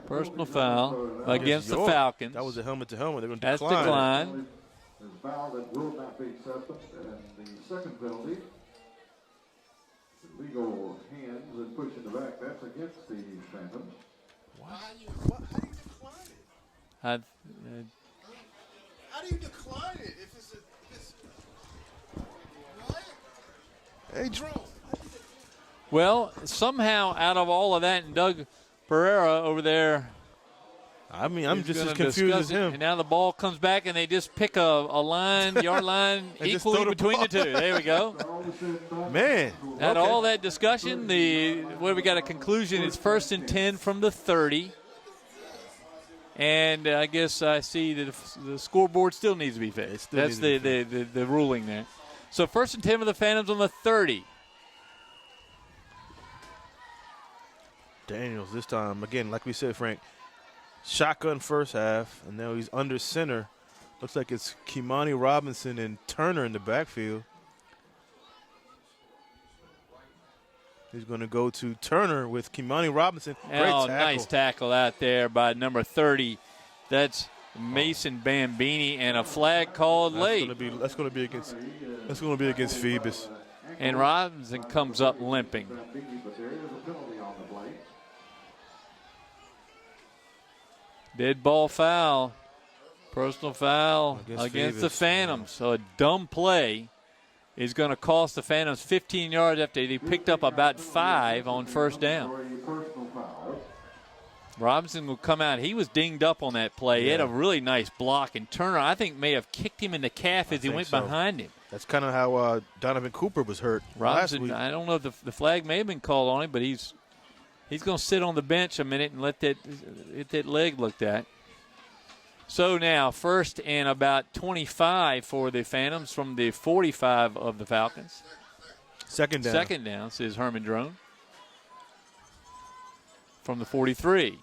Personal foul against the Falcons. That was a helmet to helmet. They're going to decline. That's decline. There's a foul that will not be accepted. And the second penalty, illegal hands and push in the back. That's against the Phantoms. How do you decline it? How do you decline it if it's Hey, Drew. Well, somehow out of all of that, and Doug Pereira over there. I mean, I'm just as confused as him. And now the ball comes back, and they just pick a line, yard line, equally between the two. There we go. Man. Out of all that discussion, we got a conclusion. It's 1st and 10 from the 30. And I guess I see that the scoreboard still needs to be fixed. That's the ruling there. So 1st and 10 for the Phantoms on the 30. Daniels this time, again, like we said, Frank, shotgun first half, and now he's under center. Looks like it's Kimani Robinson and Turner in the backfield. He's going to go to Turner with Kimani Robinson. Great tackle. Nice tackle out there by number 30. That's Mason Bambini, and a flag called late. That's going to be against Phoebus. And Robinson comes up limping. Dead ball foul. Personal foul against the Phoebus. Phantoms. So a dumb play is going to cost the Phantoms 15 yards after they picked up about 5 on first down. Robinson will come out. He was dinged up on that play. He had a really nice block, and Turner, I think, may have kicked him in the calf as he went behind him. That's kind of how Donovan Cooper was hurt last Robinson, week. I don't know if the flag may have been called on him, but he's going to sit on the bench a minute and get that leg looked at. So now, first and about 25 for the Phantoms from the 45 of the Falcons. Second down. Second down, says Herman Drone. From the 43.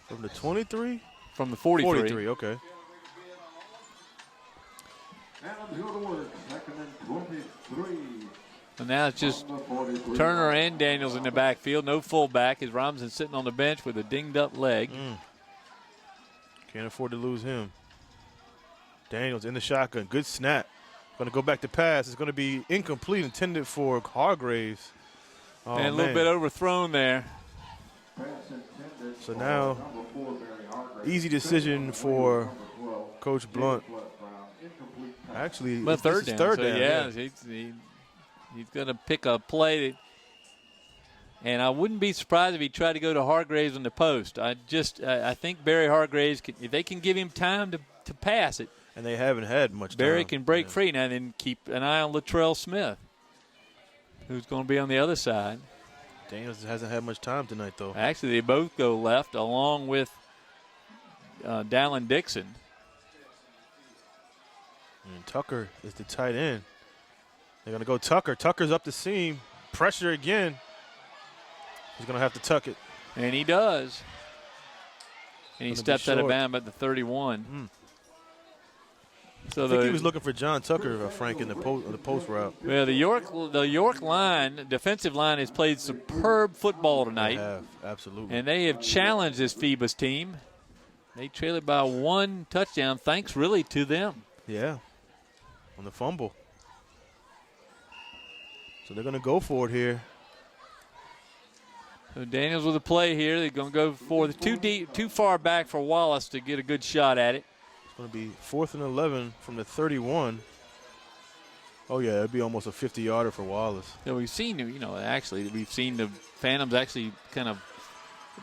From the 23? From the 43. 43, okay. And now it's just Turner and Daniels in the backfield. No fullback as Robinson sitting on the bench with a dinged-up leg. Can't afford to lose him. Daniels in the shotgun. Good snap. Going to go back to pass. It's going to be incomplete, intended for Hargraves. Oh, and a little bit overthrown there. So now, easy decision for Coach Blunt. Actually, But third down. Third so down. Yeah, he's going to pick a play. And I wouldn't be surprised if he tried to go to Hargraves on the post. I think Barry Hargraves, if they can give him time to pass it. And they haven't had much time. Barry can break free now and then keep an eye on Latrell Smith, who's going to be on the other side. Daniels hasn't had much time tonight, though. Actually, they both go left along with Dallin Dixon. And Tucker is the tight end. They're going to go Tucker. Tucker's up the seam. Pressure again. He's going to have to tuck it. And he does. And he steps out of short. bounds at the 31. So I think he was looking for John Tucker, Frank, in the post route. Well, the York line, defensive line, has played superb football tonight. They have, absolutely. And they have challenged this Phoebus team. They trail it by 1 touchdown, thanks really to them. Yeah, on the fumble. So they're going to go for it here. So Daniels with a play here. They're going to go for the too far back for Wallace to get a good shot at it. It's going to be 4th and 11 from the 31. Oh, yeah, it'd be almost a 50-yarder for Wallace. So we've seen, we've seen the Phantoms actually kind of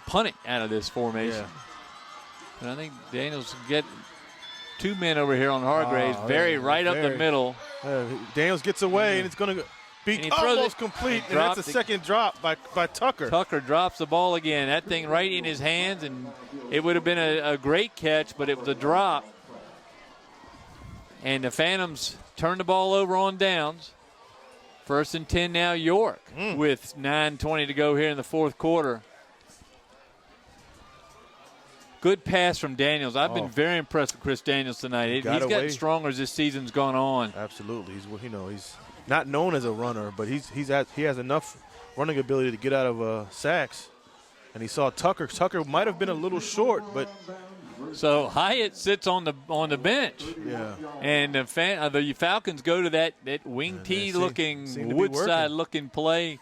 punt it out of this formation. Yeah. And I think Daniels can get 2 men over here on Hargraves. Very right up the middle. Daniels gets away, and it's going to be almost complete, and that's a second drop by Tucker. Tucker drops the ball again. That thing right in his hands, and it would have been a great catch, but it was a drop. And the Phantoms turn the ball over on downs. 1st and 10 now, York, with 9:20 to go here in the fourth quarter. Good pass from Daniels. I've been very impressed with Chris Daniels tonight. He's gotten stronger as this season's gone on. Absolutely. He's not known as a runner, but he has enough running ability to get out of sacks. And he saw Tucker. Tucker might have been a little short, but so Hyatt sits on the bench. Yeah. And the Falcons go to that wing tee looking, Woodside looking play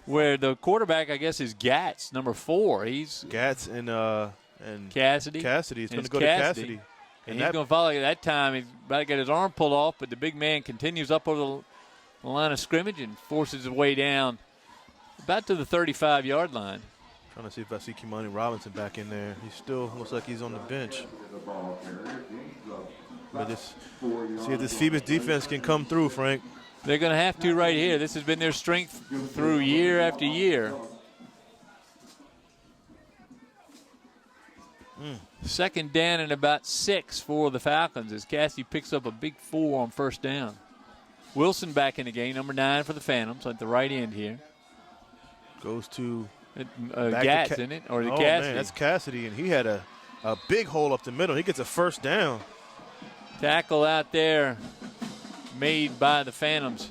where the quarterback, I guess, is Gatz, number 4. He's Gatz and Cassidy. He's going to go to Cassidy. And he's going to follow at that time. He's about to get his arm pulled off, but the big man continues up over the line of scrimmage and forces his way down about to the 35-yard line. Trying to see if I see Kimani Robinson back in there. He still looks like he's on the bench. But see if this Phoebus defense can come through, Frank. They're going to have to right here. This has been their strength through year after year. Second down and about 6 for the Falcons as Cassidy picks up a big 4 on first down. Wilson back in the game, number 9 for the Phantoms at the right end here. Goes to Gatz, isn't it? Or Cassidy? Man, that's Cassidy, and he had a big hole up the middle. He gets a first down. Tackle out there made by the Phantoms.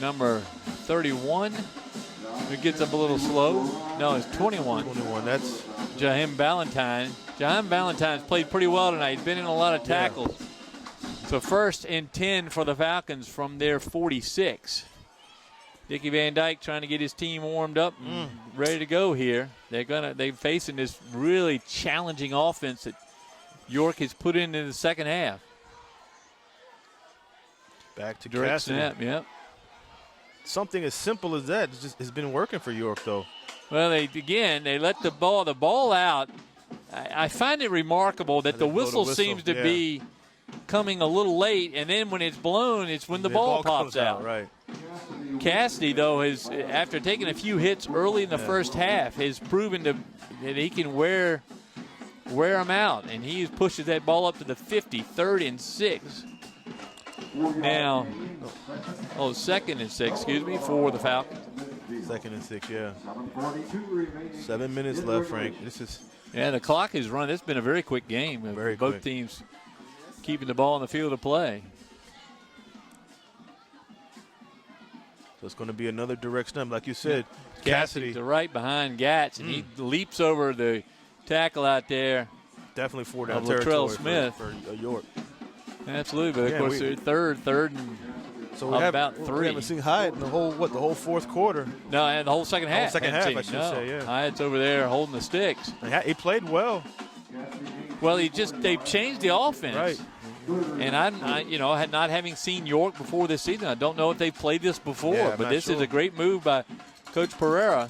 Number 31, who gets up a little slow. No, it's 21. 21, that's Jaheim Valentine. Jaheim Valentine's played pretty well tonight. He's been in a lot of tackles. So 1st and 10 for the Falcons from their 46. Dickie Van Dyke trying to get his team warmed up and ready to go here. They're facing this really challenging offense that York has put in the second half. Back to Direct Cassidy. snap, yep. Something as simple as that has been working for York, though. Well, they let the ball out. I find it remarkable that the whistle seems to be coming a little late, and then when it's blown, it's when the ball pops out. Right. Cassidy, though, after taking a few hits early in the first half, has proven that he can wear them out, and he pushes that ball up to the 50, 3rd and 6. Now, 2nd and 6, for the Falcons. 2nd and 6, yeah. 7 minutes left, Frank. The clock is run. It's been a very quick game. Both teams keeping the ball on the field of play. So it's going to be another direct snap, like you said. Cassidy to right behind Gatz, and he leaps over the tackle out there. Definitely 4-down territory Smith for York. Absolutely, but of course they're third and about 3. We haven't seen Hyatt in the whole fourth quarter. No, and the whole second half. I should say, yeah. Hyatt's over there holding the sticks. He played well. Well, they've changed the offense. Right. And not having seen York before this season, I don't know if they've played this before, but this is a great move by Coach Pereira.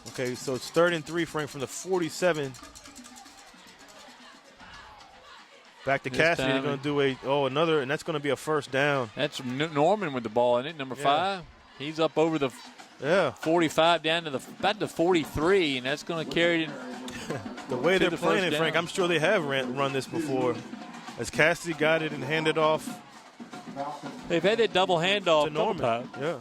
Okay, so it's 3rd and 3, Frank, from the 47. Back to Cassidy. They're going to do another, and that's going to be a first down. That's Norman with the ball in it, number 5. He's up over the 45 down to about the 43, and that's going to carry it. The way they're playing it, Frank, I'm sure they have run this before. As Cassidy got it and handed off. They've had that double handoff to Norman. Yeah.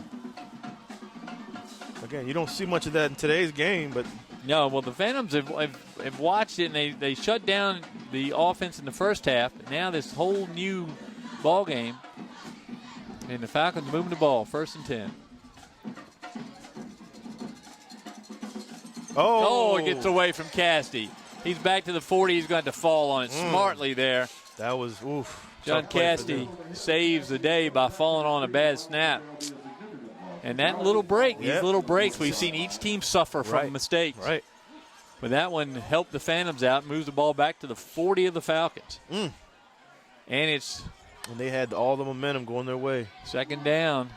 Again, you don't see much of that in today's game, but. No, well, the Phantoms have watched it, and they shut down the offense in the first half. Now this whole new ball game, and the Falcons moving the ball, 1st and 10. It gets away from Cassidy. He's back to the 40. He's going to fall on it smartly there. That was, John Cassidy saves the day by falling on a bad snap. And that little break, these little breaks, we've seen each team suffer from mistakes. Right. But that one helped the Phantoms out, moves the ball back to the 40 of the Falcons. And they had all the momentum going their way. 2nd down.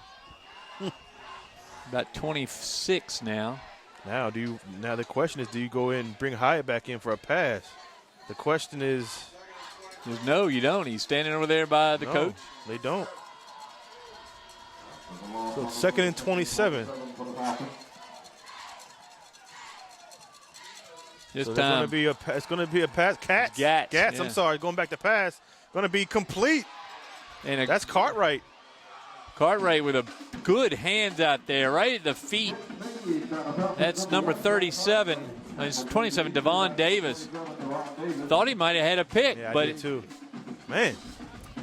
About 26 now. Now the question is, do you go in and bring Hyatt back in for a pass? The question is, no, you don't. He's standing over there by the coach. They don't. So 2nd and 27. This so time it's going to be a pass. Gatz. I'm sorry, going back to pass. Going to be complete. And that's Cartwright. Cartwright with a good hands out there, right at the feet. That's number 37. It's 27, Devon Davis. Thought he might have had a pick, but I did too. Man.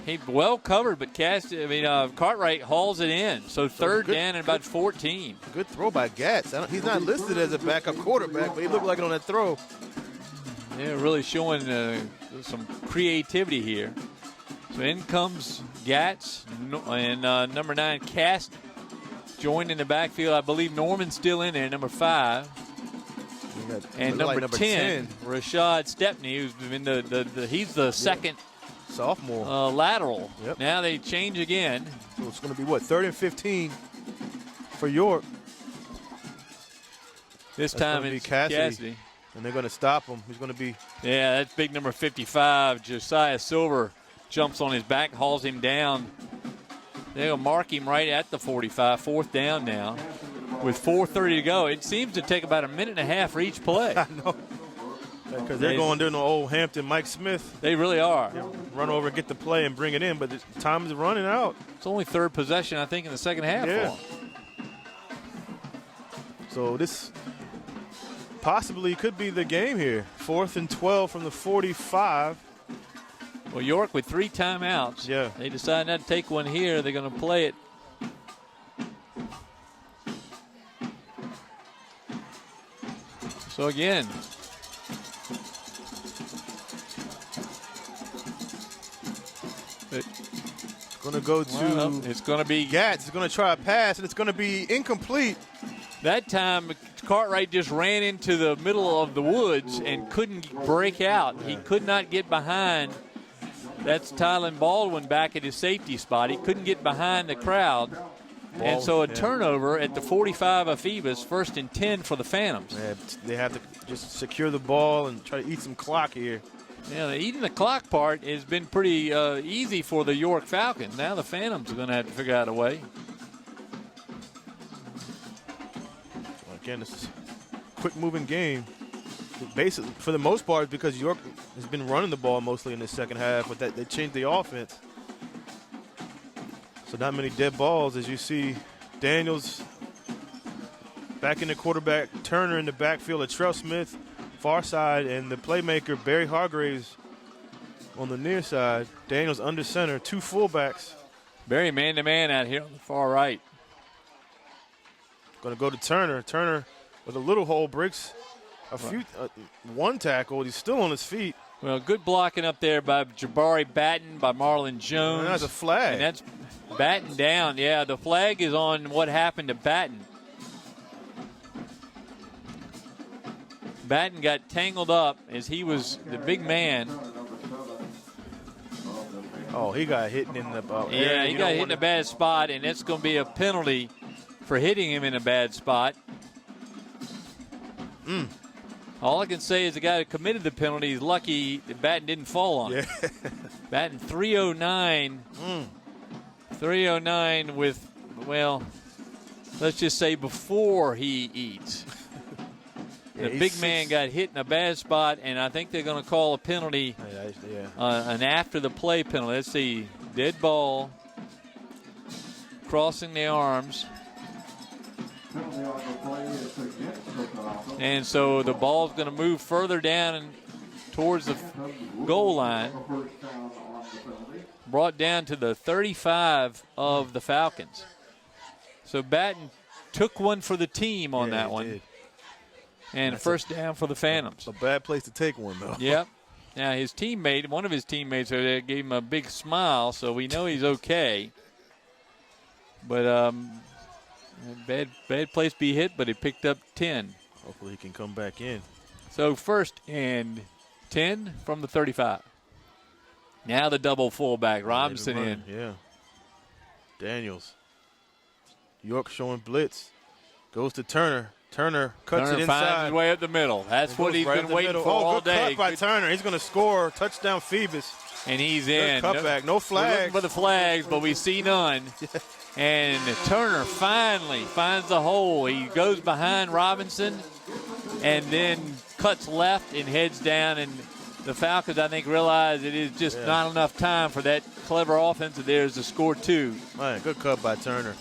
He well covered, but Cartwright hauls it in. So 3rd down and about 14. Good throw by Gatz. He's not listed as a backup quarterback, but he looked like it on that throw. Yeah, really showing some creativity here. So in comes Gatz and number 9, Cast, joined in the backfield. I believe Norman's still in there, number 5. And number 10, Rashad Stepney, who's been he's the second sophomore lateral. Yep. Now they change again. So it's going to be 3rd and 15 for York. This time it's Cassidy. And they're going to stop him. He's going to be. Yeah, that's big number 55. Josiah Silver jumps on his back, hauls him down. They'll mark him right at the 45, 4th down now. With 4:30 to go, it seems to take about a minute and a half for each play. I know. Because they're going down to old Hampton Mike Smith. They really are. Run over and get the play and bring it in, but the time is running out. It's only 3rd possession, I think, in the second half. Yeah. So this possibly could be the game here. 4th and 12 from the 45. Well, York with 3 timeouts. Yeah. They decide not to take one here. They're going to play it. So again, it's going to go to it's going to be Gatz. It's going to try a pass, and it's going to be incomplete. That time, Cartwright just ran into the middle of the woods and couldn't break out. He could not get behind. That's Tylen Baldwin back at his safety spot. He couldn't get behind the crowd. And so a turnover at the 45 of Phoebus, 1st and 10 for the Phantoms. Yeah, they have to just secure the ball and try to eat some clock here. Yeah, the eating the clock part has been pretty easy for the York Falcons. Now the Phantoms are going to have to figure out a way. Again, this is a quick-moving game. Basically, for the most part, because York has been running the ball mostly in the second half, but they changed the offense. So not many dead balls, as you see. Daniels back in the quarterback, Turner in the backfield, Latrell Smith far side, and the playmaker Barry Hargraves on the near side. Daniels under center, 2 fullbacks. Barry man-to-man out here on the far right. Going to go to Turner. Turner with a little hole, breaks one tackle. He's still on his feet. Well, good blocking up there by Jabari Batten, by Marlon Jones. And that's a flag. And that's Batten down. Yeah, the flag is on what happened to Batten. Batten got tangled up as he was the big man. Oh, he got hit in the yeah, he got hit in a bad spot, and it's going to be a penalty for hitting him in a bad spot. All I can say is the guy that committed the penalty is lucky that Batten didn't fall on him. Batten 309. 309 with, well, let's just say before he eats. The big man got hit in a bad spot, and I think they're going to call a penalty, an after-the-play penalty. Let's see, dead ball, crossing the arms. And so the ball's going to move further down and towards the goal line, brought down to the 35 of the Falcons. So Batten took one for the team on that one. Did. And that's first down for the Phantoms. A bad place to take one, though. Yep. Now, his teammate, one of his teammates over there gave him a big smile, so we know he's okay. But bad place to be hit, but he picked up 10. Hopefully he can come back in. So 1st and 10 from the 35. Now the double fullback, Robinson in. Yeah. Daniels. York showing blitz. Goes to Turner. Turner cuts it inside. Finds his way up the middle. That's what he's been waiting for all day. Good cut by Turner. He's going to score. Touchdown Phoebus. And he's in. Good cutback. No flags. We're looking for the flags, but we see none. And Turner finally finds the hole. He goes behind Robinson and then cuts left and heads down. And the Falcons, I think, realize it is just not enough time for that clever offense of theirs to score 2. Man, good cut by Turner.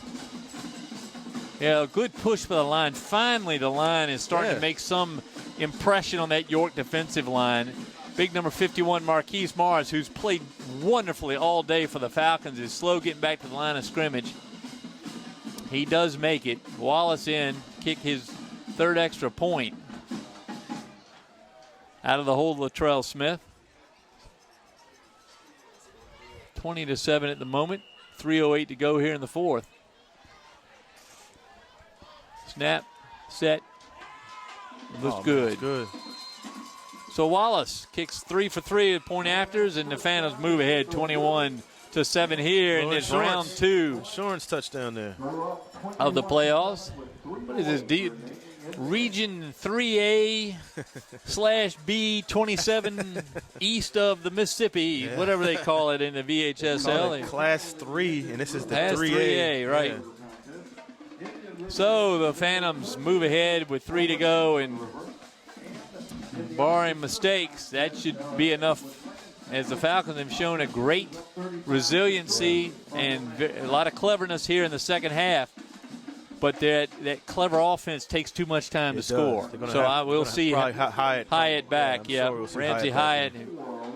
Yeah, good push for the line. Finally, the line is starting to make some impression on that York defensive line. Big number 51, Marquise Morris, who's played wonderfully all day for the Falcons, is slow getting back to the line of scrimmage. He does make it. Wallace in, kick his 3rd extra point. Out of the hole, Latrell Smith. 20-7 at the moment. 3:08 to go here in the 4th. Snap, set, looks good. That's good. So Wallace kicks 3 for 3 at point afters, and the Phantoms move ahead 21-7 here in this round 2. Insurance touchdown there. Of the playoffs. What is this? Region 3A /B 27 east of the Mississippi, whatever they call it in the VHSL. Class 3, and this is the Class 3A, right. Yeah. So the Phantoms move ahead with 3 to go, and barring mistakes, that should be enough, as the Falcons have shown a great resiliency and a lot of cleverness here in the second half. But that clever offense takes too much time to score. So I will see Hyatt back. Yeah, sure we'll Ramsey Hyatt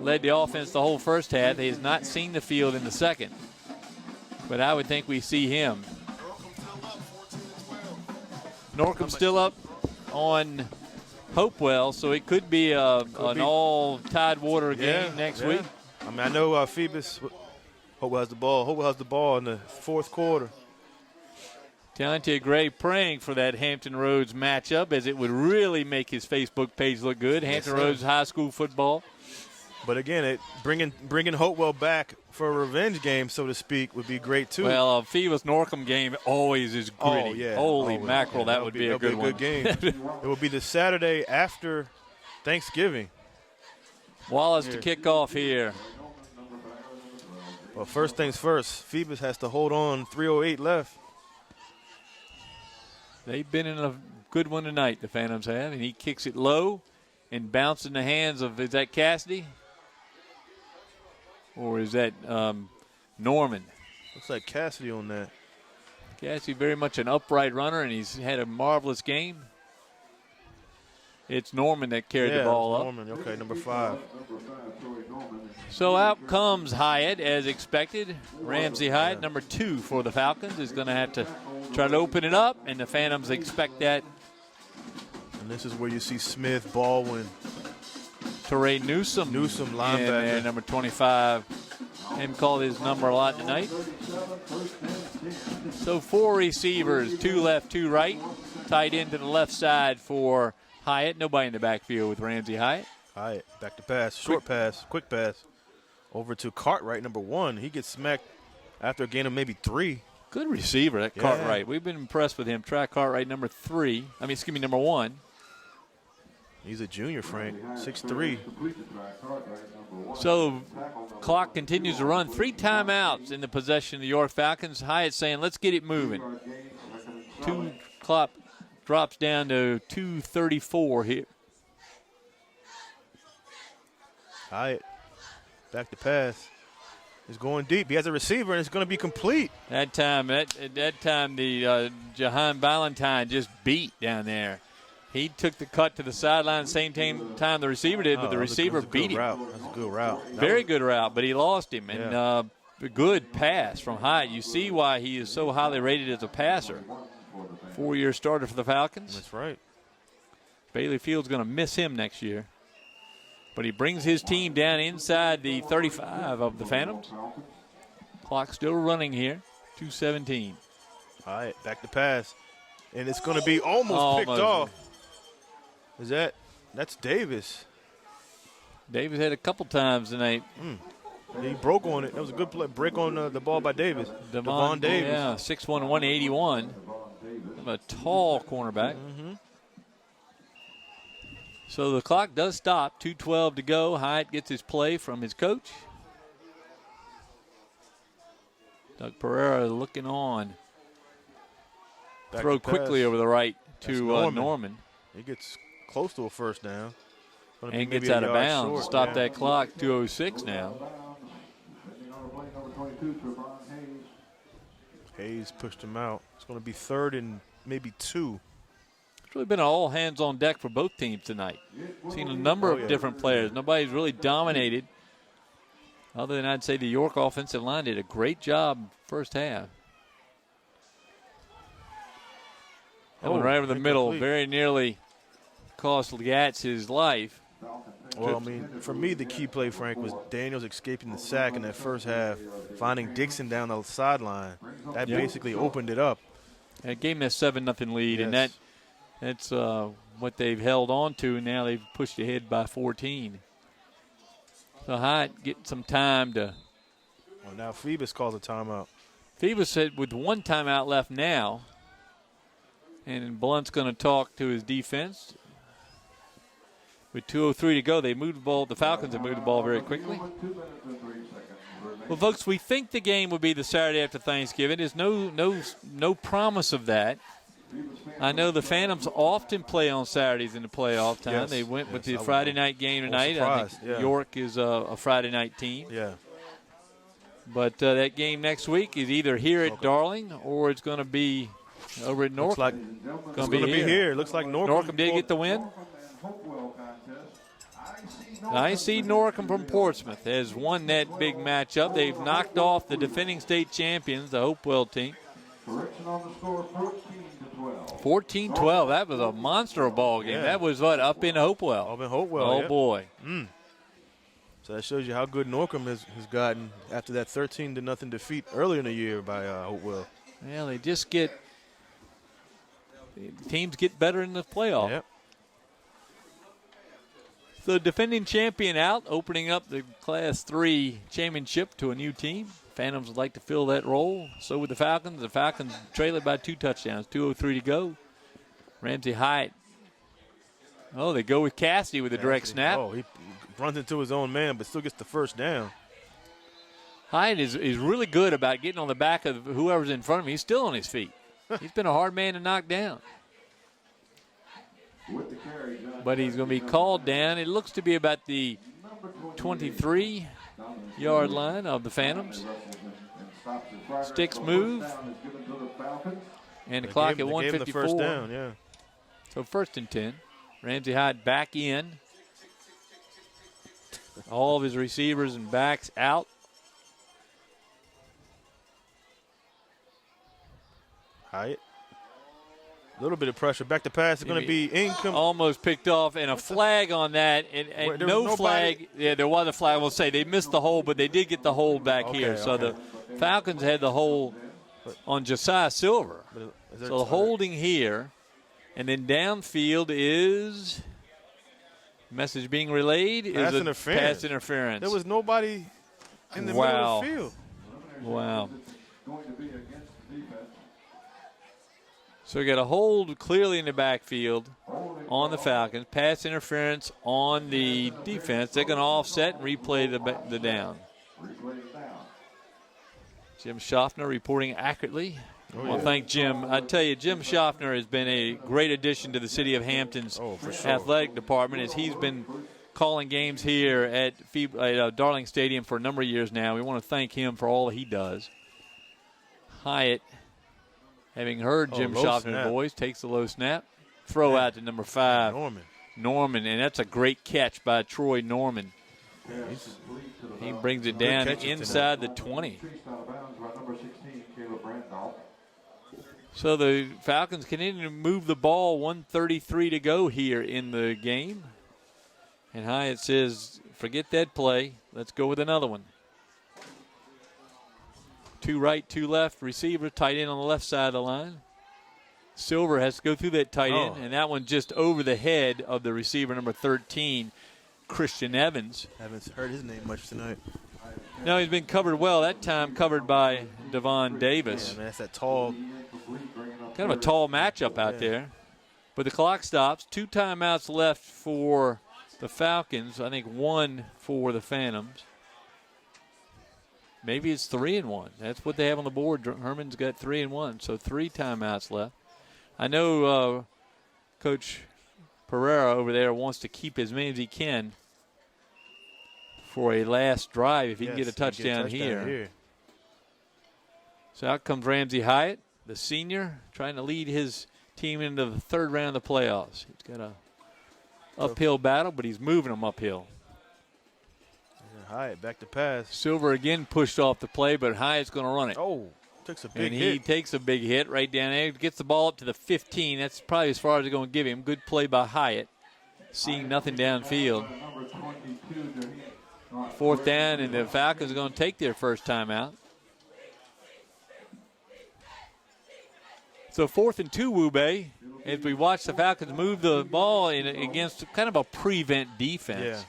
led the offense the whole first half. He has not seen the field in the second. But I would think we see him. Norcom still up on Hopewell, so it could be an all Tidewater game next week. I mean, I know Phoebus Hopewell has the ball. Hopewell has the ball in the fourth quarter. Deontay Gray praying for that Hampton Roads matchup, as it would really make his Facebook page look good. Hampton Roads high school football. But again, bringing Hopewell back for a revenge game, so to speak, would be great too. Well, a Phoebus Norcom game always is gritty. Oh, yeah. Holy Always. mackerel, that would be a good one. game. It will be the Saturday after Thanksgiving. Wallace to kick off here. Well, first things first, Phoebus has to hold on. 3:08 left. They've been in a good one tonight, the Phantoms have, and he kicks it low and bounces in the hands of, is that Cassidy? Or is that Norman? Looks like Cassidy on that. Cassidy very much an upright runner, and he's had a marvelous game. It's Norman that carried the ball up. Norman, okay, number 5. So out comes Hyatt, as expected. Ramsey Hyatt, number 2 for the Falcons, is going to have to try to open it up, and the Phantoms expect that. And this is where you see Smith, Baldwin. Teray Newsom, linebacker. and number 25. Him called his number a lot tonight. So 4 receivers, 2 left, 2 right. Tight end to the left side for Hyatt. Nobody in the backfield with Ramsey Hyatt. Hyatt, back to pass, short pass, quick pass. Over to Cartwright, number 1. He gets smacked after a gain of maybe 3. Good receiver, that Cartwright. We've been impressed with him. Try Cartwright, number 1. He's a junior, Frank, 6'3". So clock continues to run. 3 timeouts in the possession of the York Falcons. Hyatt saying, let's get it moving. 2 clock drops down to 2:34 here. Hyatt, back to pass. He's going deep. He has a receiver, and it's going to be complete. That time the Jahan Valentine just beat down there. He took the cut to the sideline the same time the receiver did, but the receiver beat him. That was a good route. Very good route, but he lost him. And a good pass from Hyatt. You see why he is so highly rated as a passer. 4-year starter for the Falcons. That's right. Bailey Field's going to miss him next year. But he brings his team down inside the 35 of the Phantoms. Clock still running here. 2:17. All right, back to pass. And it's going to be almost picked off. That's Davis. Davis had a couple times tonight. He broke on it. That was a good play. Break on the ball by Davis. Devon Davis. Yeah, 6'1", 181. A tall cornerback. So the clock does stop. 2:12 to go. Hyatt gets his play from his coach. Doug Pereira looking on. Throw quickly over the right to Norman. He gets close to a first down. And gets out of bounds. Stop that clock. 2:06 now. Hayes pushed him out. It's going to be 3rd and maybe 2. It's really been an all hands on deck for both teams tonight. Seen a number of different players. Nobody's really dominated. Other than I'd say the York offensive line did a great job first half. That one right over the middle, very nearly cost Gatz his life. Well, I mean, for me, the key play, Frank, was Daniels escaping the sack in that first half, finding Dixon down the sideline. That basically opened it up. And it gave them a 7-0 lead, and that's what they've held on to, and now they've pushed ahead by 14. So Hyatt getting some time to. Well, now Phoebus calls a timeout. Phoebus said with 1 timeout left now, and Blunt's going to talk to his defense. With 2:03 to go, they moved the ball. The Falcons have moved the ball very quickly. Well, folks, we think the game would be the Saturday after Thanksgiving. There's no promise of that. I know the Phantoms often play on Saturdays in the playoff time. Yes, they went with the Friday night game tonight. I think York is a Friday night team. Yeah. But that game next week is either here at Darling or it's going to be over at Norcom. Looks like it's going to be here. Looks like Norcom did get the win. I see Norcom from Portsmouth has won that big matchup. They've knocked off the defending state champions, the Hopewell team. 14-12. That was a monster ball game. Yeah. That was up in Hopewell. Up in Hopewell. Oh, boy. So that shows you how good Norcom has gotten after that 13-0 defeat earlier in the year by Hopewell. Well, they just teams get better in the playoff. Yep. The defending champion out, opening up the Class 3 championship to a new team. Phantoms would like to fill that role. So would the Falcons. The Falcons trail it by 2 touchdowns, 2:03 to go. Ramsey Hyatt. Oh, they go with Cassidy with a direct snap. Oh, he runs into his own man, but still gets the first down. Hyatt is really good about getting on the back of whoever's in front of him. He's still on his feet. He's been a hard man to knock down. But he's going to be called down. It looks to be about the 23-yard line of the Phantoms. Sticks move. And the clock at 1:54. The first down, yeah. So 1st and 10. Ramsey Hyde back in. All of his receivers and backs out. Hyatt. A little bit of pressure. Back to pass is going to be incomplete. Almost picked off, and a flag on that. And no flag. Yeah, there was a flag. We'll say they missed the hole, but they did get the hold back here. So the Falcons had the hold on Josiah Silver. So the holding here. And then downfield is message being relayed Pass is interference. Pass interference. There was nobody in the middle of the field. Wow. So we got a hold clearly in the backfield on the Falcons. Pass interference on the defense. They're going to offset and replay the down. Jim Schaffner reporting accurately. I want to thank Jim. I tell you, Jim Schaffner has been a great addition to the city of Hampton's athletic department as he's been calling games here at Darling Stadium for a number of years now. We want to thank him for all he does. Hyatt, having heard Jim Schaffner's voice, takes the low snap. Throw out to number 5. Norman, and that's a great catch by Troy Norman. He brings it down inside the 20. So the Falcons continue to move the ball. 1:33 to go here in the game. And Hyatt says, forget that play. Let's go with another one. 2 right, 2 left. Receiver, tight end on the left side of the line. Silver has to go through that tight end, and that one just over the head of the receiver, number 13, Christian Evans. Haven't heard his name much tonight. No, he's been covered well. That time covered by Devon Davis. Yeah, man, that's that tall. Kind of a tall matchup out there. But the clock stops. 2 timeouts left for the Falcons. I think 1 for the Phantoms. Maybe it's 3 and 1. That's what they have on the board. Herman's got 3 and 1, so 3 timeouts left. I know Coach Pereira over there wants to keep as many as he can for a last drive if he can get a touchdown here. So out comes Ramsey Hyatt, the senior, trying to lead his team into the 3rd round of the playoffs. He's got a uphill battle, but he's moving them uphill. Hyatt back to pass. Silver again pushed off the play, but Hyatt's going to run it. Oh, takes a big hit. And he takes a big hit right down there. Gets the ball up to the 15. That's probably as far as they're going to give him. Good play by Hyatt. Seeing nothing downfield. 4th down, and the Falcons are going to take their first timeout. So 4th and 2, Wube, as we watch the Falcons move the ball against kind of a prevent defense.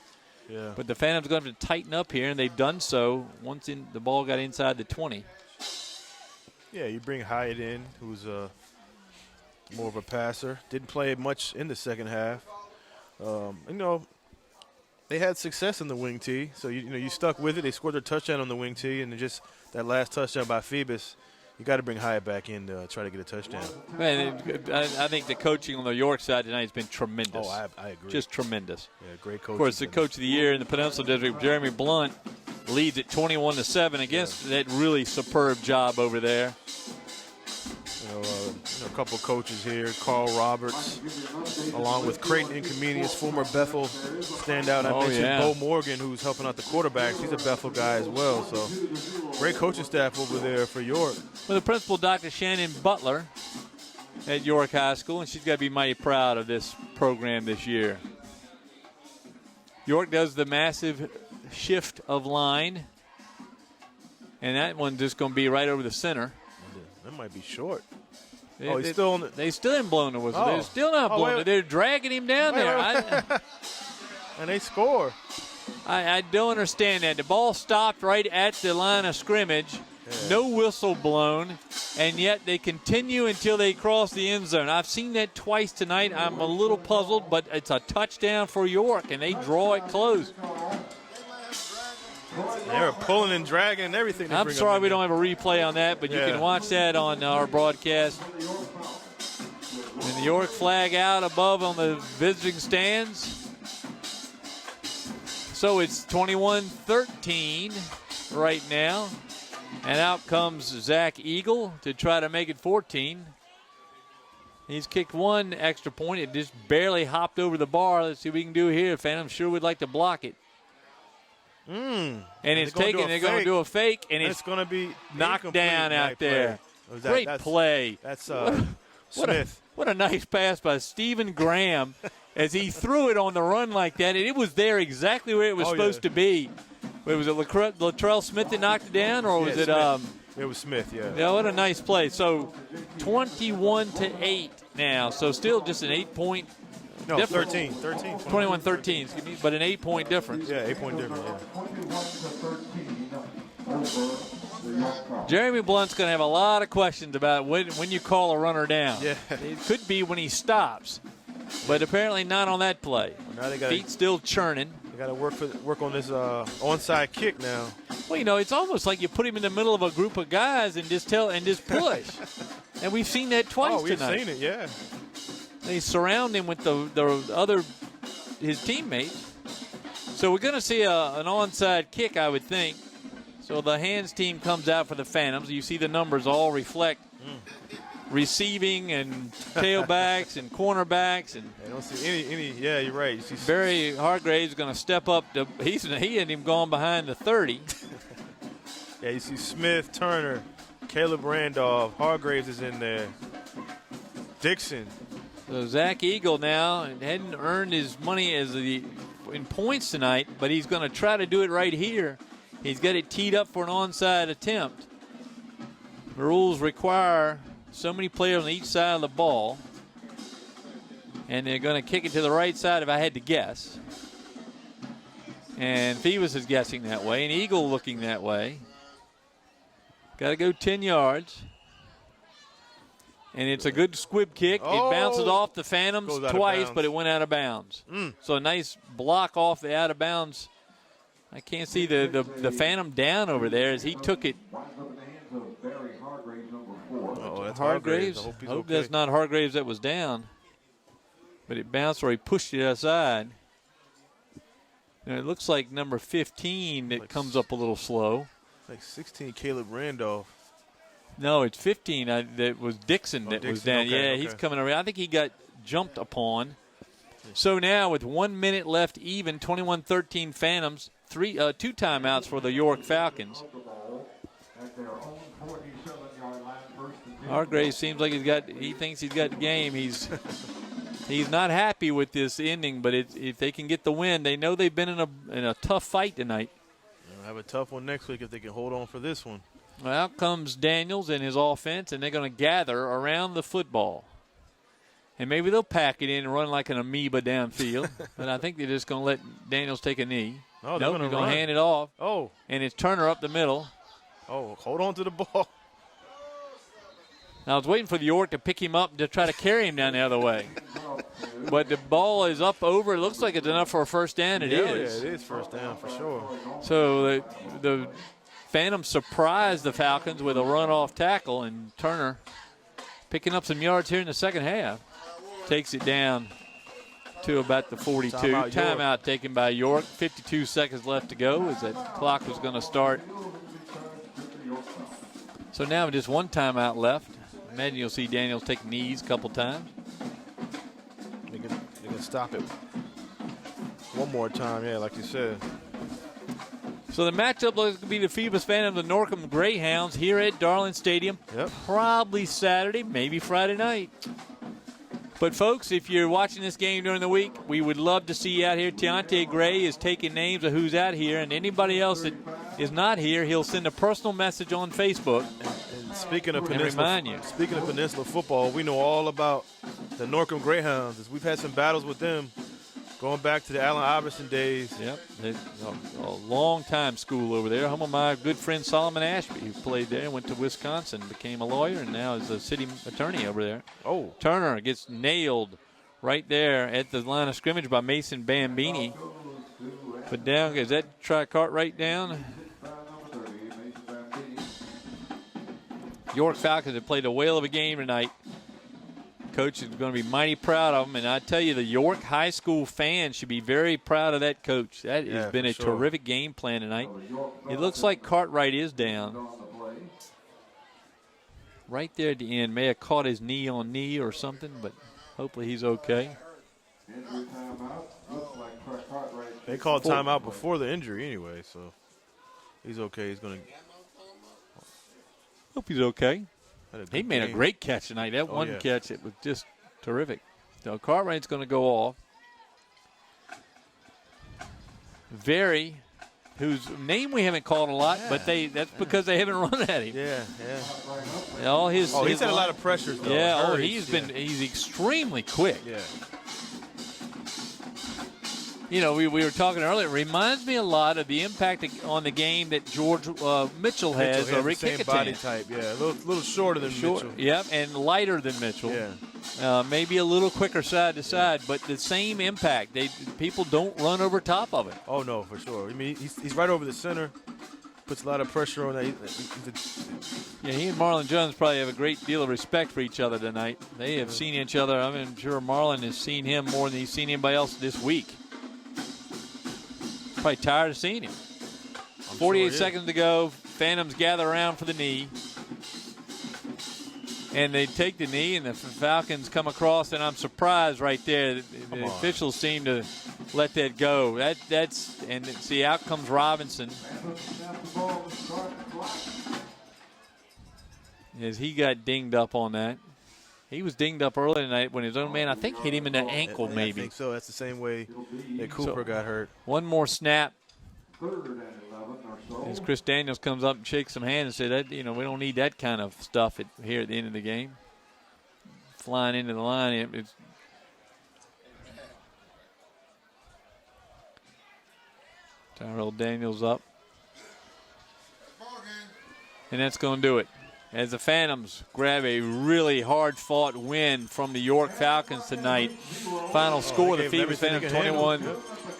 Yeah. But the Phantoms are going to have to tighten up here, and they've done so once the ball got inside the 20. Yeah, you bring Hyatt in, who's more of a passer. Didn't play much in the second half. They had success in the wing tee, so you stuck with it. They scored their touchdown on the wing tee, and then just that last touchdown by Phoebus, you got to bring Hyatt back in to try to get a touchdown. Man, I think the coaching on the York side tonight has been tremendous. Oh, I agree. Just tremendous. Yeah, great coach. Of course, the coach of the year in the Peninsula District, Jeremy Blunt, leads at 21-7 against that really superb job over there. A couple coaches here, Carl Roberts, along with Creighton Inconvenience, former Bethel standout. I mentioned Bo Morgan, who's helping out the quarterbacks. He's a Bethel guy as well. So great coaching staff over there for York. Well, the principal, Dr. Shannon Butler at York High School, and she's got to be mighty proud of this program this year. York does the massive shift of line. And that one's just going to be right over the center. That might be short. They still on the... They still haven't blown the whistle. Oh. They're still not blowing it. They're dragging him down there. And they score. I don't understand that. The ball stopped right at the line of scrimmage. Yeah. No whistle blown, and yet they continue until they cross the end zone. I've seen that twice tonight. I'm a little puzzled, but it's a touchdown for York, and they draw it close. They were pulling and dragging and everything. I'm sorry we don't have a replay on that, but you can watch that on our broadcast. And the York flag out above on the visiting stands. So it's 21-13 right now. And out comes Zach Eagle to try to make it 14. He's kicked one extra point. It just barely hopped over the bar. Let's see what we can do here. Phantom sure would like to block it. And it's taken. They're going to do a fake, and it's going to be knocked down out there. Great play. That's Smith. What a nice pass by Stephen Graham as he threw it on the run like that. And it was there exactly where it was supposed to be. Was it Latrell Smith that knocked it down, or was it? It was Smith. Yeah. Yeah, what a nice play. So 21-8 now. So still just an 8-point. No, difference. 13. 21-13, excuse me, but an 8-point difference. Yeah, 8-point difference. Yeah. Jeremy Blunt's going to have a lot of questions about when you call a runner down. Yeah. It could be when he stops, but apparently not on that play. Now they Feet still churning. They got to work on this onside kick now. Well, it's almost like you put him in the middle of a group of guys and just push. And we've seen that twice tonight. Oh, we've seen it, yeah. They surround him with his teammates. So we're going to see an onside kick, I would think. So the hands team comes out for the Phantoms. You see the numbers all reflect receiving and tailbacks and cornerbacks. And I don't see any. Yeah, you're right. You see Barry Hargraves is going to step up. He hadn't even gone behind the 30. Yeah, you see Smith, Turner, Caleb Randolph, Hargraves is in there. Dixon. So Zach Eagle now hadn't earned his money in points tonight, but he's going to try to do it right here. He's got it teed up for an onside attempt. The rules require so many players on each side of the ball, and they're going to kick it to the right side if I had to guess. And Phoebus is guessing that way, and Eagle looking that way. Got to go 10 yards. And it's a good squib kick. It bounces off the Phantoms twice, but it went out of bounds. So a nice block off the out of bounds. I can't see the Phantom down over there as he took it. That's Hargraves. I hope that's not Hargraves that was down. But it bounced or he pushed it aside. And it looks like number 15 that comes up a little slow. Like 16, Caleb Randolph. No, it's 15. That was Dixon that was down. Okay, he's coming around. I think he got jumped upon. So now with 1 minute left even, 21-13 Phantoms, two timeouts for the York Falcons. Hargraves seems like he thinks he's got the game. He's not happy with this ending, but if they can get the win, they know they've been in a tough fight tonight. They'll have a tough one next week if they can hold on for this one. Well, out comes Daniels and his offense, and they're going to gather around the football. And maybe they'll pack it in and run like an amoeba downfield. But I think they're just going to let Daniels take a knee. Oh, they're going to hand it off. Oh. And it's Turner up the middle. Oh, hold on to the ball. Now, I was waiting for the York to pick him up to try to carry him down the other way. But the ball is up over. It looks like it's enough for a first down. It is. Yeah, it is first down for sure. So the Phantoms surprised the Falcons with a run-off tackle, and Turner picking up some yards here in the second half. Takes it down to about the 42. Timeout taken by York. 52 seconds left to go as that clock was going to start. So now just one timeout left. Imagine you'll see Daniels take knees a couple times. They can stop it one more time, yeah, like you said. So the matchup looks to be the Phoebus Phantoms and the Norcom Greyhounds here at Darling Stadium. Yep. Probably Saturday, maybe Friday night. But, folks, if you're watching this game during the week, we would love to see you out here. Deontay Gray is taking names of who's out here, and anybody else that is not here, he'll send a personal message on Facebook. And speaking of remind you. Speaking of Peninsula football, we know all about the Norcom Greyhounds. As we've had some battles with them going back to the Allen Iverson days. Yep, a long-time school over there. Home of my good friend Solomon Ashby, who played there, went to Wisconsin, became a lawyer, and now is a city attorney over there. Oh. Turner gets nailed right there at the line of scrimmage by Mason Bambini. Put down, is that Cartwright down? York Falcons have played a whale of a game tonight. Coach is going to be mighty proud of him, and I tell you, the York High School fans should be very proud of that coach. That has been a terrific game plan tonight. It looks like Cartwright is down. Right there at the end. May have caught his knee on knee or something, but hopefully he's okay. They called timeout before the injury anyway, so he's okay. He's going to hope he's okay. He made a game. great catch tonight. That one catch, it was just terrific. So Cartwright's going to go off. Very, whose name we haven't called a lot, but that's because they haven't run at him. Yeah. All his he's had a lot of pressures, though. Yeah, he's extremely quick. Yeah. You know, we were talking earlier. It reminds me a lot of the impact on the game that George Mitchell has. The same body type, a little shorter than Mitchell. Yep, and lighter than Mitchell. Yeah. Maybe a little quicker side to side, but the same impact. People don't run over top of it. Oh, no, for sure. I mean, he's right over the center. Puts a lot of pressure on that. He and Marlon Jones probably have a great deal of respect for each other tonight. They have seen each other. I'm sure Marlon has seen him more than he's seen anybody else this week. Probably tired of seeing him. 48 seconds to go. Phantoms gather around for the knee. And they take the knee, and the Falcons come across, and I'm surprised right there. The officials seem to let that go. And see, out comes Robinson. As he got dinged up on that. He was dinged up early tonight when his own man, I think, hit him in the ankle, maybe. I think so. That's the same way that Cooper got hurt. One more snap. As Chris Daniels comes up and shakes some hands and said, we don't need that kind of stuff here at the end of the game. Flying into the line. Tyrell Daniels up. And that's going to do it. As the Phantoms grab a really hard-fought win from the York Falcons tonight. Final score, the Phoebus Phantoms 21,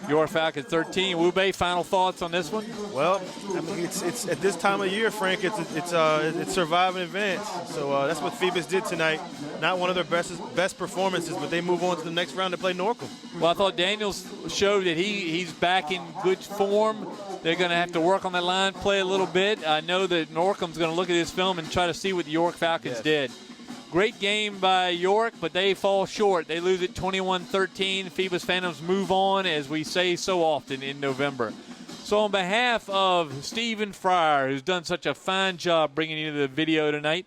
York Falcons 13. Wube, final thoughts on this one? Well, I mean, it's at this time of year, Frank, it's survive and advance. So that's what Phoebus did tonight. Not one of their best performances, but they move on to the next round to play Norcom. Well, I thought Daniels showed that he's back in good form. They're going to have to work on that line play a little bit. I know that Norcom's going to look at this film and try to see what the York Falcons did. Great game by York, but they fall short. They lose it 21-13. Phoebus Phantoms move on, as we say so often in November. So on behalf of Stephen Fryer, who's done such a fine job bringing you the video tonight,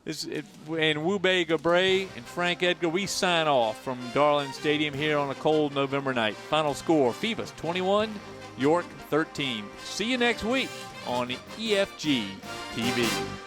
and Wube Gabre and Frank Edgar, we sign off from Darling Stadium here on a cold November night. Final score, Phoebus 21, York 13. See you next week on EFG TV.